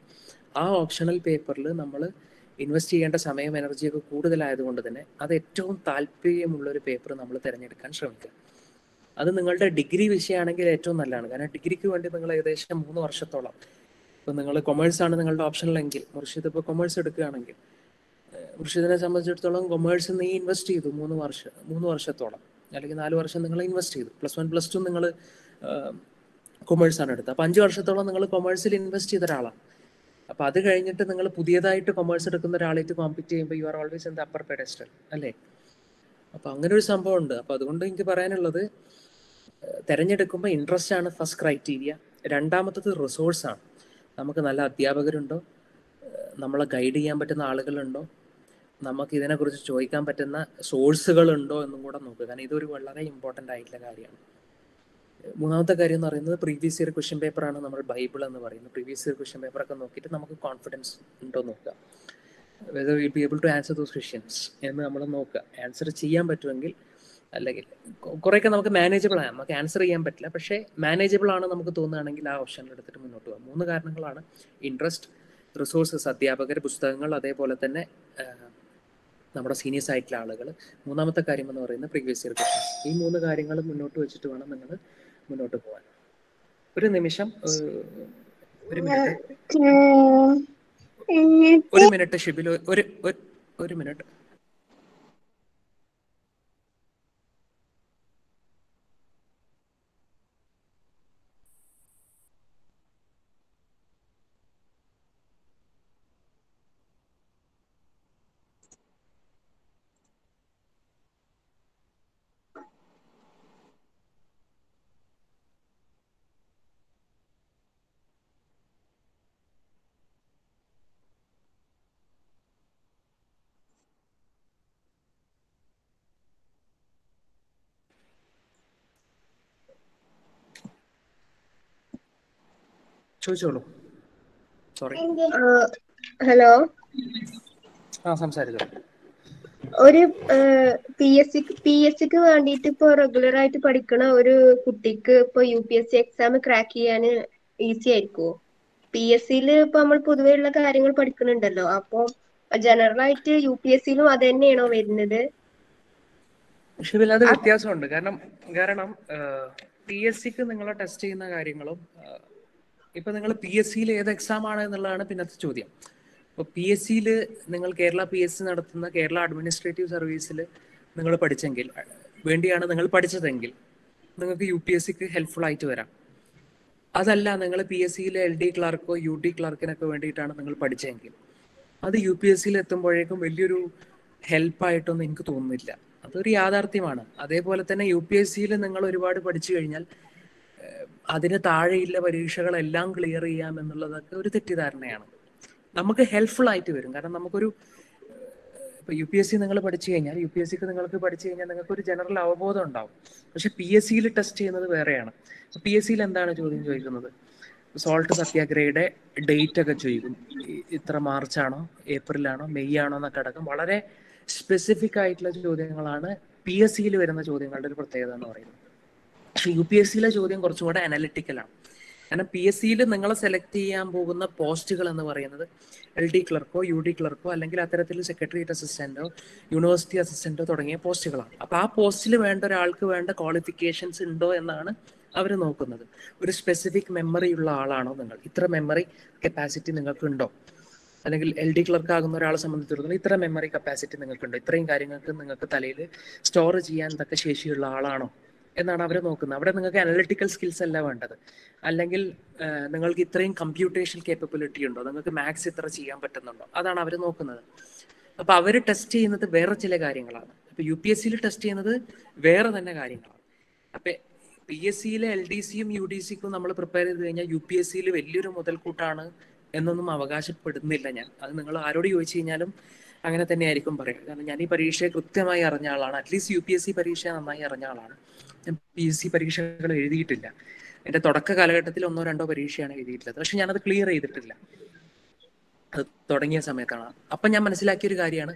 ആ ഓപ്ഷണൽ പേപ്പറിൽ നമ്മൾ ഇൻവെസ്റ്റ് ചെയ്യേണ്ട സമയം എനർജിയൊക്കെ കൂടുതലായതുകൊണ്ട് തന്നെ അത് ഏറ്റവും താല്പര്യമുള്ളൊരു പേപ്പർ നമ്മൾ തിരഞ്ഞെടുക്കാൻ ശ്രമിക്കുക. അത് നിങ്ങളുടെ ഡിഗ്രി വിഷയമാണെങ്കിൽ ഏറ്റവും നല്ലതാണ്. കാരണം ഡിഗ്രിക്ക് വേണ്ടി നിങ്ങൾ ഏകദേശം 3 വർഷത്തോളം, ഇപ്പോൾ നിങ്ങൾ കൊമേഴ്സാണ് നിങ്ങളുടെ ഓപ്ഷനിലെങ്കിൽ, മുർഷിദ് ഇപ്പോൾ കൊമേഴ്സ് എടുക്കുകയാണെങ്കിൽ മുർഷിദിനെ സംബന്ധിച്ചിടത്തോളം കൊമേഴ്സ് നീ ഇൻവെസ്റ്റ് ചെയ്തു 3 വർഷത്തോളം അല്ലെങ്കിൽ 4 വർഷം നിങ്ങൾ ഇൻവെസ്റ്റ് ചെയ്തു. +1 +2 നിങ്ങൾ കൊമേഴ്സാണ് എടുത്തത്. അപ്പോൾ 5 വർഷത്തോളം നിങ്ങൾ കൊമേഴ്സിൽ ഇൻവെസ്റ്റ് ചെയ്ത ഒരാളാണ്. അപ്പോൾ അത് കഴിഞ്ഞിട്ട് നിങ്ങൾ പുതിയതായിട്ട് കൊമേഴ്സ് എടുക്കുന്ന ഒരാളായിട്ട് കോമ്പീറ്റ് ചെയ്യുമ്പോൾ you are always in the upper pedestal അല്ലേ? അപ്പോൾ അങ്ങനെ ഒരു സംഭവം ഉണ്ട്. അപ്പോൾ അതുകൊണ്ട് എനിക്ക് പറയാനുള്ളത്, തിരഞ്ഞെടുക്കുമ്പോൾ ഇൻട്രസ്റ്റ് ആണ് ഫസ്റ്റ് ക്രൈറ്റീരിയ. രണ്ടാമത്തത് റിസോഴ്സാണ്. നമുക്ക് നല്ല അധ്യാപകരുണ്ടോ, നമ്മളെ ഗൈഡ് ചെയ്യാൻ പറ്റുന്ന ആളുകളുണ്ടോ, നമുക്ക് ഇതിനെക്കുറിച്ച് ചോദിക്കാൻ പറ്റുന്ന സോഴ്സുകളുണ്ടോ എന്നും കൂടെ നോക്കുക. കാരണം ഇതൊരു വളരെ ഇമ്പോർട്ടൻ്റ് ആയിട്ടുള്ള കാര്യമാണ്. മൂന്നാമത്തെ കാര്യം എന്ന് പറയുന്നത് പ്രീവിയസ് ഇയർ ക്വസ്റ്റ്യൻ പേപ്പറാണ് നമ്മൾ ബൈബിൾ എന്ന് പറയുന്നത്. പ്രീവിയസ് ഇയർ ക്വസ്റ്റ്യൻ പേപ്പറൊക്കെ നോക്കിയിട്ട് നമുക്ക് കോൺഫിഡൻസ് ഉണ്ടോ നോക്കുക. Whether will be able to answer those questions എന്ന് നമ്മൾ നോക്കുക. ആൻസർ ചെയ്യാൻ പറ്റുമെങ്കിൽ, അല്ലെങ്കിൽ കുറേയൊക്കെ നമുക്ക് മാനേജബിൾ ആണ്, നമുക്ക് ആൻസർ ചെയ്യാൻ പറ്റില്ല, പക്ഷേ മാനേജബിൾ ആണ് നമുക്ക് തോന്നുകയാണെങ്കിൽ ആ ഓപ്ഷനിൽ എടുത്തിട്ട് മുന്നോട്ട് പോകാം. 3 കാരണങ്ങളാണ്: ഇൻട്രസ്റ്റ്, റിസോഴ്സസ്, അധ്യാപകർ, പുസ്തകങ്ങൾ, അതേപോലെ തന്നെ നമ്മുടെ സീനിയേഴ്സ് ആയിട്ടുള്ള ആളുകൾ. മൂന്നാമത്തെ കാര്യം എന്ന് പറയുന്നത് പ്രീവിയസ് ഇയർ ക്വസ്റ്റ്യൻസ്. ഈ 3 കാര്യങ്ങൾ മുന്നോട്ട് വെച്ചിട്ട് വേണം നിങ്ങൾ മുന്നോട്ട് പോകാൻ. ഒരു നിമിഷം, ഒരു മിനിറ്റ് ഷിബിൽ, ഒരു മിനിറ്റ്. ചോദിച്ചോളൂ. സോറി. ഹലോ, സംസാരിച്ചോ. ഒരു PSCക്ക് വേണ്ടിയിട്ട് ഇപ്പൊ റെഗുലർ ആയിട്ട് പഠിക്കണ ഒരു കുട്ടിക്ക് ഇപ്പൊ UPSC എക്സാം ക്രാക്ക് ചെയ്യാൻ ഈസി ആയിരിക്കുമോ? PSCയിൽ ഇപ്പൊ നമ്മൾ പൊതുവെയുള്ള കാര്യങ്ങൾ പഠിക്കുന്നുണ്ടല്ലോ, അപ്പൊ ജനറൽ ആയിട്ട് UPSCയിലും അത് തന്നെയാണോ വരുന്നത്? ഷിബിൽ, അത് വ്യത്യാസമുണ്ട്. കാരണം PSCക്ക് നിങ്ങൾ ടെസ്റ്റ് ചെയ്യുന്ന കാര്യങ്ങളും ഇപ്പൊ നിങ്ങൾ PSCയിൽ ഏത് എക്സാം ആണ് എന്നുള്ളതാണ് പിന്നത്തെ ചോദ്യം. ഇപ്പോൾ PSCയിൽ നിങ്ങൾ കേരള PSC നടത്തുന്ന കേരള അഡ്മിനിസ്ട്രേറ്റീവ് സർവീസിൽ നിങ്ങൾ പഠിച്ചെങ്കിൽ വേണ്ടിയാണ് നിങ്ങൾ പഠിച്ചതെങ്കിൽ നിങ്ങൾക്ക് UPSCക്ക് ഹെൽപ്ഫുൾ ആയിട്ട് വരാം. അതല്ല, നിങ്ങൾ PSCയിലെ LD ക്ലാർക്കോ UD ക്ലാർക്കിനൊക്കെ വേണ്ടിയിട്ടാണ് നിങ്ങൾ പഠിച്ചതെങ്കിൽ അത് UPSCയിൽ എത്തുമ്പോഴേക്കും വലിയൊരു ഹെൽപ്പായിട്ടൊന്നും എനിക്ക് തോന്നുന്നില്ല. അതൊരു യാഥാർത്ഥ്യമാണ്. അതേപോലെ തന്നെ UPSCയിൽ നിങ്ങൾ ഒരുപാട് പഠിച്ചു കഴിഞ്ഞാൽ അതിന് താഴെയുള്ള പരീക്ഷകളെല്ലാം ക്ലിയർ ചെയ്യാം എന്നുള്ളതൊക്കെ ഒരു തെറ്റിദ്ധാരണയാണ്. നമുക്ക് ഹെൽപ്ഫുൾ ആയിട്ട് വരും. കാരണം നമുക്കൊരു ഇപ്പൊ UPSC നിങ്ങൾ പഠിച്ചു കഴിഞ്ഞാൽ UPSCക്ക് നിങ്ങൾക്ക് പഠിച്ചു കഴിഞ്ഞാൽ നിങ്ങൾക്ക് ഒരു ജനറൽ അവബോധം ഉണ്ടാവും. പക്ഷെ PSCയിൽ ടെസ്റ്റ് ചെയ്യുന്നത് വേറെയാണ്. PSCയിൽ എന്താണ് ചോദ്യം ചോദിക്കുന്നത്? സോൾട്ട് സത്യാഗ്രഹയുടെ ഡേറ്റ് ഒക്കെ ചോദിക്കും. ഇത്ര മാർച്ചാണോ ഏപ്രിലാണോ മെയ് ആണോ എന്നൊക്കെ അടക്കം വളരെ സ്പെസിഫിക് ആയിട്ടുള്ള ചോദ്യങ്ങളാണ് PSCയിൽ വരുന്ന ചോദ്യങ്ങളുടെ ഒരു പ്രത്യേകത എന്ന് പറയുന്നത്. പക്ഷെ UPSCയിലെ ചോദ്യം കുറച്ചും കൂടെ അനലിറ്റിക്കലാണ്. കാരണം PSCയിൽ നിങ്ങളെ സെലക്ട് ചെയ്യാൻ പോകുന്ന പോസ്റ്റുകൾ എന്ന് പറയുന്നത് LD ക്ലർക്കോ UD ക്ലർക്കോ അല്ലെങ്കിൽ അത്തരത്തിൽ സെക്രട്ടേറിയറ്റ് അസിസ്റ്റന്റോ യൂണിവേഴ്സിറ്റി അസിസ്റ്റന്റോ തുടങ്ങിയ പോസ്റ്റുകളാണ്. അപ്പൊ ആ പോസ്റ്റിൽ വേണ്ട ഒരാൾക്ക് വേണ്ട ക്വാളിഫിക്കേഷൻസ് ഉണ്ടോ എന്നാണ് അവർ നോക്കുന്നത്. ഒരു സ്പെസിഫിക് മെമ്മറി ഉള്ള ആളാണോ നിങ്ങൾ? ഇത്ര മെമ്മറി കപ്പാസിറ്റി നിങ്ങൾക്ക് ഉണ്ടോ? അല്ലെങ്കിൽ LD ക്ലർക്ക് ആകുന്ന ഒരാളെ സംബന്ധിച്ചിടത്തോളം ഇത്ര മെമ്മറി കപ്പാസിറ്റി നിങ്ങൾക്കുണ്ടോ? ഇത്രയും കാര്യങ്ങൾക്ക് നിങ്ങൾക്ക് തലയിൽ സ്റ്റോർ ചെയ്യാൻ തക്ക ശേഷിയുള്ള ആളാണോ എന്നാണ് അവർ നോക്കുന്നത്. അവിടെ നിങ്ങൾക്ക് അനലിറ്റിക്കൽ സ്കിൽസ് അല്ല വേണ്ടത്. അല്ലെങ്കിൽ നിങ്ങൾക്ക് ഇത്രയും കമ്പ്യൂട്ടേഷൻ കേപ്പബിലിറ്റി ഉണ്ടോ, നിങ്ങൾക്ക് മാത്സ് ഇത്ര ചെയ്യാൻ പറ്റുന്നുണ്ടോ, അതാണ് അവർ നോക്കുന്നത്. അപ്പൊ അവർ ടെസ്റ്റ് ചെയ്യുന്നത് വേറെ ചില കാര്യങ്ങളാണ്. അപ്പൊ UPSCയിൽ ടെസ്റ്റ് ചെയ്യുന്നത് വേറെ തന്നെ കാര്യങ്ങളാണ്. അപ്പൊ PSCയിലെ LDCയും UDCക്കും നമ്മൾ പ്രിപ്പയർ ചെയ്ത് കഴിഞ്ഞാൽ UPSCയിൽ വലിയൊരു മുതൽക്കൂട്ടാണ് എന്നൊന്നും അവകാശപ്പെടുന്നില്ല ഞാൻ. അത് നിങ്ങൾ ആരോട് ചോദിച്ചു കഴിഞ്ഞാലും അങ്ങനെ തന്നെയായിരിക്കും പറയുക. കാരണം ഞാൻ ഈ പരീക്ഷയെ കൃത്യമായി അറിഞ്ഞ ആളാണ്. അറ്റ്ലീസ്റ്റ് UPSC പരീക്ഷ നന്നായി അറിഞ്ഞ ആളാണ്. ഞാൻ PSC പരീക്ഷകൾ എഴുതിയിട്ടില്ല. എൻ്റെ തുടക്ക കാലഘട്ടത്തിൽ 1 or 2 പരീക്ഷയാണ് എഴുതിയിട്ടുള്ളത്. പക്ഷെ ഞാനത് ക്ലിയർ ചെയ്തിട്ടില്ല. അത് തുടങ്ങിയ സമയത്താണ്. അപ്പം ഞാൻ മനസ്സിലാക്കിയ ഒരു കാര്യമാണ്,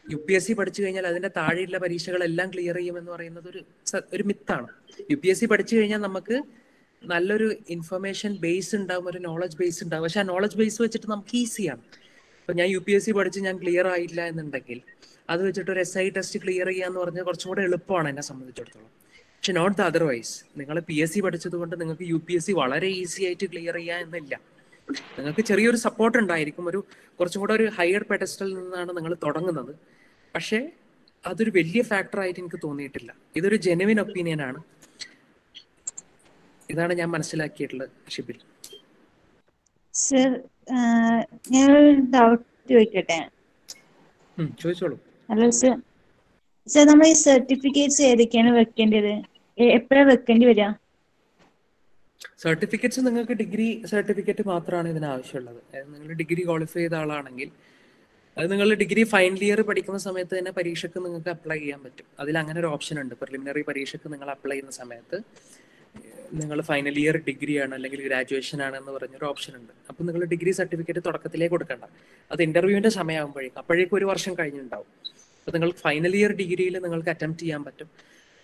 UPSC പഠിച്ചു കഴിഞ്ഞാൽ അതിൻ്റെ താഴെയുള്ള പരീക്ഷകളെല്ലാം ക്ലിയർ ചെയ്യുമെന്ന് പറയുന്നത് ഒരു മിത്താണ്. UPSC പഠിച്ചു കഴിഞ്ഞാൽ നമുക്ക് നല്ലൊരു ഇൻഫർമേഷൻ ബേസ് ഉണ്ടാവും, ഒരു നോളജ് ബേസ് ഉണ്ടാവും. പക്ഷെ ആ നോളജ് ബേസ് വെച്ചിട്ട് നമുക്ക് ഈസിയാണ്. ഇപ്പം ഞാൻ UPSC പഠിച്ച് ഞാൻ ക്ലിയർ ആയില്ല എന്നുണ്ടെങ്കിൽ അത് വെച്ചിട്ട് ഒരു SI ടെസ്റ്റ് ക്ലിയർ ചെയ്യാന്ന് പറഞ്ഞാൽ കുറച്ചും കൂടെ എളുപ്പമാണ് എന്നെ സംബന്ധിച്ചിടത്തോളം. പക്ഷെ നോട്ട് ദ അതർവൈസ്. നിങ്ങൾ PSC പഠിച്ചത് കൊണ്ട് നിങ്ങൾക്ക് UPSC വളരെ ഈസി ആയിട്ട് ക്ലിയർ ചെയ്യാൻ എന്നില്ല. നിങ്ങൾക്ക് ചെറിയൊരു സപ്പോർട്ട് ഉണ്ടായിരിക്കും. കുറച്ചും കൂടെ ഒരു ഹയർ പെഡസ്റ്റലിൽ നിന്നാണ് നിങ്ങൾ തുടങ്ങുന്നത്. പക്ഷേ അതൊരു വലിയ ഫാക്ടർ ആയിട്ട് എനിക്ക് തോന്നിയിട്ടില്ല. ഇതൊരു ജെനുവിൻ ഒപ്പീനിയൻ ആണ്. ഇതാണ് ഞാൻ മനസ്സിലാക്കിയിട്ടുള്ളത്. ഷിബിൽ സർ, ഞാൻ ഡൗട്ട് ചോദിക്കട്ടെ? ചോദിച്ചോളൂ. Hello sir. സർ, നമ്മൾ ഈ സർട്ടിഫിക്കറ്റ്സ് ഏതൊക്കെയാണ് വെക്കേണ്ടത്? എപ്പോഴാണ് വെക്കേണ്ടി വരിക? സർട്ടിഫിക്കറ്റ്സ് നിങ്ങൾക്ക് ഡിഗ്രി സർട്ടിഫിക്കറ്റ് മാത്രമാണ് ഇതിന് ആവശ്യമുള്ളത്. നിങ്ങൾ ഡിഗ്രി ക്വാളിഫൈ ചെയ്ത ആളാണെങ്കിൽ അത് നിങ്ങൾ ഡിഗ്രി ഫൈനൽ ഇയർ പഠിക്കുന്ന സമയത്ത് തന്നെ പരീക്ഷയ്ക്ക് നിങ്ങൾക്ക് അപ്ലൈ ചെയ്യാൻ പറ്റും. അതിൽ അങ്ങനെ ഒരു ഓപ്ഷൻ ഉണ്ട്. പ്രിലിമിനറി പരീക്ഷയ്ക്ക് നിങ്ങൾ അപ്ലൈ ചെയ്യുന്ന സമയത്ത് നിങ്ങൾ ഫൈനൽ ഇയർ ഡിഗ്രി ആണ് അല്ലെങ്കിൽ ഗ്രാജുവേഷൻ ആണെന്ന് പറഞ്ഞൊരു ഓപ്ഷൻ ഉണ്ട്. അപ്പം നിങ്ങൾ ഡിഗ്രി സർട്ടിഫിക്കറ്റ് തുടക്കത്തിലേ കൊടുക്കണ്ട. അത് ഇന്റർവ്യൂവിന്റെ അപ്പോഴേക്കും 1 വർഷം കഴിഞ്ഞിട്ടുണ്ടാവും. അപ്പോൾ നിങ്ങൾ ഫൈനൽ ഇയർ ഡിഗ്രിയിൽ നിങ്ങൾക്ക് അറ്റംപ്റ്റ് ചെയ്യാൻ പറ്റും.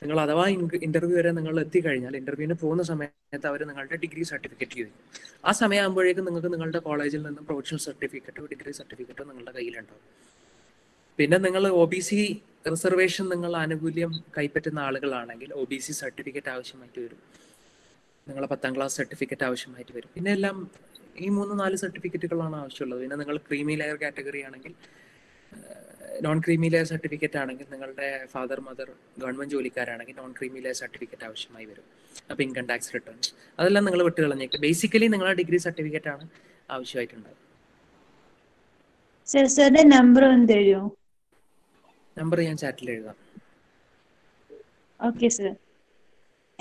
നിങ്ങൾ അഥവാ ഇന്റർവ്യൂ വരെ നിങ്ങൾ എത്തിക്കഴിഞ്ഞാൽ ഇന്റർവ്യൂവിന് പോകുന്ന സമയത്ത് അവർ നിങ്ങളുടെ ഡിഗ്രി സർട്ടിഫിക്കറ്റ് ചോദിക്കും. ആ സമയമാകുമ്പോഴേക്കും നിങ്ങൾക്ക് നിങ്ങളുടെ കോളേജിൽ നിന്നും പ്രൊഫഷണൽ സർട്ടിഫിക്കറ്റോ ഡിഗ്രി സർട്ടിഫിക്കറ്റോ നിങ്ങളുടെ കയ്യിലുണ്ടാവും. പിന്നെ നിങ്ങൾ OBC റിസർവേഷൻ നിങ്ങൾ ആനുകൂല്യം കൈപ്പറ്റുന്ന ആളുകളാണെങ്കിൽ OBC സർട്ടിഫിക്കറ്റ് ആവശ്യമായിട്ട് വരും. നിങ്ങളെ 10ാം ക്ലാസ് സർട്ടിഫിക്കറ്റ് ആവശ്യമായിട്ട് വരും. പിന്നെ എല്ലാം ഈ 3-4 സർട്ടിഫിക്കറ്റുകളാണ് ആവശ്യമുള്ളത്. പിന്നെ നിങ്ങൾ ക്രീമി ലെയർ കാറ്റഗറി ആണെങ്കിൽ, നോൺ ക്രീമി ലെയർ സർട്ടിഫിക്കറ്റ് ആണെങ്കിൽ, നിങ്ങളുടെ ഫാദർ മദർ ഗവൺമെന്റ് ജോലിക്കാരാണെങ്കിൽ നോൺ ക്രീമി ലെയർ സർട്ടിഫിക്കറ്റ് ആവശ്യമായി വരും. അപ്പോൾ ഇൻകം ടാക്സ് റിട്ടേൺസ് അതെല്ലാം നിങ്ങൾ വിട്ടുകളഞ്ഞേക്ക്. ബേസിക്കലി നിങ്ങളുടെ ഡിഗ്രി സർട്ടിഫിക്കറ്റ് ആണ് ആവശ്യമായിട്ടുണ്ടാകും. സാറിന്റെ നമ്പർ ഒന്ന് തരുമോ? നമ്പർ ഞാൻ ചാറ്റിൽ എഴുതാം. Okay sir.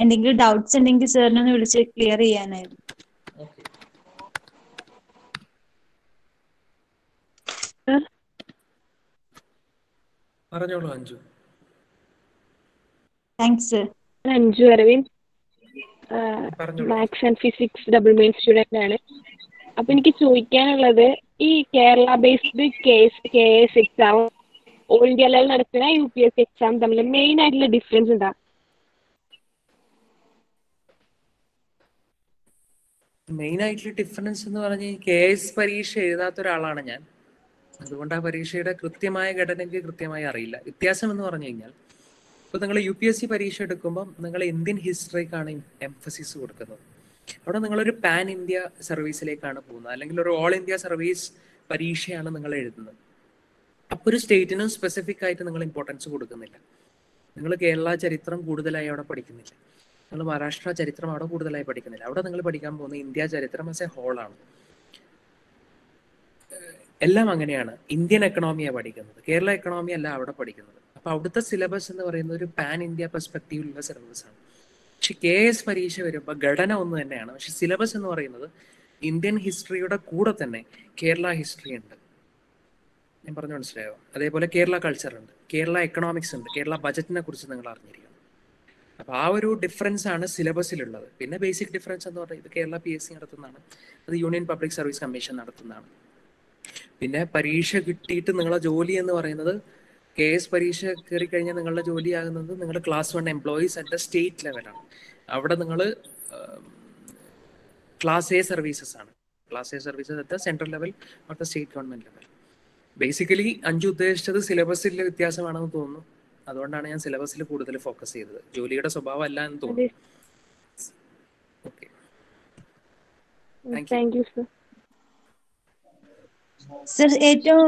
എന്തെങ്കിലും ഡൗട്ട്സ് ഉണ്ടെങ്കിൽ സാറിനെ ഒന്ന് വിളിച്ച് ക്ലിയർ ചെയ്യാനായിരുന്നു. പറഞ്ഞോളൂ Anju. Thanks sir. Anju Aravind, maths and physics double main student ആണ്. അപ്പൊ എനിക്ക് ചോദിക്കാനുള്ളത്, ഈ Kerala based KS exam all India level നടക്കുന്ന UPSC എക്സാം തമ്മിൽ മെയിൻ ആയിട്ടുള്ള ഡിഫറൻസ് എന്താ? മെയിൻ ആയിട്ടുള്ള ഡിഫറൻസ് എന്ന് പറഞ്ഞാൽ KS പരീക്ഷ എഴുതാത്ത ഒരാളാണ് ഞാൻ. അതുകൊണ്ട് ആ പരീക്ഷയുടെ കൃത്യമായ ഘടന എനിക്ക് കൃത്യമായി അറിയില്ല. വ്യത്യാസം എന്ന് പറഞ്ഞു കഴിഞ്ഞാൽ, ഇപ്പോൾ നിങ്ങൾ UPSC പരീക്ഷ എടുക്കുമ്പോൾ നിങ്ങൾ ഇന്ത്യൻ ഹിസ്റ്ററിക്കാണ് എംഫസിസ് കൊടുക്കുന്നത്. അവിടെ നിങ്ങളൊരു പാൻ ഇന്ത്യ സർവീസിലേക്കാണ് പോകുന്നത്, അല്ലെങ്കിൽ ഒരു ഓൾ ഇന്ത്യ സർവീസ് പരീക്ഷയാണ് നിങ്ങൾ എഴുതുന്നത്. അപ്പോൾ ഒരു സ്റ്റേറ്റിനും സ്പെസിഫിക് ആയിട്ട് നിങ്ങൾ ഇമ്പോർട്ടൻസ് കൊടുക്കുന്നില്ല. നിങ്ങൾ കേരള ചരിത്രം കൂടുതലായി അവിടെ പഠിക്കുന്നില്ല, നിങ്ങൾ മഹാരാഷ്ട്ര ചരിത്രം അവിടെ കൂടുതലായി പഠിക്കുന്നില്ല. അവിടെ നിങ്ങൾ പഠിക്കാൻ പോകുന്നത് ഇന്ത്യ ചരിത്രം ആസ് എ ഹോളാണ്. എല്ലാം അങ്ങനെയാണ്. ഇന്ത്യൻ എക്കണോമിയാണ് പഠിക്കുന്നത്, കേരള എക്കണോമി അല്ല അവിടെ പഠിക്കുന്നത്. അപ്പൊ അവിടുത്തെ സിലബസ് എന്ന് പറയുന്നത് ഒരു പാൻ ഇന്ത്യ പെർസ്പെക്റ്റീവിലുള്ള സിലബസ് ആണ്. പക്ഷെ KS പരീക്ഷ വരുമ്പോൾ ഘടന ഒന്ന് തന്നെയാണ്, പക്ഷെ സിലബസ് എന്ന് പറയുന്നത് ഇന്ത്യൻ ഹിസ്റ്ററിയുടെ കൂടെ തന്നെ കേരള ഹിസ്റ്ററി ഉണ്ട്. ഞാൻ പറഞ്ഞു മനസ്സിലായോ? അതേപോലെ കേരള കൾച്ചർ ഉണ്ട്, കേരള എക്കണോമിക്സ് ഉണ്ട്, കേരള ബജറ്റിനെ കുറിച്ച് നിങ്ങൾ അറിഞ്ഞിരിക്കണം. അപ്പൊ ആ ഒരു ഡിഫറൻസ് ആണ് സിലബസിലുള്ളത്. പിന്നെ ബേസിക് ഡിഫറൻസ് എന്ന് പറഞ്ഞാൽ ഇത് കേരള PSC നടത്തുന്നതാണ്, അത് യൂണിയൻ പബ്ലിക് സർവീസ് കമ്മീഷൻ നടത്തുന്നതാണ്. പിന്നെ പരീക്ഷ കിട്ടിയിട്ട് നിങ്ങളെ ജോലി എന്ന് പറയുന്നത് KS പരീക്ഷ കയറി കഴിഞ്ഞാൽ നിങ്ങളുടെ ജോലിയാകുന്നത് നിങ്ങളുടെ class 1 employees at the state ലെവലാണ്. അവിടെ നിങ്ങൾ ക്ലാസ് A സർവീസസ് ആണ്. Class A services at the central level of the state government level. Basically അഞ്ചു ഉദ്ദേശിച്ചത് സിലബസിലെ വ്യത്യാസമാണെന്ന് തോന്നുന്നു. അതുകൊണ്ടാണ് ഞാൻ സിലബസിൽ കൂടുതൽ ഫോക്കസ് ചെയ്തത്, ജോലിയുടെ സ്വഭാവം അല്ല എന്ന് തോന്നുന്നു. Okay, thank you sir. Sir ഏറ്റവും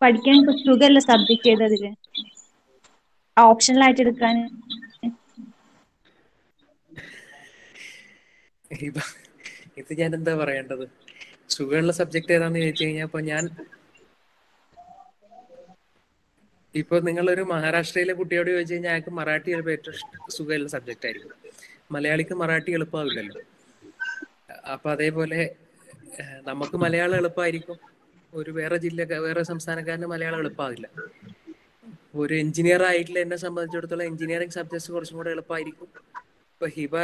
പഠിക്കാൻ സുഖമുള്ള സബ്ജക്ട് ഏതതില് ഓപ്ഷണലായിട്ട് എടുക്കാൻ? ഇത് ഞാൻ എന്താ പറയേണ്ടത്? സുഖമുള്ള സബ്ജക്ട് ഏതാന്ന് ചോദിച്ചു കഴിഞ്ഞാൽ ഇപ്പൊ നിങ്ങളൊരു മഹാരാഷ്ട്രയിലെ കുട്ടിയോട് ചോദിച്ചു കഴിഞ്ഞാൽ അയാൾക്ക് മറാഠി ചിലപ്പോൾ ഏറ്റവും സുഖമുള്ള സബ്ജക്റ്റ് ആയിരിക്കും, മലയാളിക്ക് മറാഠി എളുപ്പമാവില്ലല്ലോ. അപ്പൊ അതേപോലെ നമുക്ക് മലയാളം എളുപ്പമായിരിക്കും, ഒരു വേറെ സംസ്ഥാനക്കാരന് മലയാളം എളുപ്പമാവില്ല. ഒരു എഞ്ചിനീയർ ആയിട്ടുള്ള എന്നെ സംബന്ധിച്ചിടത്തോളം എഞ്ചിനീയറിംഗ് സബ്ജക്ട്സ് കുറച്ചും കൂടെ എളുപ്പമായിരിക്കും. ഇപ്പൊ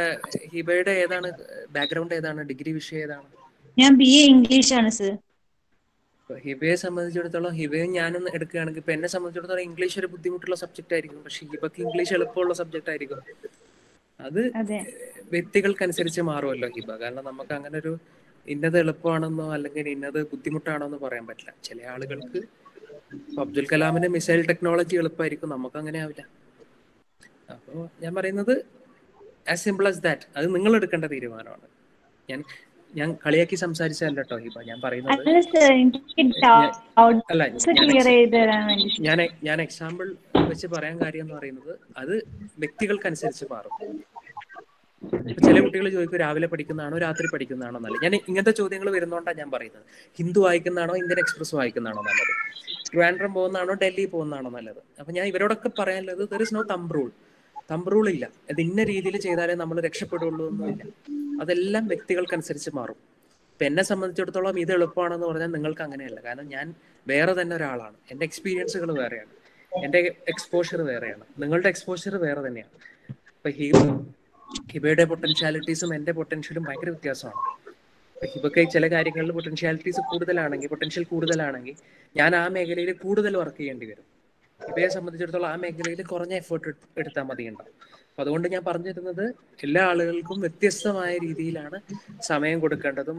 ഹിബയുടെ ഏതാണ് ബാക്ക്ഗ്രൗണ്ട്, ഏതാണ് ഡിഗ്രി വിഷയം ഏതാണ്? ഞാൻ BA ഇംഗ്ലീഷ് ആണ് സർ. ഹിബയെ സംബന്ധിച്ചിടത്തോളം ഹിബയും ഞാനും എടുക്കുകയാണെങ്കിൽ ഇപ്പൊ എന്നെ സംബന്ധിച്ചിടത്തോളം ഇംഗ്ലീഷ് ഒരു ബുദ്ധിമുട്ടുള്ള സബ്ജക്റ്റ് ആയിരിക്കും, പക്ഷെ ഹിബക്ക് ഇംഗ്ലീഷ് എളുപ്പമുള്ള സബ്ജക്റ്റ് ആയിരിക്കും. അത് വ്യക്തികൾക്കനുസരിച്ച് മാറുമല്ലോ ഹിബ. കാരണം നമുക്ക് അങ്ങനെ ഒരു ഇന്നത് എളുപ്പമാണെന്നോ അല്ലെങ്കിൽ ഇന്നത് ബുദ്ധിമുട്ടാണോ എന്ന് പറയാൻ പറ്റില്ല. ചില ആളുകൾക്ക് അബ്ദുൽ കലാമിന്റെ മിസൈൽ ടെക്നോളജി എളുപ്പമായിരിക്കും, നമുക്ക് അങ്ങനെ ആവില്ല. അപ്പോൾ ഞാൻ പറയുന്നത് ആസ് സിമ്പിൾ ആസ് ദാറ്റ്, അത് നിങ്ങൾ എടുക്കേണ്ട തീരുമാനമാണ്. ഞാൻ കളിയാക്കി സംസാരിച്ചല്ല കേട്ടോ ഹിബ, ഞാൻ പറയുന്നത് ഞാൻ എക്സാമ്പിൾ വെച്ച് പറയാൻ കാര്യം എന്ന് പറയുന്നത് അത് വ്യക്തികൾക്കനുസരിച്ച് മാറും. ചില കുട്ടികൾ ചോദിക്കും രാവിലെ പഠിക്കുന്നതാണോ രാത്രി പഠിക്കുന്നതാണോ എന്നല്ല. ഞാൻ ഇങ്ങനത്തെ ചോദ്യങ്ങൾ വരുന്നോണ്ടാണ് ഞാൻ പറയുന്നത്. ഹിന്ദു വായിക്കുന്നതാണോ ഇന്ത്യൻ എക്സ്പ്രസ് വായിക്കുന്നതാണോ നല്ലത്, ട്രിവാൻഡ്രം പോകുന്നതാണോ ഡൽഹി പോകുന്നതാണോ നല്ലത്? അപ്പൊ ഞാൻ ഇവരോടൊക്കെ പറയാനുള്ളത് there is no thumb rule ഇല്ല. അത് ഇന്ന രീതിയിൽ ചെയ്താലേ നമ്മൾ രക്ഷപ്പെടുള്ളൂ ഒന്നുമില്ല. അതെല്ലാം വ്യക്തികൾക്കനുസരിച്ച് മാറും. ഇപ്പൊ എന്നെ സംബന്ധിച്ചിടത്തോളം ഇത് എളുപ്പമാണെന്ന് പറഞ്ഞാൽ നിങ്ങൾക്ക് അങ്ങനെയല്ല. കാരണം ഞാൻ വേറെ തന്നെ ഒരാളാണ്, എൻ്റെ എക്സ്പീരിയൻസുകൾ വേറെയാണ്, എൻ്റെ എക്സ്പോഷർ വേറെയാണ്, നിങ്ങളുടെ എക്സ്പോഷർ വേറെ തന്നെയാണ്. ഇപ്പൊ ഹിബയുടെ പൊട്ടൻഷ്യാലിറ്റീസും എൻ്റെ പൊട്ടൻഷ്യലും ഭയങ്കര വ്യത്യാസമാണ്. ഹിബക്ക് ചില കാര്യങ്ങളിൽ പൊട്ടൻഷ്യൽ കൂടുതലാണെങ്കിൽ ഞാൻ ആ മേഖലയിൽ കൂടുതൽ വർക്ക് ചെയ്യേണ്ടി വരും. ഹിബയെ സംബന്ധിച്ചിടത്തോളം ആ മേഖലയിൽ കുറഞ്ഞ എഫേർട്ട് എടുത്താൽ മതിയുണ്ടാവും. അപ്പൊ അതുകൊണ്ട് ഞാൻ പറഞ്ഞു തരുന്നത് എല്ലാ ആളുകൾക്കും വ്യത്യസ്തമായ രീതിയിലാണ് സമയം കൊടുക്കേണ്ടതും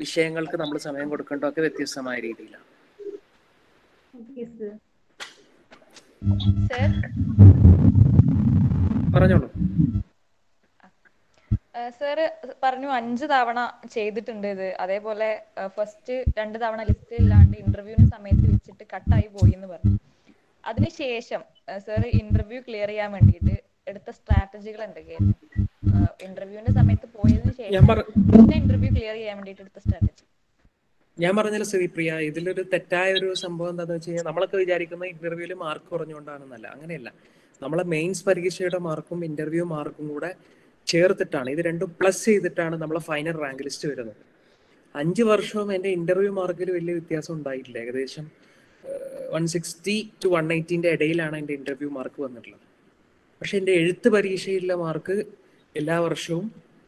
വിഷയങ്ങൾക്ക് നമ്മൾ സമയം കൊടുക്കേണ്ടതും ഒക്കെ വ്യത്യസ്തമായ രീതിയിലാണ്. പറഞ്ഞോളൂ. സാറ് പറഞ്ഞു 5 തവണ ചെയ്തിട്ടുണ്ട് ഇത്. അതേപോലെ ഫസ്റ്റ് 2 തവണ ലിസ്റ്റ് ഇല്ലാണ്ട് ഇന്റർവ്യൂവിന് സമയത്ത് വെച്ചിട്ട് കട്ടായി പോയി എന്ന് പറഞ്ഞു. അതിനുശേഷം സാർ ഇന്റർവ്യൂ ക്ലിയർ ചെയ്യാൻ വേണ്ടിയിട്ട് എടുത്ത സ്ട്രാറ്റജികൾ എന്തൊക്കെയായിരുന്നു? ഇന്റർവ്യൂവിന്റെ സമയത്ത് പോയതിനു ശേഷം പിന്നെ ഇന്റർവ്യൂ ക്ലിയർ ചെയ്യാൻ വേണ്ടിയിട്ട് എടുത്ത സ്ട്രാറ്റജി. ഞാൻ പറഞ്ഞല്ലോ ശ്രീപ്രിയ, ഇതിലൊരു തെറ്റായ ഒരു സംഭവം എന്താണെന്ന് വെച്ച് കഴിഞ്ഞാൽ നമ്മളൊക്കെ വിചാരിക്കുന്ന ഇന്റർവ്യൂവിൽ മാർക്ക് കുറഞ്ഞുകൊണ്ടാണെന്നല്ല. അങ്ങനെയല്ല. നമ്മളെ മെയിൻസ് പരീക്ഷയുടെ മാർക്കും ഇന്റർവ്യൂ മാർക്കും കൂടെ ചേർത്തിട്ടാണ്, ഇത് രണ്ടും പ്ലസ് ചെയ്തിട്ടാണ് നമ്മളെ ഫൈനൽ റാങ്ക് ലിസ്റ്റ് വരുന്നത്. 5 വർഷവും എൻ്റെ ഇന്റർവ്യൂ മാർക്കിൽ വലിയ വ്യത്യാസം ഉണ്ടായിട്ടില്ല. ഏകദേശം 160 to 180 ഇടയിലാണ് എൻ്റെ ഇന്റർവ്യൂ മാർക്ക് വന്നിട്ടുള്ളത്. പക്ഷെ എൻ്റെ എഴുത്ത് പരീക്ഷയിലെ മാർക്ക് എല്ലാ വർഷവും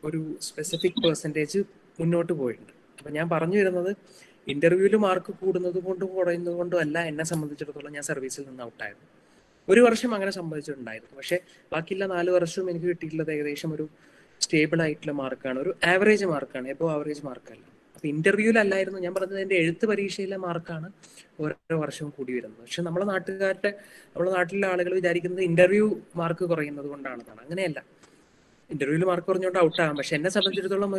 ഒരു സ്പെസിഫിക് പെർസെൻറ്റേജ് മുന്നോട്ട് പോയിട്ടുണ്ട്. അപ്പം ഞാൻ പറഞ്ഞു വരുന്നത് ഇന്റർവ്യൂവിൽ മാർക്ക് കൂടുന്നത് കൊണ്ടും കുറയുന്നത് കൊണ്ടും അല്ല എന്നെ സംബന്ധിച്ചിടത്തോളം ഞാൻ സർവീസിൽ നിന്ന് ഔട്ടായത്. ഒരു വർഷം അങ്ങനെ സംഭവിച്ചിട്ടുണ്ടായിരുന്നു. പക്ഷെ ബാക്കിയുള്ള 4 വർഷവും എനിക്ക് കിട്ടിയിട്ടുള്ളത് ഏകദേശം ഒരു സ്റ്റേബിൾ ആയിട്ടുള്ള മാർക്കാണ്, ഒരു ആവറേജ് മാർക്കാണ്, എബോ ആവറേജ് മാർക്കല്ല. അപ്പൊ ഇന്റർവ്യൂവിലല്ലായിരുന്നു ഞാൻ പറഞ്ഞത്, എൻ്റെ എഴുത്ത് പരീക്ഷയിലെ മാർക്കാണ് ഓരോ വർഷവും കൂടി വരുന്നത്. പക്ഷെ നമ്മുടെ നാട്ടിലെ ആളുകൾ വിചാരിക്കുന്നത് ഇന്റർവ്യൂ മാർക്ക് കുറയുന്നത് കൊണ്ടാണെന്നാണ്. അങ്ങനെയല്ല. ഇന്റർവ്യൂവിൽ മാർക്ക് കുറഞ്ഞുകൊണ്ട് ഔട്ടാകാം. പക്ഷെ എന്നെ സംബന്ധിച്ചിടത്തോളം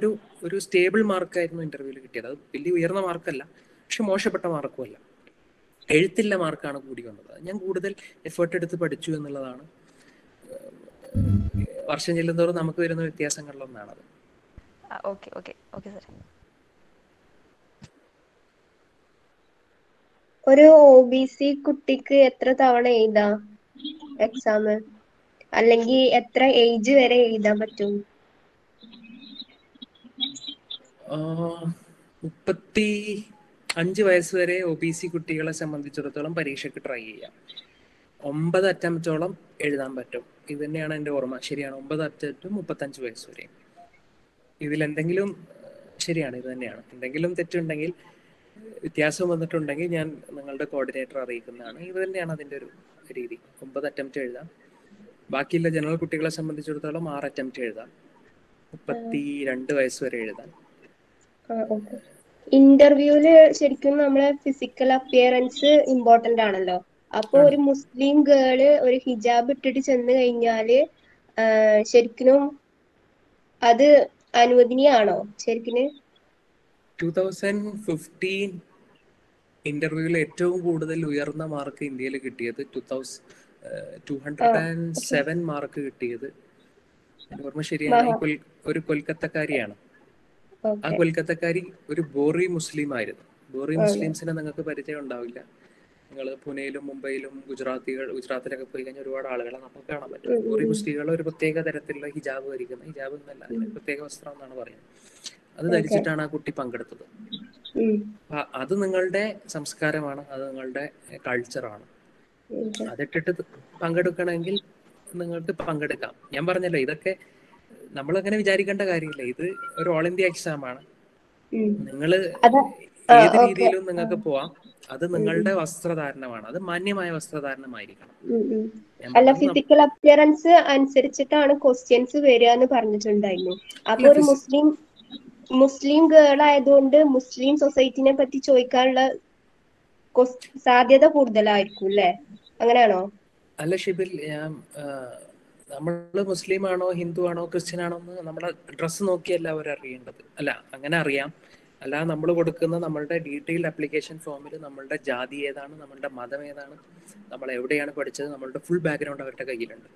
ഒരു സ്റ്റേബിൾ മാർക്കായിരുന്നു ഇന്റർവ്യൂവിൽ കിട്ടിയത്. അത് വലിയ ഉയർന്ന മാർക്കല്ല, പക്ഷെ മോശപ്പെട്ട മാർക്കുമല്ല. എഴുത്തില്ല മാർക്കാണ് കൂടി വന്നത്. ഞാൻ കൂടുതൽ എഫേർട്ട് എടുത്ത് പഠിച്ചു എന്നുള്ളതാണ് വർഷം ചെല്ലുന്നതോറും നമുക്ക് വരുന്ന വ്യത്യാസങ്ങളിലൊന്നാണത്. Okay okay okay sir. ഒരു OBC കുട്ടിക്ക് എത്ര തവണ എഴുതാം എക്സാം? അല്ലെങ്കിൽ എത്ര ഏജ് വരെ എഴുതാൻ പറ്റും? 35 വയസ്സ് വരെ OBC കുട്ടികളെ സംബന്ധിച്ചിടത്തോളം പരീക്ഷയ്ക്ക് ട്രൈ ചെയ്യാം. 9 അറ്റംപ്റ്റോളം എഴുതാൻ പറ്റും. ഇത് തന്നെയാണ് എൻ്റെ ഓർമ്മ. ശരിയാണ്, 9 അറ്റംപ്റ്റും 35 വയസ്സ് വരെ. ഇതിലെന്തെങ്കിലും ശരിയാണ്, ഇത് തന്നെയാണ്. എന്തെങ്കിലും തെറ്റുണ്ടെങ്കിൽ, വ്യത്യാസം വന്നിട്ടുണ്ടെങ്കിൽ ഞാൻ നിങ്ങളുടെ കോർഡിനേറ്റർ അറിയിക്കുന്നതാണ്. ഇത് തന്നെയാണ് അതിൻ്റെ ഒരു രീതി. 9 അറ്റംപ്റ്റ് എഴുതാം. ബാക്കിയുള്ള ജനറൽ കുട്ടികളെ സംബന്ധിച്ചിടത്തോളം 6 അറ്റംപ്റ്റ് എഴുതാം. 32 വയസ്സ് വരെ എഴുതാം. ഇന്റർവ്യൂല് ശരിക്കും നമ്മളെ ഫിസിക്കൽ അപ്പിയറൻസ് ഇമ്പോർട്ടന്റ് ആണല്ലോ. അപ്പൊ ഒരു മുസ്ലിം ഗേള് ഒരു ഹിജാബ് ഇട്ടിട്ട് ചെന്ന് കഴിഞ്ഞാല് ശരിക്കും അത് അനുവദനീയാണോ ശരിക്കും? 2015 ഇന്റർവ്യൂവിൽ ഏറ്റവും കൂടുതൽ ഉയർന്ന മാർക്ക് ഇന്ത്യയിൽ കിട്ടിയത് 207 മാർക്ക് കിട്ടിയത് ഓർമ്മ ശരിയാണെങ്കിൽ ഒരു കൊൽക്കത്തക്കാരിയാണ്. ആ കൊൽക്കത്തക്കാരി ഒരു ബോറി മുസ്ലിം ആയിരുന്നു. ബോറി മുസ്ലിംസിനെ നിങ്ങൾക്ക് പരിചയം ഉണ്ടാവില്ല. നിങ്ങൾ പൂനെയിലും മുംബൈയിലും ഗുജറാത്തിലൊക്കെ പോയി കഴിഞ്ഞാൽ ഒരുപാട് ആളുകളെ നമുക്ക് കാണാൻ പറ്റും. ബോറി മുസ്ലിങ്ങൾ ഒരു പ്രത്യേക തരത്തിലുള്ള ഹിജാബ് ധരിക്കുന്ന, ഹിജാബ് എന്നല്ല, അതിന് പ്രത്യേക വസ്ത്രം എന്നാണ് പറയുന്നത്. അത് ധരിച്ചിട്ടാണ് ആ കുട്ടി പങ്കെടുത്തത്. അത് നിങ്ങളുടെ സംസ്കാരമാണ്, അത് നിങ്ങളുടെ കൾച്ചറാണ്. അതിട്ടിട്ട് പങ്കെടുക്കണമെങ്കിൽ നിങ്ങൾക്ക് പങ്കെടുക്കാം. ഞാൻ പറഞ്ഞല്ലോ, ഇതൊക്കെ നമ്മളങ്ങനെ വിചാരിക്കേണ്ട കാര്യമില്ല. ഇത് ഒരു ഓൾ ഇന്ത്യ എക്സാം ആണ്. നിങ്ങൾ ഏത് രീതിയിലും നിങ്ങൾക്ക് പോവാം. അത് നിങ്ങളുടെ വസ്ത്രധാരണമാണ്. അത് മാന്യമായ വസ്ത്രധാരണമായിരിക്കണം. അല്ല, ഫിസിക്കൽ അപ്പിയറൻസ് അനുസരിച്ചിട്ടാണ് ക്വസ്റ്റ്യൻസ് വരിക എന്ന് പറഞ്ഞിട്ടുണ്ടായിരുന്നു. അപ്പൊ ഒരു മുസ്ലിം ഗേൾ ആയതുകൊണ്ട് മുസ്ലിം സൊസൈറ്റിനെ പറ്റി ചോദിക്കാനുള്ള സാധ്യത കൂടുതലായിരിക്കും അല്ലേ? അങ്ങനെയാണോ? അല്ല ഷിബിൽ, നമ്മള് മുസ്ലിം ആണോ ഹിന്ദു ആണോ ക്രിസ്ത്യൻ ആണോ എന്ന് നമ്മുടെ ഡ്രസ്സ് നോക്കിയല്ല അവരറിയേണ്ടത്. അല്ല, അങ്ങനെ അറിയാം. അല്ലാതെ നമ്മൾ കൊടുക്കുന്ന നമ്മളുടെ ഡീറ്റെയിൽഡ് ആപ്ലിക്കേഷൻ ഫോമിൽ നമ്മളുടെ ജാതി ഏതാണ്, നമ്മളുടെ മതം ഏതാണ്, നമ്മൾ എവിടെയാണ് പഠിച്ചത്, നമ്മളുടെ ഫുൾ ബാക്ക്ഗ്രൗണ്ട് അവരുടെ കയ്യിലുണ്ട്.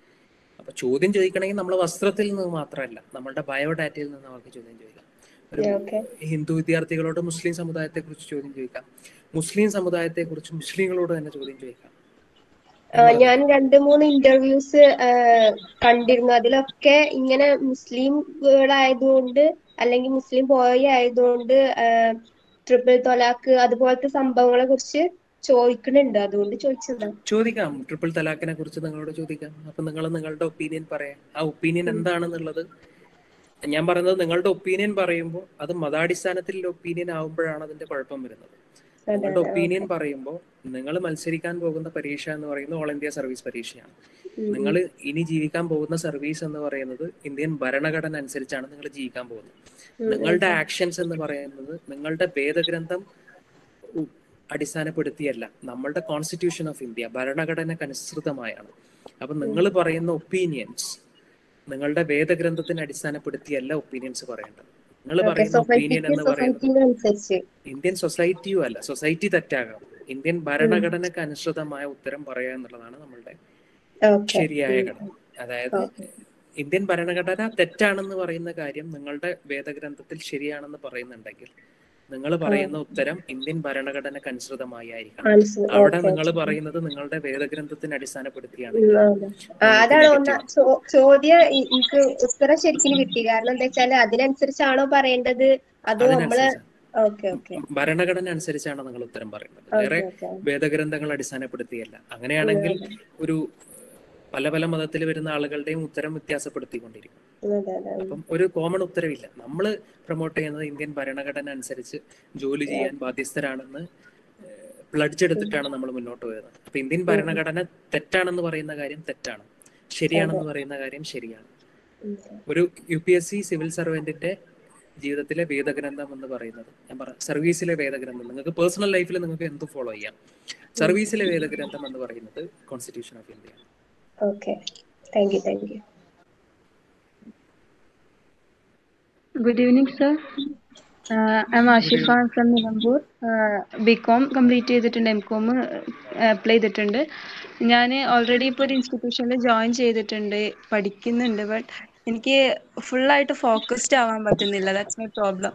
അപ്പൊ ചോദ്യം ചോദിക്കണമെങ്കിൽ നമ്മൾ വസ്ത്രത്തിൽ നിന്ന് മാത്രമല്ല, നമ്മളുടെ ബയോഡാറ്റയിൽ നിന്ന് അവർക്ക് ചോദ്യം ചോദിക്കാം. ഒരു ഹിന്ദു വിദ്യാർത്ഥികളോട് മുസ്ലിം സമുദായത്തെ കുറിച്ച് ചോദ്യം ചോദിക്കാം. മുസ്ലിം സമുദായത്തെ കുറിച്ച് മുസ്ലിങ്ങളോട് തന്നെ ചോദ്യം ചോദിക്കാം. ഞാൻ 2-3 ഇന്റർവ്യൂസ് കണ്ടിരുന്നു. അതിലൊക്കെ ഇങ്ങനെ മുസ്ലിം ഗേൾ ആയതുകൊണ്ട് അല്ലെങ്കിൽ മുസ്ലിം ബോയ് ആയതുകൊണ്ട് ട്രിപ്പിൾ തൊലാക്ക് അതുപോലത്തെ സംഭവങ്ങളെ കുറിച്ച് ചോദിക്കുന്നുണ്ട്. അതുകൊണ്ട് ചോദിച്ചതാണ്. ചോദിക്കാം, ട്രിപ്പിൾ തലാഖിനെ കുറിച്ച് നിങ്ങളോട് ചോദിക്കാം. അപ്പൊ നിങ്ങൾ നിങ്ങളുടെ ഒപ്പീനിയൻ പറയാം. ആ ഒപ്പീനിയൻ എന്താണെന്നുള്ളത് ഞാൻ പറയുന്നത്, നിങ്ങളുടെ ഒപ്പീനിയൻ പറയുമ്പോൾ അത് മതാടിസ്ഥാനത്തിലുള്ള ഒപ്പീനിയൻ ആവുമ്പോഴാണ് അതിന്റെ കുഴപ്പം വരുന്നത്. നിങ്ങളുടെ ഒപ്പീനിയൻ പറയുമ്പോൾ നിങ്ങൾ മത്സരിക്കാൻ പോകുന്ന പരീക്ഷ എന്ന് പറയുന്നത് ഓൾ ഇന്ത്യ സർവീസ് പരീക്ഷയാണ്. നിങ്ങൾ ഇനി ജീവിക്കാൻ പോകുന്ന സർവീസ് എന്ന് പറയുന്നത് ഇന്ത്യൻ ഭരണഘടന അനുസരിച്ചാണ് നിങ്ങൾ ജീവിക്കാൻ പോകുന്നത്. നിങ്ങളുടെ ആക്ഷൻസ് എന്ന് പറയുന്നത് നിങ്ങളുടെ വേദഗ്രന്ഥം അടിസ്ഥാനപ്പെടുത്തിയല്ല, നമ്മളുടെ കോൺസ്റ്റിറ്റ്യൂഷൻ ഓഫ് ഇന്ത്യ ഭരണഘടനയ്ക്ക് അനുസൃതമായാണ്. അപ്പൊ നിങ്ങൾ പറയുന്ന ഒപ്പീനിയൻസ് നിങ്ങളുടെ വേദഗ്രന്ഥത്തിന് അടിസ്ഥാനപ്പെടുത്തിയല്ല ഒപ്പീനിയൻസ് പറയേണ്ടത്. നിങ്ങൾ പറയുന്ന ഒപ്പീനിയൻ എന്ന് പറയുന്നത് ഇന്ത്യൻ സൊസൈറ്റിയും അല്ല. സൊസൈറ്റി തെറ്റാകാം. ഇന്ത്യൻ ഭരണഘടനയ്ക്ക് അനുസൃതമായ ഉത്തരം പറയുക എന്നുള്ളതാണ് നമ്മളുടെ ശരിയായ ഘടന. അതായത് ഇന്ത്യൻ ഭരണഘടന തെറ്റാണെന്ന് പറയുന്ന കാര്യം നിങ്ങളുടെ വേദഗ്രന്ഥത്തിൽ ശരിയാണെന്ന് പറയുന്നുണ്ടെങ്കിൽ നിങ്ങൾ പറയുന്ന ഉത്തരം ഇന്ത്യൻ ഭരണഘടനയ്ക്ക് അനുസൃതമായി ആയിരിക്കണം. അവിടെ നിങ്ങൾ പറയുന്നത് നിങ്ങളുടെ വേദഗ്രന്ഥത്തിന് അടിസ്ഥാനപ്പെടുത്തിയാണ്. അതാണ് ചോദ്യം. എനിക്ക് ഉത്തരം ശരിക്കും കിട്ടി. കാരണം എന്താ വെച്ചാൽ അതിനനുസരിച്ചാണോ പറയേണ്ടത്, അതോ നമ്മള് ഭരണഘടന അനുസരിച്ചാണ് നിങ്ങൾ ഉത്തരം പറയുന്നത്, വേറെ വേദഗ്രന്ഥങ്ങൾ അടിസ്ഥാനപ്പെടുത്തിയല്ല. അങ്ങനെയാണെങ്കിൽ ഒരു പല പല മതത്തിൽ വരുന്ന ആളുകളുടെയും ഉത്തരം വ്യത്യാസപ്പെടുത്തിക്കൊണ്ടിരിക്കും. അപ്പം ഒരു കോമൺ ഉത്തരവില്ല. നമ്മൾ പ്രൊമോട്ട് ചെയ്യുന്നത് ഇന്ത്യൻ ഭരണഘടന അനുസരിച്ച് ജോലി ചെയ്യാൻ ബാധ്യസ്ഥരാണെന്ന് പ്ലഡ്ജ് എടുത്തിട്ടാണ് നമ്മൾ മുന്നോട്ട് പോയത്. അപ്പൊ ഇന്ത്യൻ ഭരണഘടന തെറ്റാണെന്ന് പറയുന്ന കാര്യം തെറ്റാണ്, ശരിയാണെന്ന് പറയുന്ന കാര്യം ശരിയാണ്. ഒരു UPSC സിവിൽ സർവന്റിന്റെ ജീവിതത്തിലെ വേദഗ്രന്ഥം എന്ന് പറയുന്നത്, ഞാൻ പറയാം സർവീസിലെ വേദഗ്രന്ഥം, നിങ്ങൾക്ക് പേഴ്സണൽ ലൈഫിൽ നിങ്ങൾക്ക് എന്ത് ഫോളോ ചെയ്യാം. സർവീസിലെ വേദഗ്രന്ഥം എന്ന് പറയുന്നത് constitution of India. Okay, thank you. Good evening, sir. I'm Ashifa from Nilambur. BCom complete ചെയ്തിട്ടുണ്ട്, MCom അപ്ലൈ ചെയ്തിട്ടുണ്ട്. ഞാൻ ഓൾറെഡി ഇപ്പോൾ ഒരു ഇൻസ്റ്റിറ്റ്യൂഷനിൽ ജോയിൻ ചെയ്തിട്ടുണ്ട്, പഠിക്കുന്നുണ്ട്. ബട്ട് എനിക്ക് ഫുള്ളായിട്ട് ഫോക്കസ്ഡ് ആവാൻ പറ്റുന്നില്ല. That's my problem.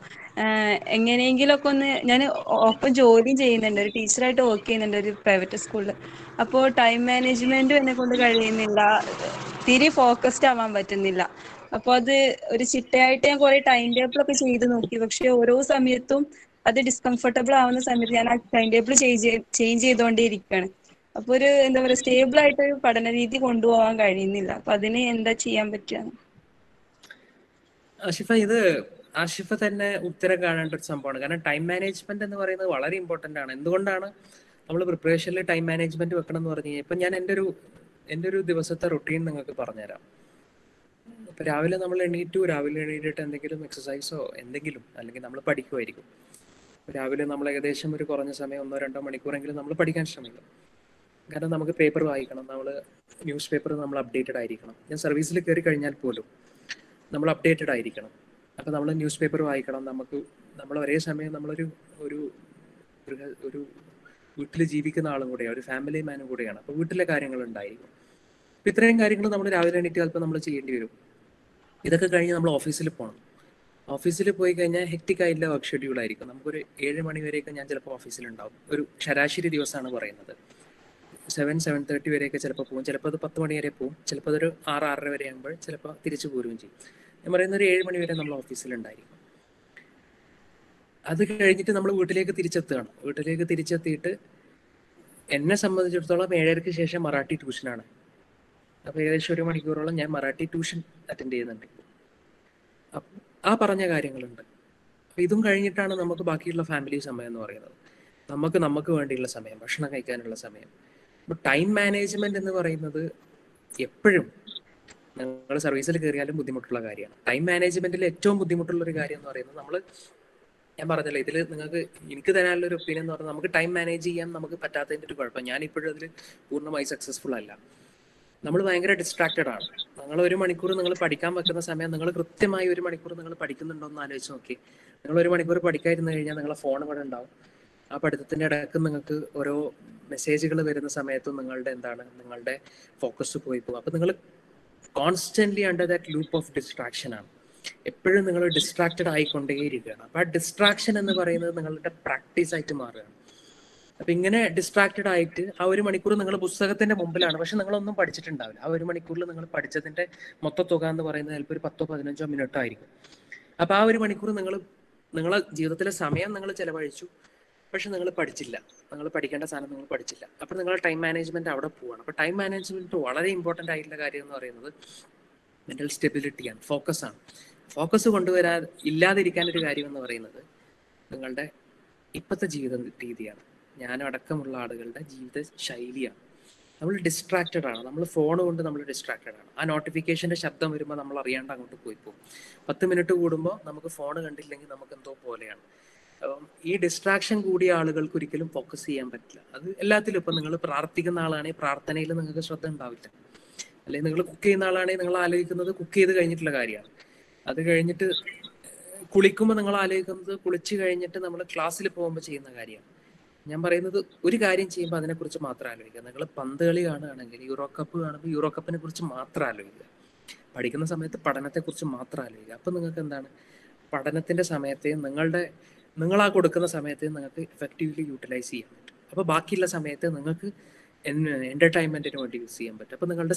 എങ്ങനെയെങ്കിലുമൊക്കെ ഒന്ന് ഞാൻ ഒപ്പം ജോലിയും ചെയ്യുന്നുണ്ട്, ഒരു ടീച്ചറായിട്ട് വർക്ക് ചെയ്യുന്നുണ്ട് ഒരു പ്രൈവറ്റ് സ്കൂളിൽ. അപ്പോൾ ടൈം മാനേജ്മെൻറ്റും എന്നെ കൊണ്ട് കഴിയുന്നില്ല, തീരെ ഫോക്കസ്ഡ് ആവാൻ പറ്റുന്നില്ല. അപ്പോൾ അത് ഒരു ചിട്ടയായിട്ട് ഞാൻ കുറെ ടൈം ടേബിൾ ഒക്കെ ചെയ്ത് നോക്കി. പക്ഷെ ഓരോ സമയത്തും അത് ഡിസ്കംഫർട്ടബിൾ ആവുന്ന സമയത്ത് ഞാൻ ആ ടൈം ടേബിൾ ചേഞ്ച് ചെയ്തുകൊണ്ടേ ഇരിക്കുകയാണ്. അപ്പൊ ഒരു എന്താ പറയുക, സ്റ്റേബിൾ ആയിട്ട് ഒരു പഠന രീതി കൊണ്ടുപോകാൻ കഴിയുന്നില്ല. അപ്പൊ അതിന് എന്താ ചെയ്യാൻ പറ്റുക? ആഷിഫ തന്നെ ഉത്തരം കാണേണ്ട ഒരു സംഭവമാണ്. കാരണം ടൈം മാനേജ്മെന്റ് എന്ന് പറയുന്നത് വളരെ ഇമ്പോർട്ടന്റ് ആണ്. എന്തുകൊണ്ടാണ് നമ്മൾ പ്രിപ്പറേഷനിൽ ടൈം മാനേജ്മെന്റ് വെക്കണം എന്ന് പറഞ്ഞു കഴിഞ്ഞാൽ, ഇപ്പൊ ഞാൻ എൻ്റെ ഒരു ദിവസത്തെ റൊട്ടീൻ നിങ്ങൾക്ക് പറഞ്ഞുതരാം. ഇപ്പൊ രാവിലെ എണീറ്റിട്ട് എന്തെങ്കിലും എക്സസൈസോ എന്തെങ്കിലും, അല്ലെങ്കിൽ നമ്മൾ പഠിക്കുമായിരിക്കും. രാവിലെ നമ്മൾ ഏകദേശം ഒരു കുറഞ്ഞ സമയം 1-2 മണിക്കൂറെങ്കിലും നമ്മൾ പഠിക്കാൻ ശ്രമിക്കും. കാരണം നമുക്ക് പേപ്പർ വായിക്കണം, ന്യൂസ് പേപ്പർ നമ്മൾ അപ്ഡേറ്റഡ് ആയിരിക്കണം. ഞാൻ സർവീസിൽ കയറി കഴിഞ്ഞാൽ പോലും നമ്മൾ അപ്ഡേറ്റഡ് ആയിരിക്കണം. അപ്പോൾ നമ്മൾ ന്യൂസ് പേപ്പർ വായിക്കണം. നമ്മൾ ഒരേ സമയം നമ്മളൊരു ഒരു ഒരു വീട്ടിൽ ജീവിക്കുന്ന ആളും കൂടെയാണ്, ഒരു ഫാമിലി മാനും കൂടെയാണ്. അപ്പോൾ വീട്ടിലെ കാര്യങ്ങൾ ഉണ്ടായിരിക്കും. അപ്പോൾ ഇത്രയും കാര്യങ്ങൾ നമ്മൾ രാവിലെ എണീറ്റ് ചിലപ്പോൾ നമ്മൾ ചെയ്യേണ്ടി വരും. ഇതൊക്കെ കഴിഞ്ഞ് നമ്മൾ ഓഫീസിൽ പോകണം. ഓഫീസിൽ പോയി കഴിഞ്ഞാൽ ഹെക്റ്റിക് ആയിട്ടുള്ള വർക്ക് ഷെഡ്യൂൾ ആയിരിക്കും. നമുക്കൊരു 7 മണി വരെയൊക്കെ ഞാൻ ചിലപ്പോൾ ഓഫീസിലുണ്ടാവും. ഒരു ശരാശരി ദിവസമാണ് പറയുന്നത്. 7-7:30 വരെയൊക്കെ ചിലപ്പോൾ പോകും, ചിലപ്പോൾ അത് 10 മണി വരെ പോകും, ചിലപ്പോൾ അതൊരു 6-6:30 വരെ ആകുമ്പോൾ ചിലപ്പോൾ തിരിച്ചു പോരുകയും ചെയ്യും. ഞാൻ പറയുന്ന ഒരു 7 മണി വരെ നമ്മൾ ഓഫീസിലുണ്ടായിരിക്കും. അത് കഴിഞ്ഞിട്ട് നമ്മൾ വീട്ടിലേക്ക് തിരിച്ചെത്തുകയാണ്. വീട്ടിലേക്ക് തിരിച്ചെത്തിയിട്ട് എന്നെ സംബന്ധിച്ചിടത്തോളം 7:30-ക്ക് ശേഷം മറാഠി ട്യൂഷനാണ്. അപ്പോൾ ഏകദേശം 1 മണിക്കൂറോളം ഞാൻ മറാഠി ട്യൂഷൻ അറ്റൻഡ് ചെയ്യുന്നുണ്ട്. അപ്പം ആ പറഞ്ഞ കാര്യങ്ങളുണ്ട്. അപ്പം ഇതും കഴിഞ്ഞിട്ടാണ് നമുക്ക് ബാക്കിയുള്ള ഫാമിലി സമയം എന്ന് പറയുന്നത്. നമുക്ക് വേണ്ടിയുള്ള സമയം, ഭക്ഷണം കഴിക്കാനുള്ള സമയം. അപ്പോൾ ടൈം മാനേജ്മെന്റ് എന്ന് പറയുന്നത് എപ്പോഴും നിങ്ങൾ സർവീസിൽ കയറിയാലും ബുദ്ധിമുട്ടുള്ള കാര്യമാണ്. ടൈം മാനേജ്മെന്റിൽ ഏറ്റവും ബുദ്ധിമുട്ടുള്ള ഒരു കാര്യം എന്ന് പറയുന്നത്, ഞാൻ പറഞ്ഞല്ലോ, ഇതിൽ എനിക്ക് തരാനുള്ള ഒരു ഒപ്പീനിയൻ എന്ന് പറഞ്ഞാൽ, നമുക്ക് ടൈം മാനേജ് ചെയ്യാൻ നമുക്ക് പറ്റാത്തതിൻ്റെ ഒരു കുഴപ്പം. ഞാനിപ്പോഴും അതിൽ പൂർണ്ണമായി സക്സസ്ഫുൾ അല്ല. നമ്മൾ ഭയങ്കര ഡിസ്ട്രാക്റ്റഡ് ആണ്. നിങ്ങൾ 1 മണിക്കൂർ നിങ്ങൾ പഠിക്കാൻ വെക്കുന്ന സമയം, നിങ്ങൾ കൃത്യമായി 1 മണിക്കൂർ നിങ്ങൾ പഠിക്കുന്നുണ്ടോ എന്ന് ആലോചിച്ച് നോക്കി. നിങ്ങൾ 1 മണിക്കൂർ പഠിക്കാതിരുന്നു കഴിഞ്ഞാൽ നിങ്ങളെ ഫോൺ ഇവിടെ ഉണ്ടാവും. ആ പഠിത്തത്തിൻ്റെ ഇടയ്ക്ക് നിങ്ങൾക്ക് ഓരോ മെസ്സേജുകൾ വരുന്ന സമയത്തും നിങ്ങളുടെ ഫോക്കസ് പോയി പോകും. അപ്പം നിങ്ങൾ constantly under that loop of distraction ആണ്. എപ്പോഴും നിങ്ങൾ ഡിസ്ട്രാക്റ്റഡ് ആയിക്കൊണ്ടേയിരിക്കുകയാണ്. അപ്പം ആ ഡിസ്ട്രാക്ഷൻ എന്ന് പറയുന്നത് നിങ്ങളുടെ പ്രാക്ടീസ് ആയിട്ട് മാറുകയാണ്. അപ്പം ഇങ്ങനെ ഡിസ്ട്രാക്റ്റഡ് ആയിട്ട് ആ 1 മണിക്കൂർ നിങ്ങൾ പുസ്തകത്തിന്റെ മുമ്പിലാണ്, പക്ഷെ നിങ്ങളൊന്നും പഠിച്ചിട്ടുണ്ടാവില്ല. ആ 1 മണിക്കൂറിൽ നിങ്ങൾ പഠിച്ചതിന്റെ മൊത്ത തുക എന്ന് പറയുന്നത് ചിലപ്പോൾ ഒരു 10-15 മിനിറ്റ് ആയിരിക്കും. അപ്പം ആ 1 മണിക്കൂർ നിങ്ങളെ ജീവിതത്തിലെ സമയം നിങ്ങൾ ചെലവഴിച്ചു, പക്ഷെ നിങ്ങൾ പഠിച്ചില്ല. നിങ്ങൾ പഠിക്കേണ്ട സാധനം നിങ്ങൾ പഠിച്ചില്ല. അപ്പോൾ നിങ്ങളുടെ ടൈം മാനേജ്മെന്റ് അവിടെ പോവാണ്. അപ്പോൾ ടൈം മാനേജ്മെന്റ് വളരെ ഇമ്പോർട്ടൻ്റ് ആയിട്ടുള്ള കാര്യം എന്ന് പറയുന്നത് മെന്റൽ സ്റ്റെബിലിറ്റിയാണ്, ഫോക്കസാണ്. ഫോക്കസ് ഇല്ലാതിരിക്കാൻ ഒരു കാര്യം എന്ന് പറയുന്നത് നിങ്ങളുടെ ഇപ്പോഴത്തെ ജീവിത രീതിയാണ്, ഞാനടക്കമുള്ള ആളുകളുടെ ജീവിത ശൈലിയാണ്. നമ്മൾ ഡിസ്ട്രാക്റ്റഡ് ആണ്. നമ്മൾ ഫോൺ കൊണ്ട് നമ്മൾ ഡിസ്ട്രാക്റ്റഡ് ആണ്. ആ നോട്ടിഫിക്കേഷൻ്റെ ശബ്ദം വരുമ്പോൾ നമ്മൾ അറിയാണ്ട് അങ്ങോട്ട് പോയി പോകും. 10 മിനിറ്റ് കൂടുമ്പോൾ നമുക്ക് ഫോൺ കണ്ടില്ലെങ്കിൽ നമുക്ക് എന്തോ പോലെയാണ്. ഈ ഡിസ്ട്രാക്ഷൻ കൂടിയ ആളുകൾക്ക് ഒരിക്കലും ഫോക്കസ് ചെയ്യാൻ പറ്റില്ല. അത് എല്ലാത്തിലും. ഇപ്പം നിങ്ങൾ പ്രാർത്ഥിക്കുന്ന ആളാണെങ്കിൽ പ്രാർത്ഥനയിൽ നിങ്ങൾക്ക് ശ്രദ്ധ ഉണ്ടാവില്ല. അല്ലെങ്കിൽ നിങ്ങൾ കുക്ക് ചെയ്യുന്ന ആളാണെങ്കിൽ നിങ്ങൾ ആലോചിക്കുന്നത് കുക്ക് ചെയ്ത് കഴിഞ്ഞിട്ടുള്ള കാര്യമാണ്. അത് കഴിഞ്ഞിട്ട് കുളിക്കുമ്പോൾ നിങ്ങൾ ആലോചിക്കുന്നത് കുളിച്ച് കഴിഞ്ഞിട്ട് നമ്മൾ ക്ലാസ്സിൽ പോകുമ്പോൾ ചെയ്യുന്ന കാര്യമാണ്. ഞാൻ പറയുന്നത്, ഒരു കാര്യം ചെയ്യുമ്പോൾ അതിനെക്കുറിച്ച് മാത്രം ആലോചിക്കുക. നിങ്ങൾ പന്ത് കളി കാണുകയാണെങ്കിൽ, യൂറോ കപ്പ് കാണുമ്പോൾ യൂറോ കപ്പിനെ കുറിച്ച് മാത്രം ആലോചിക്കുക. പഠിക്കുന്ന സമയത്ത് പഠനത്തെക്കുറിച്ച് മാത്രം ആലോചിക്കുക. അപ്പം നിങ്ങൾക്ക് എന്താണ്, പഠനത്തിൻ്റെ സമയത്തെയും നിങ്ങളാ കൊടുക്കുന്ന സമയത്തെയും നിങ്ങൾക്ക് എഫക്റ്റീവ്ലി യൂട്ടിലൈസ് ചെയ്യാൻ പറ്റും. അപ്പോൾ ബാക്കിയുള്ള സമയത്ത് നിങ്ങൾക്ക് എൻ്റർടൈൻമെൻറ്റിന് വേണ്ടി യൂസ് ചെയ്യാൻ പറ്റും. അപ്പോൾ നിങ്ങളുടെ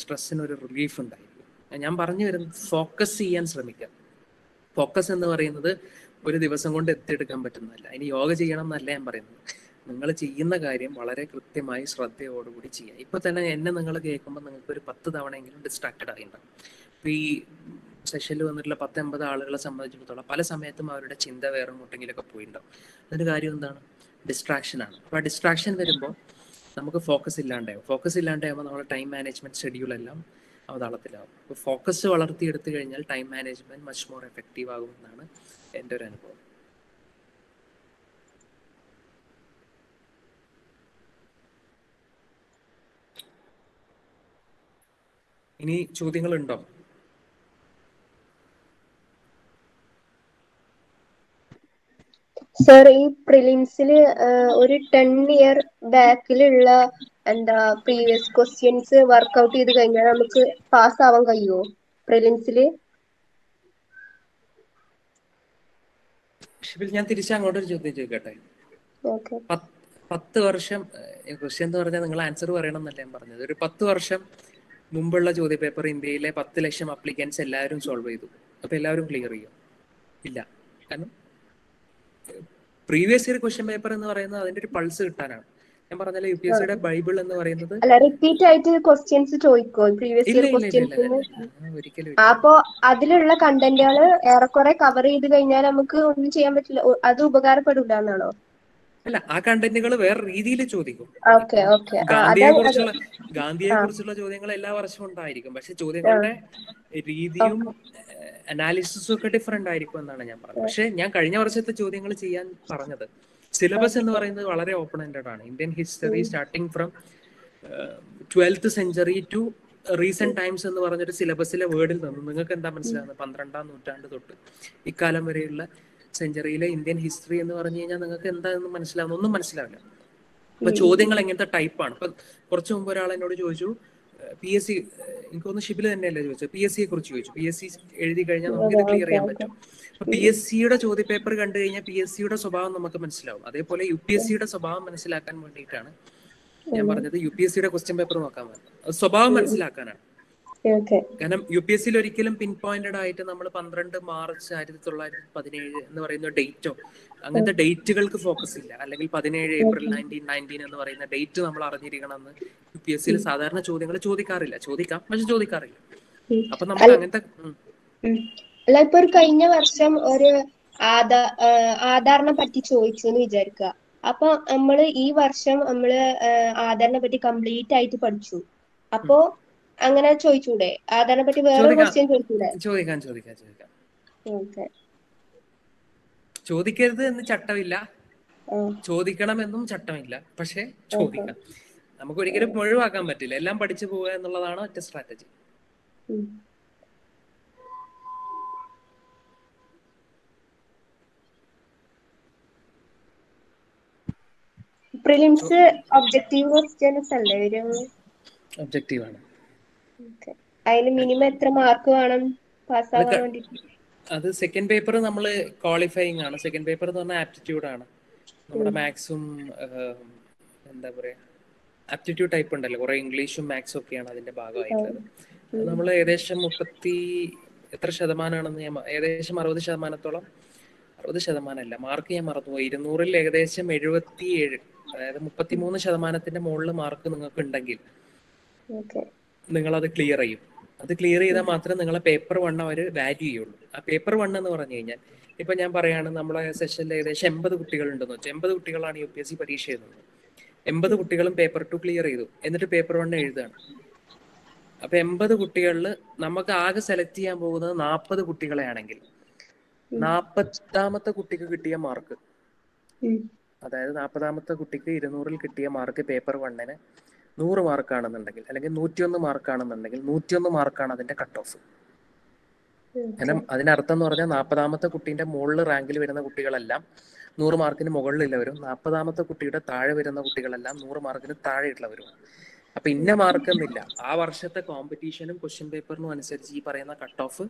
സ്ട്രെസ്സിനൊരു റിലീഫ് ഉണ്ടായിരിക്കും. ഞാൻ പറഞ്ഞു വരുന്നത്, ഫോക്കസ് ചെയ്യാൻ ശ്രമിക്കുക. ഫോക്കസ് എന്ന് പറയുന്നത് ഒരു ദിവസം കൊണ്ട് എത്തിയെടുക്കാൻ പറ്റുന്നതല്ല. ഇനി യോഗ ചെയ്യണം എന്നല്ല ഞാൻ പറയുന്നത്. നിങ്ങൾ ചെയ്യുന്ന കാര്യം വളരെ കൃത്യമായി ശ്രദ്ധയോടുകൂടി ചെയ്യുക. ഇപ്പം തന്നെ എന്നെ നിങ്ങൾ കേൾക്കുമ്പോൾ നിങ്ങൾക്ക് ഒരു 10 തവണയെങ്കിലും ഡിസ്ട്രാക്റ്റഡ് ആയിട്ടുണ്ടാകും. ഇപ്പോൾ ഈ സെഷനിൽ വന്നിട്ടുള്ള 10-50 ആളുകളെ സംബന്ധിച്ചിടത്തോളം പല സമയത്തും അവരുടെ ചിന്ത വേറെ എങ്ങോട്ടെങ്കിലൊക്കെ പോയിട്ടുണ്ടാവും. അതിൻ്റെ കാര്യം എന്താണ്? ഡിസ്ട്രാക്ഷനാണ്. അപ്പോൾ ആ ഡിസ്ട്രാക്ഷൻ വരുമ്പോൾ നമുക്ക് ഫോക്കസ് ഇല്ലാണ്ടാകുമ്പോൾ നമ്മുടെ ടൈം മാനേജ്മെൻറ്റ് ഷെഡ്യൂളെല്ലാം അവതാളത്തിലാവും. അപ്പോൾ ഫോക്കസ് വളർത്തിയെടുത്തു കഴിഞ്ഞാൽ time management much more effective ആകുമെന്നാണ് എൻ്റെ ഒരു അനുഭവം. ഇനി ചോദ്യങ്ങളുണ്ടോ? സർ ഈ പ്രിലിംസില് ഒരു 10 ഇയർ ബാക്കിലുള്ള പ്രീവിയസ് ക്വസ്റ്റ്യൻസ് വർക്ക്ഔട്ട് ചെയ്ത് കഴിഞ്ഞാൽ നമുക്ക് പാസ് ആവാൻ കഴിയുമോ പ്രിലിംസില്? ഷിബിൽ, ഞാൻ തിരിച്ചങ്ങോട്ടൊരു ചോദ്യം ചോദിക്കട്ടെ. ഓക്കെ. 10 വർഷം ക്വസ്റ്റ്യൻ എന്ന് പറഞ്ഞാൽ നിങ്ങൾ ആൻസർ പറയണം എന്നല്ല ഞാൻ പറഞ്ഞത്. ഒരു 10 വർഷം മുമ്പുള്ള ചോദ്യപേപ്പർ ഇന്ത്യയിലെ 10 ലക്ഷം അപ്ലിക്കൻസ് എല്ലാവരും സോൾവ് ചെയ്തു. അപ്പൊ എല്ലാവരും ക്ലിയർ ചെയ്യും? ഇല്ല. കാരണം പ്രീവിയസ് ഇയർ ക്വസ്റ്റ്യൻ പേപ്പർ എന്ന് പറയുന്നത് അതിന്റെ ഒരു പൾസ് കിട്ടാനാണ്. ഞാൻ പറഞ്ഞാൽ UPSCയുടെ ബൈബിൾ എന്ന് പറയുന്നത് അല്ല, റിപ്പീറ്റ് ആയിട്ട് ക്വസ്റ്റ്യൻസ് ചോദിക്കോ പ്രീവിയസ് ഇയർ ക്വസ്റ്റ്യൻസ്? ഒരിക്കലും. അപ്പോ അതിലുള്ള കണ്ടന്റുകൾ ഏറെക്കുറെ കവർ ചെയ്ത് കഴിഞ്ഞാൽ നമുക്ക് ഒന്നും ചെയ്യാൻ പറ്റില്ല, അത് ഉപകാരപ്പെടില്ല എന്നാണോ? അല്ല, ആ കണ്ടന്റുകൾ വേറെ രീതിയിൽ ചോദിക്കും. ഗാന്ധിയെ കുറിച്ചുള്ള ചോദ്യങ്ങൾ എല്ലാ വർഷവും ഉണ്ടായിരിക്കും, പക്ഷെ ചോദ്യങ്ങളുടെ രീതിയും അനാലിസിസും ഒക്കെ ഡിഫറെന്റ് ആയിരിക്കും എന്നാണ് ഞാൻ പറഞ്ഞത്. പക്ഷെ ഞാൻ കഴിഞ്ഞ വർഷത്തെ ചോദ്യങ്ങൾ ചെയ്യാൻ പറഞ്ഞത് സിലബസ് എന്ന് പറയുന്നത് വളരെ ഓപ്പൺ എൻഡഡ് ആണ്. Indian history starting from 12th century to recent times എന്ന് പറഞ്ഞൊരു സിലബസിലെ വേർഡിൽ നിന്ന് നിങ്ങൾക്ക് എന്താ മനസ്സിലാകുന്നത്? 12ാം നൂറ്റാണ്ട് തൊട്ട് ഇക്കാലം വരെയുള്ള സെഞ്ചുറിയിലെ ഇന്ത്യൻ ഹിസ്റ്ററി എന്ന് പറഞ്ഞു കഴിഞ്ഞാൽ നിങ്ങൾക്ക് എന്താണെന്ന് മനസ്സിലാവുന്ന? ഒന്നും മനസ്സിലാവില്ല. അപ്പൊ ചോദ്യങ്ങൾ എങ്ങനത്തെ ടൈപ്പാണ്? ഇപ്പൊ കുറച്ചു മുമ്പ് ഒരാൾ എന്നോട് ചോദിച്ചു, PSC, എനിക്കൊന്ന് ഷിബിൽ തന്നെയല്ലേ ചോദിച്ചത്, PSCയെ കുറിച്ച് ചോദിച്ചു. PSC എഴുതി കഴിഞ്ഞാൽ നമുക്ക് ഇത് ക്ലിയർ ചെയ്യാൻ പറ്റും. അപ്പൊ PSCയുടെ ചോദ്യപേപ്പർ കണ്ടു കഴിഞ്ഞാൽ PSCയുടെ സ്വഭാവം നമുക്ക് മനസ്സിലാവും. അതേപോലെ UPSCയുടെ സ്വഭാവം മനസ്സിലാക്കാൻ വേണ്ടിയിട്ടാണ് ഞാൻ പറഞ്ഞത് UPSCയുടെ ക്വസ്റ്റ്യൻ പേപ്പർ നോക്കാൻ പറ്റും. അത് സ്വഭാവം മനസ്സിലാക്കാനാണ്. കാരണം UPSCയിൽ ഒരിക്കലും പിൻ പോയിന്റഡ് ആയിട്ട് നമ്മൾ 12 മാർച്ച് 1917 എന്ന് പറയുന്ന ഡേറ്റോ അങ്ങനത്തെ ഡേറ്റുകൾക്ക് ഫോക്കസ് ഇല്ല. അല്ലെങ്കിൽ 17 ഏപ്രിൽ 1919 എന്ന് പറയുന്ന ഡേറ്റ് നമ്മൾ അറിഞ്ഞിരിക്കണം എന്ന് UPSCയിൽ സാധാരണ ചോദ്യങ്ങൾ ചോദിക്കാറില്ല. ചോദിക്കാം, പക്ഷെ ചോദിക്കാറില്ല. അപ്പൊ നമുക്ക് അങ്ങനത്തെ അല്ല, ഇപ്പൊ ഒരു കഴിഞ്ഞ വർഷം ഒരു ആധാറിനെ പറ്റി ചോദിച്ചു എന്ന് വിചാരിക്കുക. അപ്പൊ നമ്മള് ഈ വർഷം നമ്മള് ആധാറിനെ പറ്റി കംപ്ലീറ്റ് ആയിട്ട് പഠിച്ചു. അപ്പോ അങ്ങനെ ചോദിച്ചൂടെ? ആധാറിനെ പറ്റി വേറെ ക്വസ്റ്റ്യൻ ചോദിച്ചൂടെ? ചോദിക്കാം. ചോദിക്കരുത് എന്ന് ചട്ടമില്ല, ചോദിക്കണമെന്നും ചട്ടമില്ല, പക്ഷെ ചോദിക്കാം. നമുക്ക് ഒരിക്കലും ഒഴിവാക്കാൻ പറ്റില്ല. എല്ലാം പഠിച്ചു പോവുക എന്നുള്ളതാണ് ഒറ്റ സ്ട്രാറ്റജി. പ്രിലിംസ് ഒബ്ജക്റ്റീവ് ക്വസ്റ്റ്യൻസ് അല്ലേ വരും? ഒബ്ജക്റ്റീവ് ആണ്. അതിന് മിനിമം എത്ര മാർക്ക് വേണം പാസ്സാവാൻ വേണ്ടി? അത് സെക്കൻഡ് പേപ്പർ നമ്മൾ ക്വാളിഫയിങ് ആണ്. സെക്കൻഡ് പേപ്പർ എന്ന് പറഞ്ഞാൽ ആപ്റ്റിറ്റ്യൂഡ് ആണ്. നമ്മുടെ മാത്സും എന്താ പറയാ, ആപ്റ്റിറ്റ്യൂഡ് ടൈപ്പ് ഉണ്ടല്ലോ, കുറെ ഇംഗ്ലീഷും മാത്സും ഒക്കെയാണ് അതിന്റെ ഭാഗമായിട്ടുള്ളത്. നമ്മൾ ഏകദേശം 30% ഞാൻ ഏകദേശം 60%, 60% അല്ല, മാർക്ക് ഞാൻ മറന്നുപോയി. 200-ൽ ഏകദേശം 77, അതായത് 33% മുകളിൽ മാർക്ക് നിങ്ങൾക്ക് ഉണ്ടെങ്കിൽ നിങ്ങൾ അത് ക്ലിയർ ചെയ്യും. അത് ക്ലിയർ ചെയ്താൽ മാത്രമേ നിങ്ങളെ പേപ്പർ 1 അവർ വാല്യൂ ചെയ്യുള്ളൂ. ആ പേപ്പർ 1 എന്ന് പറഞ്ഞു കഴിഞ്ഞാൽ ഇപ്പൊ ഞാൻ പറയാണ്, നമ്മളെ സെഷനിൽ ഏകദേശം 80 കുട്ടികൾ ഉണ്ടെന്ന് വെച്ചാൽ 80 കുട്ടികളാണ് UPSC പരീക്ഷ എഴുതുന്നത്. 80 കുട്ടികളും പേപ്പർ 2 ക്ലിയർ ചെയ്തു, എന്നിട്ട് പേപ്പർ 1 എഴുതുകയാണ്. അപ്പൊ 80 കുട്ടികളിൽ നമുക്ക് ആകെ സെലക്ട് ചെയ്യാൻ പോകുന്നത് 40 കുട്ടികളെ ആണെങ്കിൽ 40ാമത്തെ കുട്ടിക്ക് കിട്ടിയ മാർക്ക്, അതായത് 40ാമത്തെ കുട്ടിക്ക് 200-ൽ കിട്ടിയ മാർക്ക് പേപ്പർ 1-ന് 100 മാർക്കാണെന്നുണ്ടെങ്കിൽ, അല്ലെങ്കിൽ 101 മാർക്കാണെന്നുണ്ടെങ്കിൽ 101 മാർക്കാണ് അതിന്റെ കട്ട് ഓഫ്. കാരണം അതിനർത്ഥം എന്ന് പറഞ്ഞാൽ 40ാമത്തെ കുട്ടീന്റെ മുകളിൽ റാങ്കിൽ വരുന്ന കുട്ടികളെല്ലാം 100 മാർക്കിന് മുകളിലുള്ളവരും 40ാമത്തെ കുട്ടിയുടെ താഴെ വരുന്ന കുട്ടികളെല്ലാം 100 മാർക്കിന് താഴെയുള്ളവരും. അപ്പൊ ഇന്ന മാർക്ക് എന്നില്ല, ആ വർഷത്തെ കോമ്പറ്റീഷനും ക്വസ്റ്റ്യൻ പേപ്പറിനും അനുസരിച്ച് ഈ പറയുന്ന കട്ട് ഓഫ്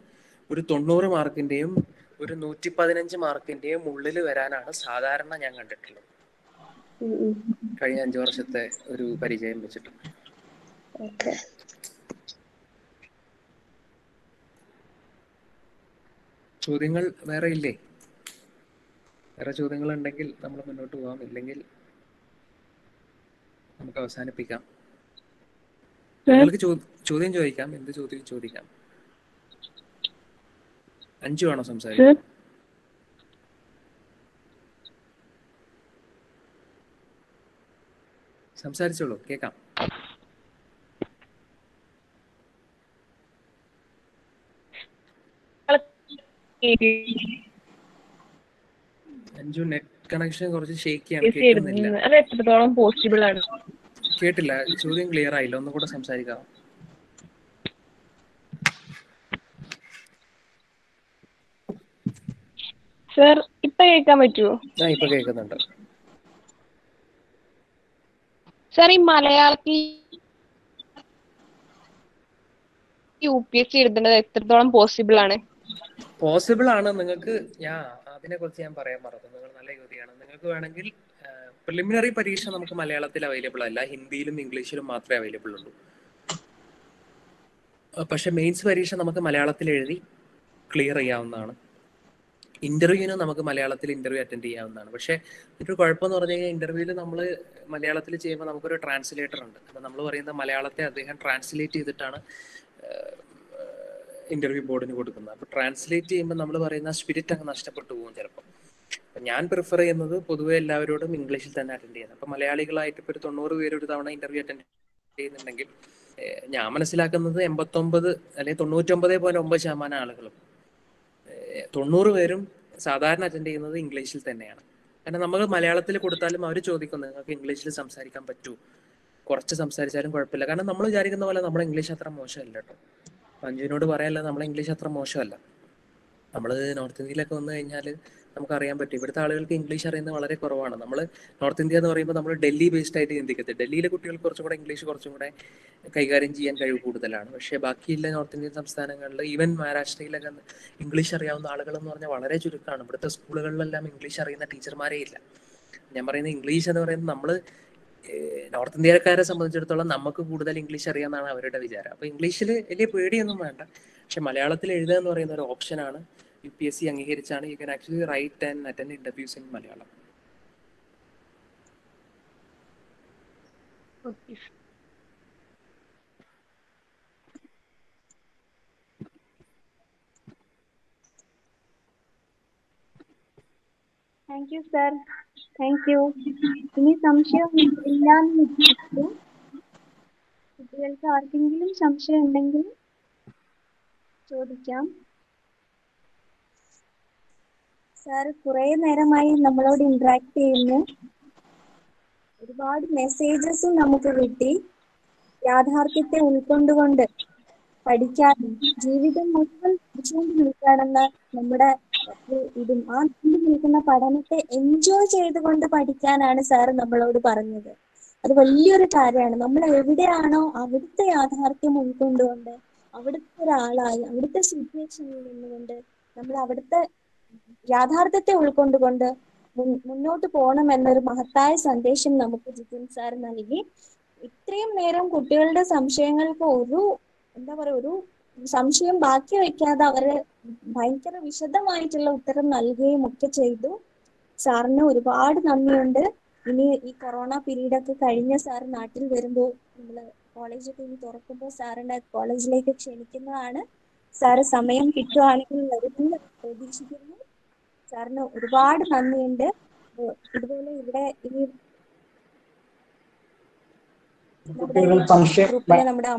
ഒരു 90 മാർക്കിന്റെയും ഒരു 115 മാർക്കിന്റെയും ഉള്ളിൽ വരാനാണ് സാധാരണ ഞാൻ കണ്ടിട്ടുള്ളത് കഴിഞ്ഞ 5 വർഷത്തെ ഒരു പരിചയം വെച്ചിട്ട്. ചോദ്യങ്ങൾ വേറെ ഇല്ലേ? വേറെ ചോദ്യങ്ങൾ ഉണ്ടെങ്കിൽ നമ്മൾ മുന്നോട്ട് പോകാം, ഇല്ലെങ്കിൽ നമുക്ക് അവസാനിപ്പിക്കാം. നിങ്ങൾക്ക് ചോദ്യം ചോദിക്കാം, എന്ത് ചോദ്യം ചോദിക്കാം. അഞ്ചു ആണോ സംസാരിക്കുന്നത്? സംസാരിച്ചോളൂ, കേൾക്കാം. അഞ്ചു, നെറ്റ് കണക്ഷൻ കുറച്ച് ഷേക്കിയാണ്, കേൾക്കുന്നില്ല. അത് എത്രത്തോളം പോസിബിൾ ആണ്? കേട്ടില്ല, ചോദ്യം ക്ലിയർ ആയില്ല, ഒന്നും കൂടെ സംസാരിക്കാം. സർ ഇപ്പൊ കേൾക്കാൻ പറ്റുമോ? ഇപ്പൊ കേൾക്കുന്നുണ്ട്. സർ ഈ മലയാളത്തിൽ UPSC എഴുതുന്നത് എത്രത്തോളം പോസിബിൾ ആണ്? പോസിബിൾ ആണ്. നിങ്ങൾക്ക് അതിനെക്കുറിച്ച് ഞാൻ പറയാൻ മറന്നു. നിങ്ങൾ നല്ല ചോദ്യമാണ്. നിങ്ങൾക്ക് വേണമെങ്കിൽ പ്രിലിമിനറി പരീക്ഷ നമുക്ക് മലയാളത്തിൽ അവൈലബിൾ അല്ല, ഹിന്ദിയിലും ഇംഗ്ലീഷിലും മാത്രമേ അവൈലബിൾ ഉള്ളൂ. പക്ഷെ മെയിൻസ് പരീക്ഷ നമുക്ക് മലയാളത്തിൽ എഴുതി ക്ലിയർ ചെയ്യാവുന്നതാണ്. ഇന്റർവ്യൂവിന് നമുക്ക് മലയാളത്തിൽ ഇന്റർവ്യൂ അറ്റൻഡ് ചെയ്യാവുന്നതാണ്. പക്ഷേ ഒരു കുഴപ്പമെന്ന് പറഞ്ഞു കഴിഞ്ഞാൽ ഇന്റർവ്യൂവിൽ നമ്മൾ മലയാളത്തിൽ ചെയ്യുമ്പോൾ നമുക്കൊരു ട്രാൻസ്ലേറ്റർ ഉണ്ട്. അപ്പം നമ്മൾ പറയുന്ന മലയാളത്തെ അദ്ദേഹം ട്രാൻസ്ലേറ്റ് ചെയ്തിട്ടാണ് ഇന്റർവ്യൂ ബോർഡിന് കൊടുക്കുന്നത്. അപ്പോൾ ട്രാൻസ്ലേറ്റ് ചെയ്യുമ്പോൾ നമ്മൾ പറയുന്ന സ്പിരിറ്റ് അങ്ങ് നഷ്ടപ്പെട്ടു പോകും ചിലപ്പോൾ. അപ്പം ഞാൻ പ്രിഫർ ചെയ്യുന്നത് പൊതുവെ എല്ലാവരോടും ഇംഗ്ലീഷിൽ തന്നെ അറ്റൻഡ് ചെയ്യുന്നത്. അപ്പം മലയാളികളായിട്ട് ഇപ്പോൾ ഒരു 90 പേര് ഒരു തവണ ഇന്റർവ്യൂ അറ്റൻഡ് ചെയ്യുന്നുണ്ടെങ്കിൽ ഞാൻ മനസ്സിലാക്കുന്നത് 89 അല്ലെങ്കിൽ 99.9% ആളുകളും 90 പേരും സാധാരണ അറ്റൻഡ് ചെയ്യുന്നത് ഇംഗ്ലീഷിൽ തന്നെയാണ്. കാരണം നമ്മൾ മലയാളത്തിൽ കൊടുത്താലും അവർ ചോദിക്കും നിങ്ങൾക്ക് ഇംഗ്ലീഷിൽ സംസാരിക്കാൻ പറ്റുമോ, കുറച്ച് സംസാരിച്ചാലും കുഴപ്പമില്ല. കാരണം നമ്മൾ വിചാരിക്കുന്ന പോലെ നമ്മുടെ ഇംഗ്ലീഷ് അത്ര മോശമല്ല കേട്ടോ. മഞ്ജുവിനോട് പറയാനല്ല, നമ്മളെ ഇംഗ്ലീഷ് അത്ര മോശമല്ല. നമ്മൾ നോർത്ത് ഇന്ത്യയിലൊക്കെ വന്നു കഴിഞ്ഞാൽ നമുക്കറിയാൻ പറ്റും ഇവിടുത്തെ ആളുകൾക്ക് ഇംഗ്ലീഷ് അറിയുന്നത് വളരെ കുറവാണ്. നമ്മൾ നോർത്ത് ഇന്ത്യ എന്ന് പറയുമ്പോൾ നമ്മൾ ഡൽഹി ബേസ്ഡ് ആയിട്ട് ചിന്തിക്കത്തില്ല. ഡൽഹിയിലെ കുട്ടികൾക്ക് കുറച്ചും കൂടെ ഇംഗ്ലീഷ് കുറച്ചും കൂടെ കൈകാര്യം ചെയ്യാൻ കഴിവ് കൂടുതലാണ്. പക്ഷേ ബാക്കിയുള്ള നോർത്ത് ഇന്ത്യൻ സംസ്ഥാനങ്ങളിൽ ഈവൻ മഹാരാഷ്ട്രയിലൊക്കെ ഇംഗ്ലീഷ് അറിയാവുന്ന ആളുകൾ എന്ന് പറഞ്ഞാൽ വളരെ ചുരുക്കമാണ്. ഇവിടുത്തെ സ്കൂളുകളിലെല്ലാം ഇംഗ്ലീഷ് അറിയുന്ന ടീച്ചർമാരേ ഇല്ല. ഞാൻ പറയുന്നത് ഇംഗ്ലീഷ് എന്ന് പറയുന്നത് നമ്മൾ നോർത്ത് ഇന്ത്യക്കാരെ സംബന്ധിച്ചിടത്തോളം നമുക്ക് കൂടുതൽ ഇംഗ്ലീഷ് അറിയാമെന്നാണ് അവരുടെ വിചാരം. അപ്പോൾ ഇംഗ്ലീഷിൽ വലിയ പേടിയൊന്നും വേണ്ട. പക്ഷെ മലയാളത്തിൽ എഴുതുക എന്ന് പറയുന്ന ഒരു ഓപ്ഷനാണ്. UPSC അംഗീകരിച്ചാണ് you can actually write and attend interviews in Malayalam. Thank you sir, thank you. ഇനി സംശയം ഇല്ലാന്ന് വിചാരിച്ചു. കുട്ടികൾക്ക് ആർക്കെങ്കിലും സംശയം ഉണ്ടെങ്കിൽ ചോദിക്കാം. സാർ കുറെ നേരമായി നമ്മളോട് ഇന്ററാക്ട് ചെയ്യുന്നു. ഒരുപാട് മെസ്സേജസും നമുക്ക് കിട്ടി. യാഥാർത്ഥ്യത്തെ ഉൾക്കൊണ്ടുകൊണ്ട് പഠിക്കാനും ജീവിതം മുഴുവൻ പഠിച്ചുകൊണ്ട് നിൽക്കാനെന്ന നമ്മുടെ ഇതും ആ നീണ്ടു നിൽക്കുന്ന പഠനത്തെ എൻജോയ് ചെയ്തുകൊണ്ട് പഠിക്കാനാണ് സാർ നമ്മളോട് പറഞ്ഞത്. അത് വലിയൊരു കാര്യമാണ്. നമ്മൾ എവിടെയാണോ അവിടുത്തെ യാഥാർത്ഥ്യം ഉൾക്കൊണ്ടുകൊണ്ട് അവിടുത്തെ ഒരാളായി അവിടുത്തെ സിറ്റുവേഷനിൽ നിന്നുകൊണ്ട് നമ്മൾ അവിടുത്തെ യാഥാർത്ഥ്യത്തെ ഉൾക്കൊണ്ടുകൊണ്ട് മുന്നോട്ട് പോകണം എന്നൊരു മഹത്തായ സന്ദേശം നമുക്ക് ജിതിൻ സാർ നൽകി. ഇത്രയും നേരം കുട്ടികളുടെ സംശയങ്ങൾക്ക് ഒരു സംശയം ബാക്കി വയ്ക്കാതെ അവര് ഭയങ്കര വിശദമായിട്ടുള്ള ഉത്തരം നൽകുകയും ഒക്കെ ചെയ്തു. സാറിന് ഒരുപാട് നന്ദിയുണ്ട്. ഇനി ഈ കൊറോണ പീരീഡ് ഒക്കെ കഴിഞ്ഞ സാർ നാട്ടിൽ വരുമ്പോൾ നമ്മള് കോളേജൊക്കെ ഇനി തുറക്കുമ്പോൾ സാറിന്റെ കോളേജിലേക്ക് ക്ഷണിക്കുന്നതാണ്. സാറ് സമയം കിട്ടുവാണെങ്കിൽ വരുമെന്ന് പ്രതീക്ഷിക്കുന്നു. സാറിന് ഒരുപാട് നന്ദിയുണ്ട്. ഇതുപോലെ ഇവിടെ ഈ ഗ്രൂപ്പിലെ നമ്മുടെ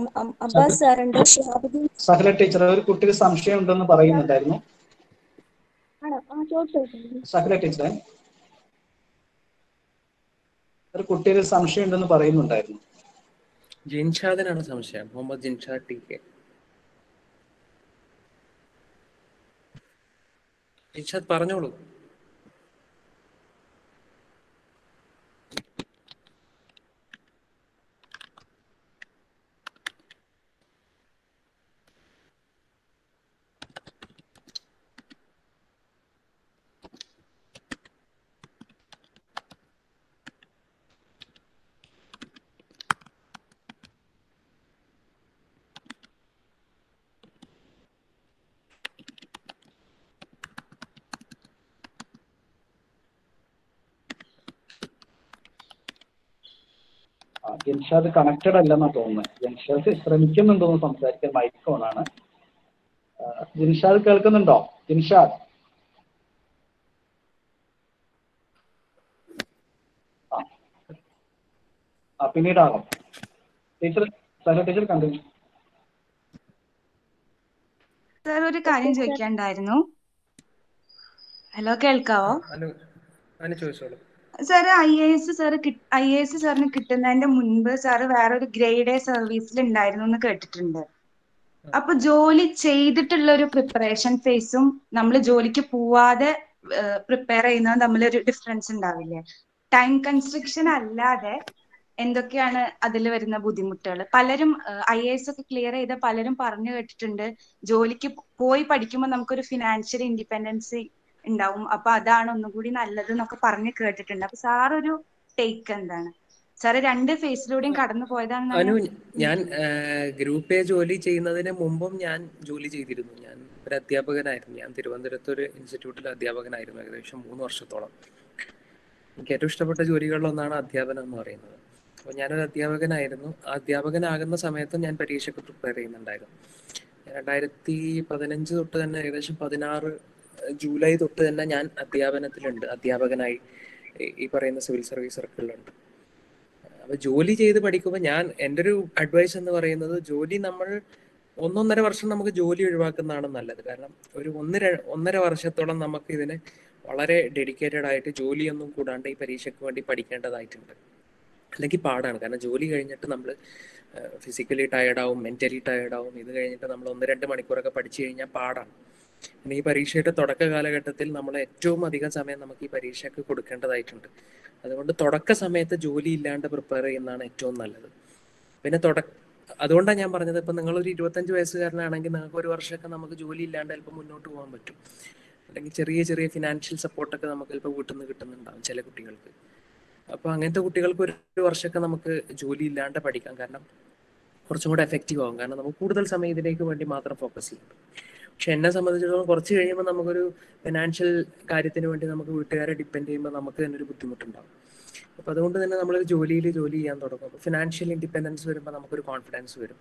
അബ്ബാസ് സാറുണ്ട്, ഷിഹാബുദ്ദീൻ സഹല ടീച്ചർ, ഒരു കുട്ടിക്ക് സംശയം ഉണ്ടെന്ന് പറയുന്നുണ്ടായിരുന്നു. ആണോ? ചോദിച്ചോട്ടെ സഹല ടീച്ചറെ, ഒരു കുട്ടിക്ക് സംശയം ഉണ്ടെന്ന് പറയുന്നുണ്ടായിരുന്നു. ജിൻഷാദിനാണ് സംശയം. മുഹമ്മദ് ജിൻഷാദ് TK. ജിൻഷാദ് പറഞ്ഞോളൂ. ജൻഷാദ് കണക്റ്റഡ് അല്ലെന്നാ തോന്നുന്നത്. ജൻഷാദ് ശ്രമിക്കുന്നുണ്ടോന്ന് സംസാരിക്കാൻ. മൈക്ക് ഓണാണ്. ജിൻഷാദ് കേൾക്കുന്നുണ്ടോ? ജിൻഷാദ് പിന്നീടാകും. Teacher Sahala teacher continue. Sir ഒരു കാര്യം ചോദിക്കാണ്ടായിരുന്നു. ഹലോ, കേൾക്കാവോ? സാർ IAS സാറിന് കിട്ടുന്നതിന്റെ മുൻപ് സാറ് വേറൊരു ഗ്രേഡ് A സർവീസിൽ ഉണ്ടായിരുന്നു എന്ന് കേട്ടിട്ടുണ്ട്. അപ്പൊ ജോലി ചെയ്തിട്ടുള്ള ഒരു പ്രിപ്പറേഷൻ ഫേസും നമ്മൾ ജോലിക്ക് പോവാതെ പ്രിപ്പയർ ചെയ്യുന്നതും തമ്മിലൊരു ഡിഫറൻസ് ഉണ്ടാവില്ലേ? ടൈം കൺസ്ട്രിക്ഷൻ അല്ലാതെ എന്തൊക്കെയാണ് അതിൽ വരുന്ന ബുദ്ധിമുട്ടുകൾ? പലരും IAS ഒക്കെ ക്ലിയർ ചെയ്ത പലരും പറഞ്ഞു കേട്ടിട്ടുണ്ട്, ജോലിക്ക് പോയി പഠിക്കുമ്പോൾ നമുക്കൊരു ഫിനാൻഷ്യൽ ഇൻഡിപെൻഡൻസി ഉണ്ടാവും, അപ്പൊ അതാണ് ഒന്നുകൂടി നല്ലത് എന്നൊക്കെ പറഞ്ഞു കേട്ടിട്ടുണ്ട്. അപ്പൊ സാർ ഒരു ടേക്ക് എന്താണ്? സാറ് 2 ഫേസിലൂടെയും കടന്നു പോയതാണെന്നാണ് അനു, ഞാൻ ഗ്രൂപ്പ് എ ജോലി ചെയ്യുന്നതിന് മുമ്പും ഞാൻ ജോലി ചെയ്തിരുന്നു. ഞാൻ ഒരു അധ്യാപകനായിരുന്നു. ഞാൻ തിരുവനന്തപുരത്ത് ഒരു ഇൻസ്റ്റിറ്റ്യൂട്ടിൽ അധ്യാപകനായിരുന്നു ഏകദേശം 3 വർഷത്തോളം. എനിക്ക് ഏറ്റവും ഇഷ്ടപ്പെട്ട ജോലികളിലൊന്നാണ് അധ്യാപനം എന്ന് പറയുന്നത്. അപ്പോൾ ഞാനൊരു അധ്യാപകനായിരുന്നു. ആ അധ്യാപകനാകുന്ന സമയത്തും ഞാൻ പരീക്ഷയ്ക്ക് പ്രിപ്പയർ ചെയ്യുന്നുണ്ടായിരുന്നു. 2015 തൊട്ട് തന്നെ ഏകദേശം 16 ജൂലൈ തൊട്ട് തന്നെ ഞാൻ അധ്യാപനത്തിലുണ്ട്, അധ്യാപകനായി ഈ പറയുന്ന സിവിൽ സർവീസ് സർക്കിളിലുണ്ട്. അപ്പൊ ജോലി ചെയ്ത് പഠിക്കുമ്പോൾ എൻ്റെ ഒരു അഡ്വൈസ് എന്ന് പറയുന്നത്, ജോലി നമ്മൾ 1-1.5 വർഷം നമുക്ക് ജോലി ഒഴിവാക്കുന്നതാണ് നല്ലത്. കാരണം ഒരു 1.5 വർഷത്തോളം നമുക്ക് ഇതിന് വളരെ ഡെഡിക്കേറ്റഡ് ആയിട്ട് ജോലിയൊന്നും കൂടാണ്ട് ഈ പരീക്ഷയ്ക്ക് വേണ്ടി പഠിക്കേണ്ടതായിട്ടുണ്ട്. അല്ലെങ്കിൽ പാടാണ്. കാരണം ജോലി കഴിഞ്ഞിട്ട് നമ്മൾ ഫിസിക്കലി ടയർഡാവും, മെന്റലി ടയർഡാവും. ഇത് കഴിഞ്ഞിട്ട് നമ്മൾ 1-2 മണിക്കൂറൊക്കെ പഠിച്ചു കഴിഞ്ഞാൽ പാടാണ്. പിന്നെ ഈ പരീക്ഷയുടെ തുടക്ക കാലഘട്ടത്തിൽ നമ്മൾ ഏറ്റവും അധികം സമയം നമുക്ക് ഈ പരീക്ഷയ്ക്ക് കൊടുക്കേണ്ടതായിട്ടുണ്ട്. അതുകൊണ്ട് തുടക്ക സമയത്ത് ജോലി ഇല്ലാണ്ട് പ്രിപ്പയർ ചെയ്യുന്നതാണ് ഏറ്റവും നല്ലത്. പിന്നെ അതുകൊണ്ടാണ് ഞാൻ പറഞ്ഞത്, ഇപ്പം നിങ്ങളൊരു 25 വയസ്സുകാരനാണെങ്കിൽ നിങ്ങൾക്ക് 1 വർഷമൊക്കെ നമുക്ക് ജോലി ഇല്ലാണ്ട് ചിലപ്പോൾ മുന്നോട്ട് പോകാൻ പറ്റും. അല്ലെങ്കിൽ ചെറിയ ചെറിയ ഫിനാൻഷ്യൽ സപ്പോർട്ടൊക്കെ നമുക്ക് ചിലപ്പോൾ വീട്ടിൽ നിന്ന് കിട്ടുന്നുണ്ടാവും ചില കുട്ടികൾക്ക്. അപ്പോൾ അങ്ങനത്തെ കുട്ടികൾക്ക് 1 വർഷമൊക്കെ നമുക്ക് ജോലി ഇല്ലാണ്ട് പഠിക്കാം. കാരണം കുറച്ചും കൂടെ എഫക്റ്റീവ് ആകും. കാരണം നമുക്ക് കൂടുതൽ സമയം ഇതിലേക്ക് വേണ്ടി മാത്രം ഫോക്കസ് ചെയ്യും. പക്ഷെ എന്നെ സംബന്ധിച്ചിടത്തോളം കുറച്ച് കഴിയുമ്പോൾ നമുക്കൊരു ഫിനാൻഷ്യൽ കാര്യത്തിന് വേണ്ടി നമുക്ക് വീട്ടുകാരെ ഡിപ്പെൻഡ് ചെയ്യുമ്പോൾ നമുക്ക് തന്നെ ഒരു ബുദ്ധിമുട്ടുണ്ടാകും. അപ്പോൾ അതുകൊണ്ട് തന്നെ നമ്മൾ ജോലി ചെയ്യാൻ തുടങ്ങും. ഫിനാൻഷ്യൽ ഇൻഡിപെൻഡൻസ് വരുമ്പോൾ നമുക്കൊരു കോൺഫിഡൻസ് വരും.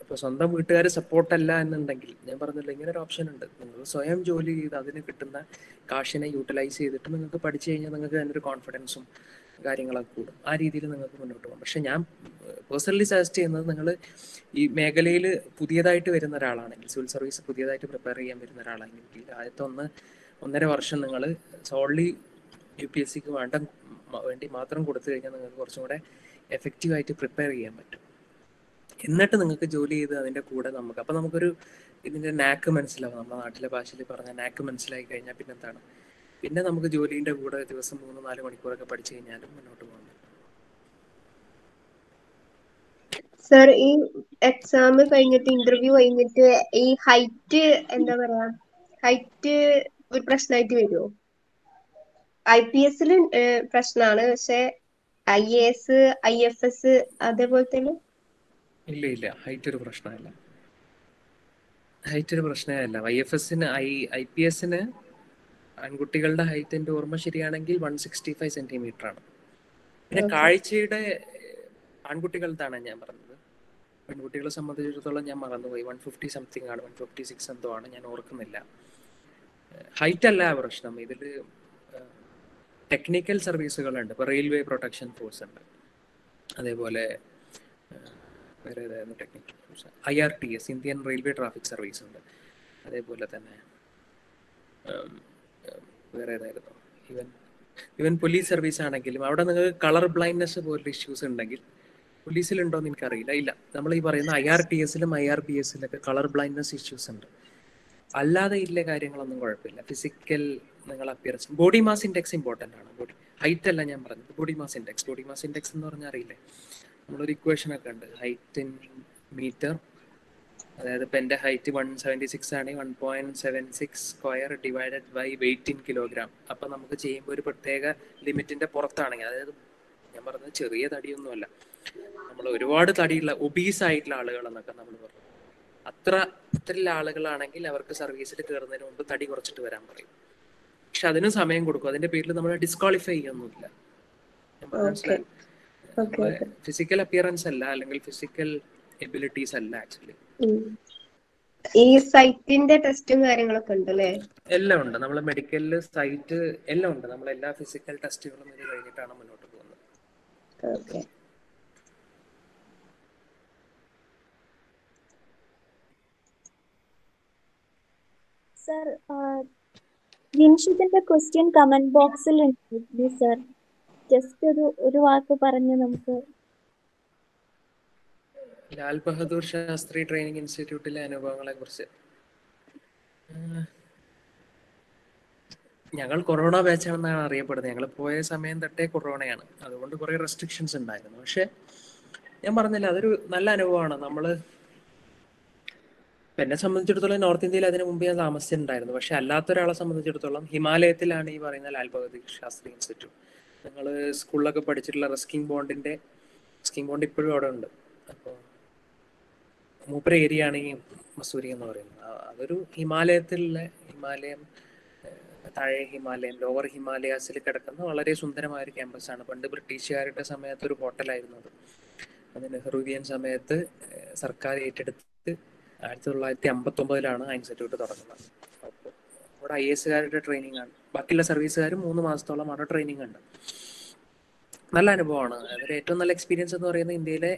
ഇപ്പോൾ സ്വന്തം വീട്ടുകാർ സപ്പോർട്ടല്ല എന്നുണ്ടെങ്കിൽ, ഞാൻ പറഞ്ഞില്ല, ഇങ്ങനെ ഒരു ഓപ്ഷൻ ഉണ്ട്. നിങ്ങൾ സ്വയം ജോലി ചെയ്ത് അതിന് കിട്ടുന്ന കാശിനെ യൂട്ടിലൈസ് ചെയ്തിട്ട് നിങ്ങൾക്ക് പഠിച്ചു കഴിഞ്ഞാൽ നിങ്ങൾക്ക് തന്നെ ഒരു കോൺഫിഡൻസും കാര്യങ്ങളൊക്കെ കൂടും. ആ രീതിയിൽ നിങ്ങൾക്ക് മുന്നോട്ട് പോകാം. പക്ഷെ ഞാൻ പേഴ്സണലി സജസ്റ്റ് ചെയ്യുന്നത്, നിങ്ങൾ ഈ മേഖലയിൽ പുതിയതായിട്ട് വരുന്ന ഒരാളാണെങ്കിൽ, സിവിൽ സർവീസ് പുതിയതായിട്ട് പ്രിപ്പയർ ചെയ്യാൻ വരുന്ന ഒരാളാണെങ്കിൽ, ആദ്യത്തെ 1-1.5 വർഷം നിങ്ങൾ സോൾലി UPSCക്ക് വേണ്ടി മാത്രം കൊടുത്തു കഴിഞ്ഞാൽ നിങ്ങൾക്ക് കുറച്ചും കൂടെ എഫക്റ്റീവായിട്ട് പ്രിപ്പയർ ചെയ്യാൻ പറ്റും. എന്നിട്ട് നിങ്ങൾക്ക് ജോലി ചെയ്ത് അതിൻ്റെ കൂടെ അപ്പോൾ നമുക്കൊരു ഇതിൻ്റെ നാക്ക് മനസ്സിലാവും. നമ്മുടെ നാട്ടിലെ ഭാഷയിൽ പറഞ്ഞ നാക്ക് മനസ്സിലായി കഴിഞ്ഞാൽ പിന്നെ എന്താണ്, പിന്നെ നമുക്ക് ജോലിൻ്റെ കൂടെ ദിവസം 3-4 മണിക്കൂറൊക്കെ പഠിച്ചു കഴിഞ്ഞാലും മുന്നോട്ട് പോകാൻ പറ്റും. സർ, ഈ എക്സാം കഴിഞ്ഞിട്ട്, ഇന്റർവ്യൂ കഴിഞ്ഞിട്ട് ഈ ഹൈറ്റ് എന്താ പറയാ, ഹൈറ്റ് ഒരു പ്രശ്നമായിട്ട് വരുമോ? IPS പ്രശ്നമാണ്, പക്ഷെ IAS, IFS അതേപോലത്തെ ഇല്ല, ഹൈറ്റ് ഒരു പ്രശ്നമല്ല. IPSന് ആൺകുട്ടികളുടെ ഹൈറ്റ് എൻ്റെ ഓർമ്മ ശരിയാണെങ്കിൽ 165 സെന്റിമീറ്റർ ആണ്. പിന്നെ കാഴ്ചയുടെ ആൺകുട്ടികളുടെ ഞാൻ പറഞ്ഞത്. പെൺകുട്ടികളെ സംബന്ധിച്ചിടത്തോളം ഞാൻ മറന്നുപോയി, 150 സംതിങ് ആണ്, 156 എന്തോ ആണ്, ഞാൻ ഓർക്കുന്നില്ല. ഹൈറ്റ് അല്ല പ്രശ്നം. ഇതിൽ ടെക്നിക്കൽ സർവീസുകളുണ്ട്. ഇപ്പോൾ റെയിൽവേ പ്രൊട്ടക്ഷൻ ഫോഴ്സ് ഉണ്ട്, അതേപോലെ വേറെ ഏതായിരുന്നു technical force, IRTS, Indian railway traffic service ഉണ്ട്. അതേപോലെ തന്നെ വേറെ ഏതായിരുന്നു, ഈവൻ പോലീസ് സർവീസ് ആണെങ്കിലും അവിടെ നിങ്ങൾക്ക് കളർ ബ്ലൈൻഡ്നെസ് പോലുള്ള ഇഷ്യൂസ് ഉണ്ടെങ്കിൽ, പോലീസിലുണ്ടോയെന്ന് എനിക്കറിയില്ല. ഇല്ല, നമ്മൾ ഈ പറയുന്ന IRTSലും IRPSലൊക്കെ കളർ ബ്ലൈൻഡ്നെസ് ഇഷ്യൂസ് ഉണ്ട്. അല്ലാതെ ഇല്ല കാര്യങ്ങളൊന്നും കുഴപ്പമില്ല. ഫിസിക്കൽ നിങ്ങൾ appearance, body mass index important ആണ്. ഹൈറ്റ് അല്ല ഞാൻ പറഞ്ഞത്, ബോഡി മാസ് ഇൻഡെക്സ് എന്ന് പറഞ്ഞാൽ അറിയില്ലേ, നമ്മളൊരു ഇക്വേഷൻ ഒക്കെ ഉണ്ട്, ഹൈറ്റ് ഇൻ മീറ്റർ. അതായത് ഇപ്പം എൻ്റെ ഹൈറ്റ് 176 ആണെങ്കിൽ 1.76 square divided by weight in kilogram. അപ്പം നമുക്ക് ചെയ്യുമ്പോൾ ഒരു പ്രത്യേക ലിമിറ്റിൻ്റെ പുറത്താണെങ്കിൽ, അതായത് ഞാൻ പറഞ്ഞത് ചെറിയ തടിയൊന്നുമല്ല, നമ്മൾ ഒരുപാട് തടിയുള്ള ഒബീസ് ആയിട്ടുള്ള ആളുകളെന്നൊക്കെ നമ്മൾ പറഞ്ഞു, അത്തരം ആളുകളാണെങ്കിൽ അവർക്ക് സർവീസിൽ കയറുന്നതിന് മുമ്പ് തടി കുറച്ചിട്ട് വരാൻ പറയും. പക്ഷെ അതിനും സമയം കൊടുക്കും. അതിന്റെ പേരിൽ നമ്മൾ ഡിസ്ക്വാളിഫൈ ചെയ്യൊന്നുമില്ല. മനസ്സിലായി? ഫിസിക്കൽ അപ്പിയറൻസ് അല്ല, അല്ലെങ്കിൽ ഫിസിക്കൽ എബിലിറ്റീസ് അല്ല ആക്ച്വലി. ഈ സൈറ്റിന്റെ ടെസ്റ്റും കാര്യങ്ങളൊക്കെ ഉണ്ടല്ലേ? എല്ലാം ഉണ്ട്. നമ്മളെ മെഡിക്കലില് സൈറ്റ് എല്ലാം ഉണ്ട്. നമ്മൾ എല്ലാ ഫിസിക്കൽ ടെസ്റ്റുകളും ഇത് കഴിഞ്ഞിട്ടാണ് മുന്നോട്ട് പോകുന്നത്. ഓക്കെ. സർ, ജിൻഷിത്തിന്റെ ക്വസ്റ്റ്യൻ കമന്റ് ബോക്സിൽ ഉണ്ട് സർ. ജസ്റ്റ് ഒരു വാക്ക് പറഞ്ഞ് നമുക്ക്. ലാൽ ബഹദൂർ ശാസ്ത്രി ട്രെയിനിങ് ഇൻസ്റ്റിറ്റ്യൂട്ടിലെ അനുഭവങ്ങളെ കുറിച്ച് ഞങ്ങൾ കൊറോണ ബാച്ചാണെന്നാണ് അറിയപ്പെടുന്നത്. ഞങ്ങൾ പോയ സമയം തൊട്ടേ കൊറോണയാണ്, അതുകൊണ്ട് കുറേ റെസ്ട്രിക്ഷൻസ് ഉണ്ടായിരുന്നു. പക്ഷെ ഞാൻ പറഞ്ഞില്ല, അതൊരു നല്ല അനുഭവമാണ്. എന്നെ സംബന്ധിച്ചിടത്തോളം നോർത്ത് ഇന്ത്യയിൽ അതിന് മുമ്പ് ഞാൻ താമസിച്ചിട്ടുണ്ടായിരുന്നു. പക്ഷെ അല്ലാത്ത ഒരാളെ സംബന്ധിച്ചിടത്തോളം ഹിമാലയത്തിലാണ് ഈ പറയുന്ന ലാൽ ബഹദൂർ ശാസ്ത്രി ഇൻസ്റ്റിറ്റ്യൂട്ട്. നിങ്ങൾ സ്കൂളിലൊക്കെ പഠിച്ചിട്ടുള്ള റസ്കിംഗ് ബോണ്ട് ഇപ്പോഴും അവിടെ ഉണ്ട്. അപ്പോൾ മൂപ്പര ഏരിയ ആണ് ഈ മസൂരി എന്ന് പറയുന്നത്. അതൊരു ഹിമാലയം, താഴെ ഹിമാലയം, ലോവർ ഹിമാലയാസിൽ കിടക്കുന്ന വളരെ സുന്ദരമായ ഒരു ക്യാമ്പസാണ്. പണ്ട് ബ്രിട്ടീഷുകാരുടെ സമയത്ത് ഒരു ഹോട്ടലായിരുന്നു അത്. അത് നെഹ്റുവിയൻ സമയത്ത് സർക്കാർ ഏറ്റെടുത്ത് 1959 ആ ഇൻസ്റ്റിറ്റ്യൂട്ട് തുടങ്ങുന്നത്. അപ്പോൾ അവിടെ IAS-കാരുടെ ട്രെയിനിങ് ആണ്. ബാക്കിയുള്ള സർവീസുകാരും 3 മാസത്തോളം അവിടെ ട്രെയിനിങ് ഉണ്ട്. നല്ല അനുഭവമാണ്. അതിൽ ഏറ്റവും നല്ല എക്സ്പീരിയൻസ് എന്ന് പറയുന്നത് ഇന്ത്യയിലെ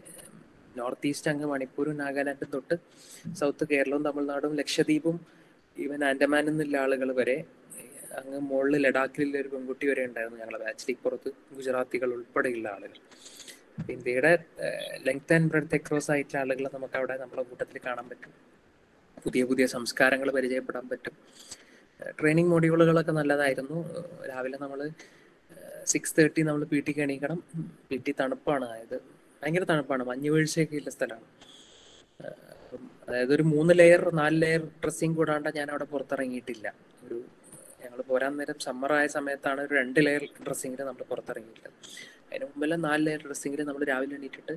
നോർത്ത് ഈസ്റ്റ് അങ്ങ് മണിപ്പൂരും നാഗാലാൻഡും തൊട്ട് സൗത്ത് കേരളവും തമിഴ്നാടും ലക്ഷദ്വീപും ഈവൻ ആൻഡമാനിൽ നിന്നുള്ള ആളുകൾ വരെ, അങ്ങ് മുകളിൽ ലഡാക്കിലുള്ള ഒരു പെൺകുട്ടി വരെ ഉണ്ടായിരുന്നു ഞങ്ങളുടെ ബാച്ചിൽ. പുറത്ത് ഗുജറാത്തികൾ ഉൾപ്പെടെയുള്ള ആളുകൾ. ഇന്ത്യയുടെ ലെങ്ത് ആൻഡ് ബ്രെഡ്ത്ത് അക്രോസ് ആയിട്ടുള്ള ആളുകളെ നമുക്ക് അവിടെ നമ്മളെ കൂട്ടത്തിൽ കാണാൻ പറ്റും. പുതിയ പുതിയ സംസ്കാരങ്ങൾ പരിചയപ്പെടാൻ പറ്റും. ട്രെയിനിങ് മൊഡ്യൂളുകളൊക്കെ നല്ലതായിരുന്നു. രാവിലെ നമ്മൾ 6:30 നമ്മൾ PT എണീക്കണം. PT തണുപ്പാണ്, അതായത് ഭയങ്കര തണുപ്പാണ്, മഞ്ഞ് വീഴ്ചയൊക്കെ ഉള്ള സ്ഥലമാണ്. അതായത് ഒരു 3 ലെയർ 4 ലെയർ ഡ്രസ്സിങ് കൂടാണ്ട് ഞാൻ അവിടെ പുറത്തിറങ്ങിയിട്ടില്ല. ഞങ്ങൾ പോരാൻ നേരം സമ്മറായ സമയത്താണ് ഒരു 2 ലെയർ ഡ്രസ്സിങ്ങിൽ നമ്മൾ പുറത്തിറങ്ങിയിട്ടില്ല. അതിന് മുമ്പെല്ലാം 4 ലെയർ ഡ്രസ്സിങ്ങിൽ നമ്മൾ രാവിലെ എണീറ്റിട്ട്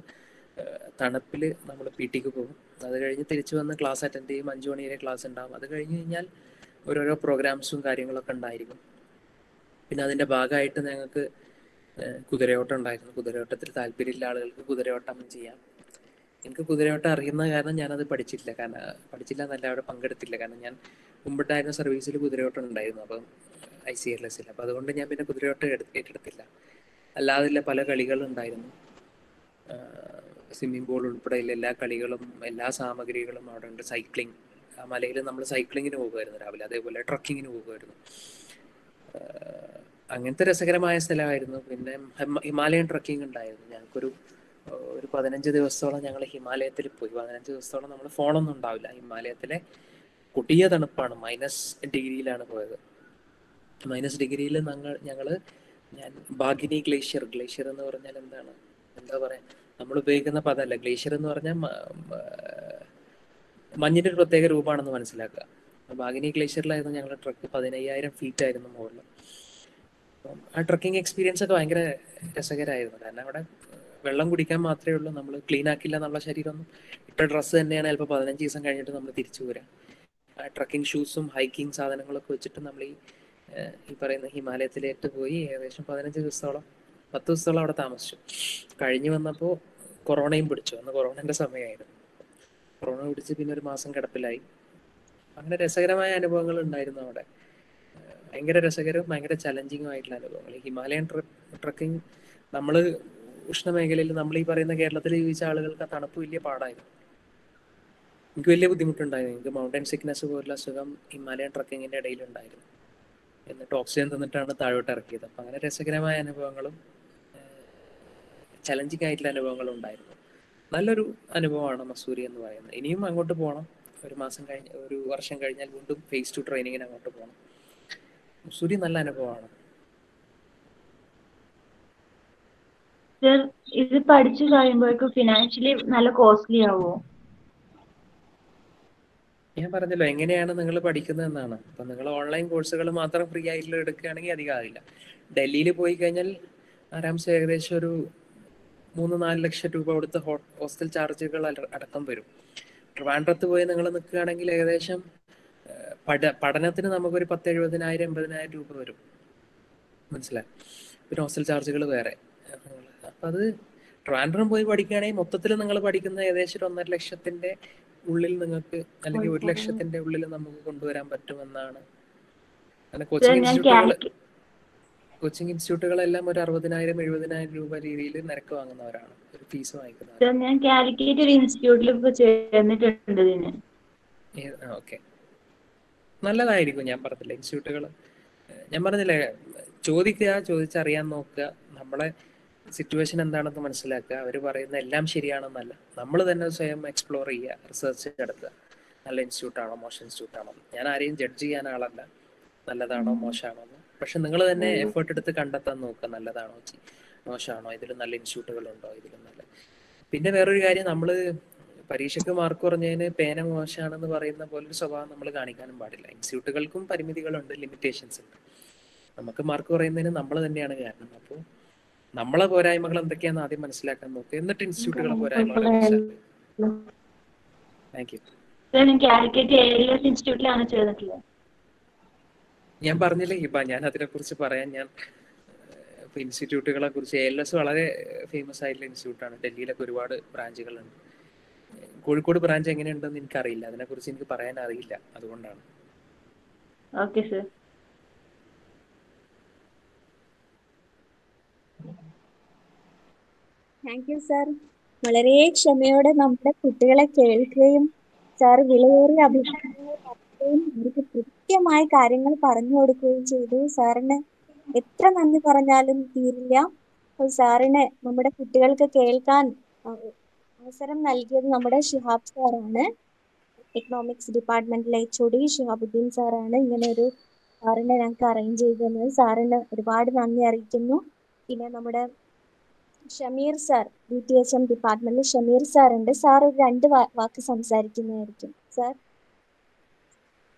തണുപ്പിൽ നമ്മൾ PT പോകും. അത് കഴിഞ്ഞ് തിരിച്ചു വന്ന് ക്ലാസ് അറ്റൻഡ് ചെയ്യും. 5 മണി വരെ ക്ലാസ് ഉണ്ടാകും. അത് കഴിഞ്ഞ് കഴിഞ്ഞാൽ ഓരോരോ പ്രോഗ്രാംസും കാര്യങ്ങളൊക്കെ ഉണ്ടായിരിക്കും. പിന്നെ അതിൻ്റെ ഭാഗമായിട്ട് ഞങ്ങൾക്ക് കുതിരയോട്ടം ഉണ്ടായിരുന്നു. കുതിരയോട്ടത്തിൽ താല്പര്യമില്ല ആളുകൾക്ക് കുതിരയോട്ടം ചെയ്യാം. എനിക്ക് കുതിരയോട്ടം അറിയുന്ന കാരണം ഞാനത് പഠിച്ചില്ല എന്നല്ല, അവിടെ പങ്കെടുത്തില്ല. കാരണം ഞാൻ മുമ്പുണ്ടായിരുന്ന സർവീസിൽ കുതിരയോട്ടം ഉണ്ടായിരുന്നു, അപ്പം ICLS-ൽ. അപ്പം അതുകൊണ്ട് ഞാൻ പിന്നെ കുതിരയോട്ടം ഏറ്റെടുത്തില്ല. അല്ലാതെ പല കളികളുണ്ടായിരുന്നു. സ്വിമ്മിംഗ് പൂൾ ഉൾപ്പെടെയുള്ള എല്ലാ കളികളും എല്ലാ സാമഗ്രികളും അവിടെ ഉണ്ട്. സൈക്ലിംഗ്, ആ മലയിൽ നമ്മൾ സൈക്ലിങ്ങിന് പോകുമായിരുന്നു രാവിലെ. അതേപോലെ ട്രക്കിങ്ങിന് പോകുമായിരുന്നു. അങ്ങനത്തെ രസകരമായ സ്ഥലമായിരുന്നു. പിന്നെ ഹിമാലയൻ ട്രക്കിംഗ് ഉണ്ടായിരുന്നു. ഞങ്ങൾക്കൊരു 15 ദിവസത്തോളം ഞങ്ങൾ ഹിമാലയത്തിൽ പോയി. 15 ദിവസത്തോളം നമ്മൾ ഫോണൊന്നും ഉണ്ടാവില്ല. ഹിമാലയത്തിലെ കൊടിയ തണുപ്പാണ്. -ഡിഗ്രിയിലാണ് പോയത്. -ഡിഗ്രിയിൽ ഞാൻ ബാഗിനി ഗ്ലേഷ്യർ എന്ന് പറഞ്ഞാൽ എന്താ പറയാ, നമ്മൾ ഉപയോഗിക്കുന്ന പദമല്ല. ഗ്ലേഷ്യർ എന്ന് പറഞ്ഞാൽ മഞ്ഞിന്റെ ഒരു പ്രത്യേക രൂപമാണെന്ന് മനസ്സിലാക്കുക. ബാഗിനി ഗ്ലേഷ്യറിലായിരുന്നു ഞങ്ങളുടെ ട്രക്ക്. 15,000 ഫീറ്റ് ആയിരുന്നു മുകളിൽ. അപ്പം ആ ട്രക്കിംഗ് എക്സ്പീരിയൻസ് ഒക്കെ ഭയങ്കര രസകരമായിരുന്നു. കാരണം അവിടെ വെള്ളം കുടിക്കാൻ മാത്രമേ ഉള്ളൂ. നമ്മൾ ക്ലീൻ ആക്കില്ല എന്നുള്ള ശരീരമൊന്നും. ഇട്ട ഡ്രസ്സ് തന്നെയാണ് ചിലപ്പോൾ 15 ദിവസം കഴിഞ്ഞിട്ട് നമ്മൾ തിരിച്ചു പോരാ. ആ ട്രക്കിംഗ് ഷൂസും ഹൈക്കിംഗ് സാധനങ്ങളൊക്കെ വെച്ചിട്ട് നമ്മൾ ഈ പറയുന്ന ഹിമാലയത്തിലേക്ക് പോയി ഏകദേശം 15 ദിവസത്തോളം 10 ദിവസത്തോളം അവിടെ താമസിച്ചു. കഴിഞ്ഞ് വന്നപ്പോൾ കൊറോണയും പിടിച്ചു. അന്ന് കൊറോണൻ്റെ സമയമായിരുന്നു. കൊറോണ പിടിച്ച് പിന്നെ ഒരു മാസം കിടപ്പിലായി. അങ്ങനെ രസകരമായ അനുഭവങ്ങൾ ഉണ്ടായിരുന്നു അവിടെ. ഭയങ്കര രസകരവും ഭയങ്കര ചലഞ്ചിങ്ങും ആയിട്ടുള്ള അനുഭവങ്ങൾ. ഹിമാലയൻ ട്രക്കിംഗ് നമ്മൾ ഉഷ്ണമേഖലയിൽ, നമ്മൾ ഈ പറയുന്ന കേരളത്തിൽ ജീവിച്ച ആളുകൾക്ക് ആ തണുപ്പ് വലിയ പാടായിരുന്നു. എനിക്ക് വലിയ ബുദ്ധിമുട്ടുണ്ടായിരുന്നു. എനിക്ക് മൗണ്ടൻ സിക്നസ് പോലുള്ള അസുഖം ഹിമാലയൻ ട്രക്കിങ്ങിൻ്റെ ഇടയിലുണ്ടായിരുന്നു. എന്നിട്ട് ഓക്സിജൻ തന്നിട്ടാണ് താഴോട്ട് ഇറക്കിയത്. അപ്പം അങ്ങനെ രസകരമായ അനുഭവങ്ങളും ചലഞ്ചിങ് ആയിട്ടുള്ള അനുഭവങ്ങളും ഉണ്ടായിരുന്നു. നല്ലൊരു അനുഭവമാണ് മസൂരി എന്ന് പറയുന്നത്. ഇനിയും അങ്ങോട്ട് പോകണം. ഒരു വർഷം കഴിഞ്ഞാൽ വീണ്ടും phase 2 ട്രെയിനിങ്ങിന് അങ്ങോട്ട് പോകണം. മസൂരി നല്ല അനുഭവമാണ്. ഇത് പഠിച്ചു കഴിയുമ്പോഴേക്കും ഫിനാൻഷ്യലി നല്ല കോസ്റ്റ്ലി ആവുമോ? ഞാൻ പറഞ്ഞല്ലോ എങ്ങനെയാണ് നിങ്ങൾ പഠിക്കുന്നതെന്നാണ്. അപ്പം നിങ്ങൾ ഓൺലൈൻ കോഴ്സുകൾ മാത്രം ഫ്രീ ആയിട്ടുള്ള എടുക്കുകയാണെങ്കിൽ അധികം ആവില്ല. ഡൽഹിയിൽ പോയി കഴിഞ്ഞാൽ ആരാംസെ ഏകദേശം ഒരു 3-4 ലക്ഷം രൂപ കൊടുത്ത് ഹോസ്റ്റൽ ചാർജുകൾ അടക്കം വരും. ട്രിവാൻഡ്രത്ത് പോയി നിങ്ങൾ നിൽക്കുകയാണെങ്കിൽ ഏകദേശം പഠനത്തിന് നമുക്കൊരു 10,000-70,000-80,000 രൂപ വരും. മനസ്സിലായി? പിന്നെ ഹോസ്റ്റൽ ചാർജുകൾ വേറെ. അപ്പം അത് ട്രിവാൻഡ്രം പോയി പഠിക്കുകയാണെങ്കിൽ മൊത്തത്തിൽ നിങ്ങൾ പഠിക്കുന്ന ഏകദേശം 1.5 ലക്ഷത്തിൻ്റെ ഉള്ളിൽ നിങ്ങൾക്ക്, അല്ലെങ്കിൽ 1 ലക്ഷത്തിൻ്റെ ഉള്ളിൽ നമുക്ക് കൊണ്ടുവരാൻ പറ്റുമെന്നാണ്. അങ്ങനെ കോച്ചിങ് ഇൻസ്റ്റിറ്റ്യൂട്ടുകളെല്ലാം ഒരു 60,000-70,000 രൂപ രീതിയിൽ നിരക്ക് വാങ്ങുന്നവരാണ്, ഒരു ഫീസ് വാങ്ങിക്കുന്നവരാണ്. ഞാൻ കാലിക്കറ്റ് ഒരു ഇൻസ്റ്റിറ്റ്യൂട്ടിൽ ചേർന്നിട്ടുണ്ട്. ഓക്കെ, നല്ലതായിരിക്കും. ഞാൻ പറഞ്ഞില്ലേ ഇൻസ്റ്റിറ്റ്യൂട്ടുകൾ, ഞാൻ പറഞ്ഞില്ലേ ചോദിച്ചറിയാൻ നോക്കുക. നമ്മളെ സിറ്റുവേഷൻ എന്താണെന്ന് മനസ്സിലാക്കുക. അവർ പറയുന്ന എല്ലാം ശരിയാണെന്നല്ല, നമ്മൾ തന്നെ സ്വയം എക്സ്പ്ലോർ ചെയ്യുക, റിസർച്ച് നടത്തുക. നല്ല ഇൻസ്റ്റിറ്റ്യൂട്ടാണോ മോശം ഇൻസ്റ്റിറ്റ്യൂട്ടാണോ. ഞാൻ ആരെയും ജഡ്ജ് ചെയ്യാൻ ആളല്ല. നല്ലതാണോ മോശമാണോ എന്ന്. പക്ഷെ നിങ്ങൾ തന്നെ എഫേർട്ട് എടുത്ത് കണ്ടെത്താൻ നോക്കുക, നല്ലതാണോ മോശമാണോ, ഇതിൽ നല്ല ഇൻസ്റ്റിറ്റ്യൂട്ടുകളുണ്ടോ, ഇതിൽ നല്ല. പിന്നെ വേറൊരു കാര്യം, നമ്മൾ പരീക്ഷയ്ക്ക് മാർക്ക് കുറഞ്ഞതിന് പേന മോശമാണെന്ന് പറയുന്ന പോലൊരു സ്വഭാവം നമ്മൾ കാണിക്കാനും പാടില്ല. ഇൻസ്റ്റിറ്റ്യൂട്ടുകൾക്കും പരിമിതികളുണ്ട്, ലിമിറ്റേഷൻസ് ഉണ്ട്. നമുക്ക് മാർക്ക് കുറയുന്നതിന് നമ്മൾ തന്നെയാണ് കാരണം. അപ്പോൾ നമ്മളെ പോരായ്മകൾ എന്തൊക്കെയാണെന്ന് ആദ്യം മനസ്സിലാക്കാൻ നോക്കുക, എന്നിട്ട് ഇൻസ്റ്റിറ്റ്യൂട്ടുകളെ പോരായ്മകളെ മനസ്സിലാക്കുക. Thank you. ഞാൻ കാലിക്കറ്റ് ഏരിയസ് ഇൻസ്റ്റിറ്റ്യൂട്ടിലാണ് ചേർന്നിട്ടുള്ളത്. ഞാൻ പറഞ്ഞില്ലേ ഇപ്പം, ഞാൻ അതിനെക്കുറിച്ച് പറയാൻ ഇൻസ്റ്റിറ്റ്യൂട്ടുകളെ കുറിച്ച് ALS വളരെ ഫേമസ് ആയിട്ടുള്ള ഇൻസ്റ്റിറ്റ്യൂട്ടാണ്. ഡൽഹിയിലൊക്കെ ഒരുപാട് ബ്രാഞ്ചുകളുണ്ട്. കോഴിക്കോട് ബ്രാഞ്ച് എങ്ങനെയുണ്ടെന്ന് എനിക്കറിയില്ല, അതിനെക്കുറിച്ച് എനിക്ക് പറയാൻ അറിയില്ല, അതുകൊണ്ടാണ്. Okay sir. Thank you sir. വളരെ ക്ഷമയോടെ നമ്മുടെ കുട്ടികളെ കേൾക്കുകയും സാർ വിലയേറിയ അഭിപ്രായങ്ങൾ പറയുകയും അവർക്ക് കൃത്യമായ കാര്യങ്ങൾ പറഞ്ഞു കൊടുക്കുകയും ചെയ്തു. സാറിന് എത്ര നന്ദി പറഞ്ഞാലും തീരില്ല. സാറിന് നമ്മുടെ കുട്ടികൾക്ക് കേൾക്കാൻ അവസരം നൽകിയത് നമ്മുടെ ഷിഹാബ് സാറാണ്. എക്കണോമിക്സ് ഡിപ്പാർട്ട്മെന്റിലെ HOD ഷിഹാബുദ്ദീൻ സാറാണ് ഇങ്ങനെ ഒരു സാറിനെ ഞങ്ങൾക്ക് അറേഞ്ച് ചെയ്ത് തന്നത്. സാറിന് ഒരുപാട് നന്ദി അറിയിക്കുന്നു. പിന്നെ നമ്മുടെ ഷമീർ സാർ, DTHM ഡിപ്പാർട്ട്മെന്റിൽ ഷമീർ സാർ ഉണ്ട്. സാർ ഒരു 2 വാക്ക് സംസാരിക്കുന്നതായിരിക്കും. Sir.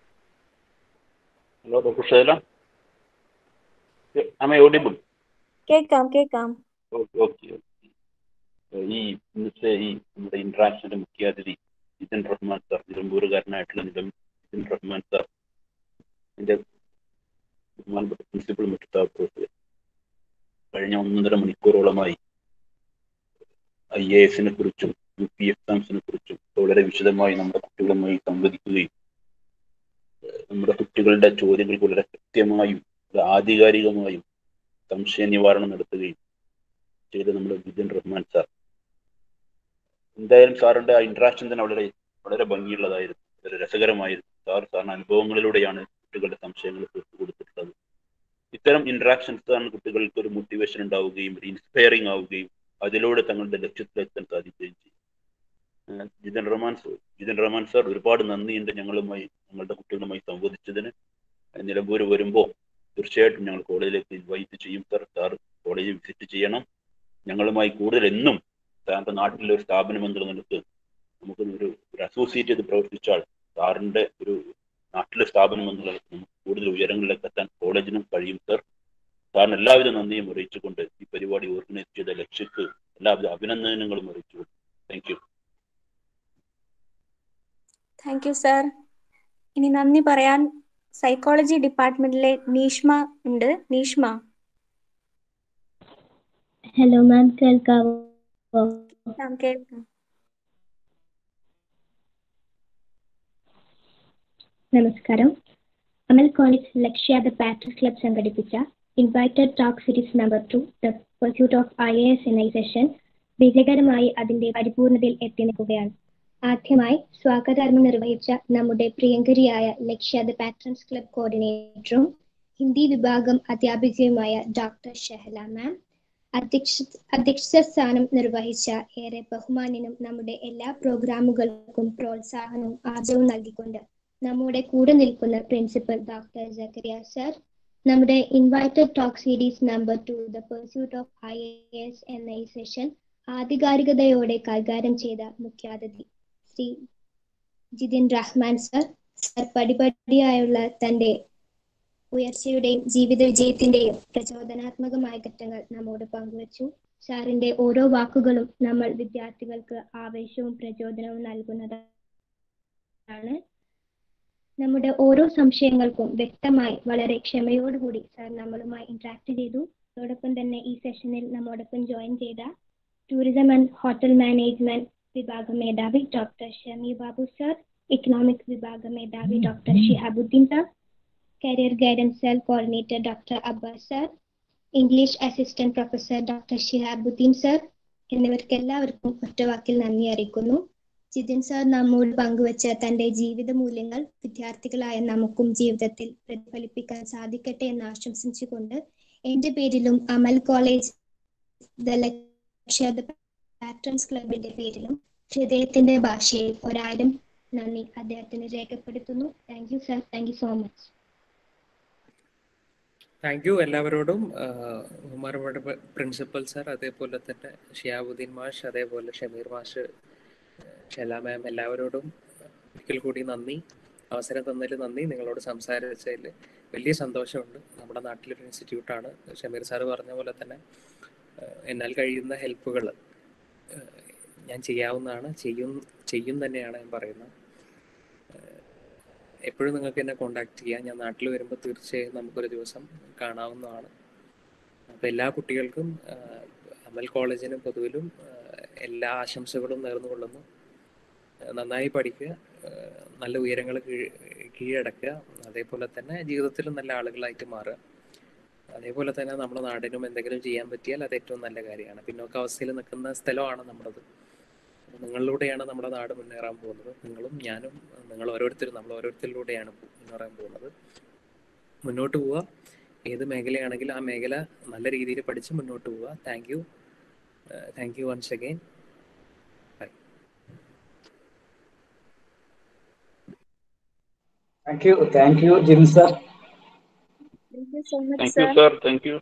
Hello doctor Shaila, am I audible? കേൾക്കാം. ഓക്കെ. ഇന്നത്തെ നമ്മുടെ ഇന്ററാക്ഷന്റെ മുഖ്യാതിഥി ജിതിൻ റഹ്മാൻ സാർ, നിലമ്പൂരുകാരനായിട്ടുള്ള ജിതിൻ റഹ്മാൻ സാർ, എൻ്റെ ബഹുമാനപ്പെട്ട പ്രിൻസിപ്പൽ മുഖ്താബ്, കഴിഞ്ഞ 1.5 മണിക്കൂറോളമായി IAS-നെ കുറിച്ചും UP എക്സാംസിനെ കുറിച്ചും വളരെ വിശദമായി നമ്മുടെ കുട്ടികളുമായി സംവദിക്കുകയും നമ്മുടെ കുട്ടികളുടെ ചോദ്യങ്ങൾക്ക് വളരെ കൃത്യമായും ആധികാരികമായും സംശയ നിവാരണം നടത്തുകയും ചെയ്ത നമ്മുടെ ജിതിൻ റഹ്മാൻ സാർ. എന്തായാലും സാറിന്റെ ആ ഇന്ററാക്ഷൻ തന്നെ വളരെ വളരെ ഭംഗിയുള്ളതായിരുന്നു, വളരെ രസകരമായിരുന്നു. സാറിന് അനുഭവങ്ങളിലൂടെയാണ് കുട്ടികളുടെ സംശയങ്ങൾ തീർത്തു കൊടുത്തിട്ടുള്ളത്. ഇത്തരം ഇന്ററാക്ഷൻസ് ആണ് കുട്ടികൾക്ക് ഒരു മോട്ടിവേഷൻ ഉണ്ടാവുകയും ഒരു ഇൻസ്പയറിംഗ് ആവുകയും അതിലൂടെ തങ്ങളുടെ ലക്ഷ്യത്തിലെത്താൻ സാധിക്കുകയും ചെയ്യും. ജിതിൻ റഹ്മാൻ സാർ, ഒരുപാട് നന്ദിയുണ്ട് ഞങ്ങളുടെ കുട്ടികളുമായി സംവദിച്ചതിന്. നിലമ്പൂർ വരുമ്പോൾ തീർച്ചയായിട്ടും ഞങ്ങൾ കോളേജിലേക്ക് ഇൻവൈറ്റ് ചെയ്യും സാർ. സാർ കോളേജ് വിസിറ്റ് ചെയ്യണം. ഞങ്ങളുമായി കൂടുതൽ എന്നും സാറിന്റെ നാട്ടിലെ ഒരു സ്ഥാപനം എന്നുള്ള നിലക്ക് നമുക്ക് ഒരു അസോസിയേറ്റ് ചെയ്ത് പ്രവർത്തിച്ചാൽ സാറിന്റെ ഒരു നാട്ടിലെ സ്ഥാപനം എന്നുള്ള നമുക്ക് കൂടുതൽ ഉയരങ്ങളിലേക്ക് എത്താൻ കോളേജിനും കഴിയും സാർ. സാറിന് എല്ലാവിധ നന്ദിയും അറിയിച്ചുകൊണ്ട് ഈ പരിപാടി ഓർഗനൈസ് ചെയ്ത ലക്ഷ്യക്ക് എല്ലാവിധ അഭിനന്ദനങ്ങളും അറിയിച്ചുകൊണ്ട് thank you. Thank you sir. ഇനി നന്ദി പറയാൻ സൈക്കോളജി ഡിപ്പാർട്ട്മെന്റിലെ നീഷ്മ ഉണ്ട്. നീഷ്മ. ഹലോ മാം, കേൾക്കാവോ? കേൾക്കാം. നമസ്കാരം. Amal college Lakshya the patriot club സംഘടിപ്പിച്ച invited talk series number 2 the pursuit of IAS എന്ന ഈ സെഷൻ വിജയകരമായി അതിന്റെ പരിപൂർണതയിൽ എത്തി നിൽക്കുകയാണ്. ആദ്യമായി സ്വാഗതകർമ്മം നിർവഹിച്ച നമ്മുടെ പ്രിയങ്കരിയായ ലക്ഷ്യ ദ പാട്രിയറ്റ് ക്ലബ് കോർഡിനേറ്ററും ഹിന്ദി വിഭാഗം അധ്യാപികയുമായ ഡോക്ടർ ഷഹല മാം, അധ്യക്ഷ സ്ഥാനം നിർവഹിച്ച ഏറെ ബഹുമാന്യനും നമ്മുടെ എല്ലാ പ്രോഗ്രാമുകൾക്കും പ്രോത്സാഹനവും ആർജവും നൽകിക്കൊണ്ട് നമ്മുടെ കൂടെ നിൽക്കുന്ന പ്രിൻസിപ്പൽ ഡോക്ടർ സക്കറിയ സർ, നമ്മുടെ invited talk series number 2 the pursuit of IAS എന്ന ഈ സെഷൻ ആധികാരികതയോടെ കൈകാര്യം ചെയ്ത മുഖ്യാതിഥി ശ്രീ ജിതിൻ റഹ്മാൻ സർ, പടിപടിയായുള്ള തന്റെ ഉയർച്ചയുടെയും ജീവിത വിജയത്തിന്റെയും പ്രചോദനാത്മകമായ ഘട്ടങ്ങൾ നമ്മോട് പങ്കുവച്ചു. സാറിന്റെ ഓരോ വാക്കുകളും നമ്മൾ വിദ്യാർത്ഥികൾക്ക് ആവേശവും പ്രചോദനവും നൽകുന്നതാണ്. നമ്മുടെ ഓരോ സംശയങ്ങൾക്കും വ്യക്തമായി വളരെ ക്ഷമയോടുകൂടി സാർ നമ്മളുമായി ഇന്ററാക്ട് ചെയ്തു. അതോടൊപ്പം തന്നെ ഈ സെഷനിൽ നമ്മോടൊപ്പം ജോയിൻ ചെയ്ത ടൂറിസം ആൻഡ് ഹോട്ടൽ മാനേജ്മെന്റ് വിഭാഗ മേധാവി doctor Shami Babu sir, economics വിഭാഗ മേധാവി doctor Shihabuddin sir, career guidance cell coordinator doctor Abbas sir, English assistant professor doctor Shihabuddin sir എന്നിവർക്കെല്ലാവർക്കും ഒറ്റവാക്കിൽ നന്ദി അറിയിക്കുന്നു. ജിതിൻ സാർ നമ്മോട് പങ്കുവച്ച തന്റെ ജീവിത മൂല്യങ്ങൾ വിദ്യാർത്ഥികളായ നമുക്കും ജീവിതത്തിൽ പ്രതിഫലിപ്പിക്കാൻ സാധിക്കട്ടെ എന്ന് ആശംസിച്ചുകൊണ്ട് എന്റെ പേരിലും അമൽ കോളേജ് ദ ലക്ഷ്യ ദ പാട്രൺസ് ക്ലബിന്റെ പേരിലും ഹൃദയത്തിന്റെ ഭാഷയിൽ 1000 നന്ദി അദ്ദേഹത്തിന് രേഖപ്പെടുത്തുന്നു. Thank you sir. Thank you so much. Thank you എല്ലാവരോടും. ബഹുമാനപ്പെട്ട പ്രിൻസിപ്പൽ സാർ, അതേപോലെ തന്നെ ഷിയാബുദ്ദീൻ മാഷ്, അതേപോലെ ഷമീർ മാഷ്, ഷെല മാം, എല്ലാവരോടും ഒരിക്കൽ കൂടി നന്ദി. അവസരം തന്നതിൽ നന്ദി. നിങ്ങളോട് സംസാരിച്ചതിൽ വലിയ സന്തോഷമുണ്ട്. നമ്മുടെ നാട്ടിലൊരു ഇൻസ്റ്റിറ്റ്യൂട്ടാണ്. ഷമീർ സാറ് പറഞ്ഞ പോലെ തന്നെ എന്നാൽ കഴിയുന്ന ഹെൽപ്പുകൾ ഞാൻ ചെയ്യാവുന്നതാണ്, ചെയ്യും തന്നെയാണ് ഞാൻ പറയുന്നത്. എപ്പോഴും നിങ്ങൾക്ക് എന്നെ കോണ്ടാക്ട് ചെയ്യാം. ഞാൻ നാട്ടിൽ വരുമ്പോൾ തീർച്ചയായും നമുക്കൊരു ദിവസം കാണാവുന്നതാണ്. അപ്പോൾ എല്ലാ കുട്ടികൾക്കും അമൽ കോളേജിനും പൊതുവിലും എല്ലാ ആശംസകളും നേർന്നുകൊള്ളുന്നു. നന്നായി പഠിക്കുക, നല്ല ഉയരങ്ങൾ കീഴടക്കുക, അതേപോലെ തന്നെ ജീവിതത്തിൽ നല്ല ആളുകളായിട്ട് മാറുക. അതേപോലെ തന്നെ നമ്മുടെ നാടിനും എന്തെങ്കിലും ചെയ്യാൻ പറ്റിയാൽ അത് ഏറ്റവും നല്ല കാര്യമാണ്. പിന്നോക്കാവസ്ഥയിൽ നിൽക്കുന്ന സ്ഥലമാണ് നമ്മുടേത്. നിങ്ങളിലൂടെയാണ് നമ്മുടെ നാട് മുന്നേറാൻ പോകുന്നത്. നിങ്ങളും ഞാനും നിങ്ങൾ ഓരോരുത്തരും നമ്മൾ ഓരോരുത്തരിലൂടെയാണ് മുന്നേറാൻ പോകുന്നത്. മുന്നോട്ട് പോവുക. ഏത് മേഖലയാണെങ്കിലും ആ മേഖല നല്ല രീതിയിൽ പഠിച്ച് മുന്നോട്ട് പോവുക. Thank you once again. Bye. Thank you Jin sir. Thank you so much, Thank you, sir. sir. Thank you.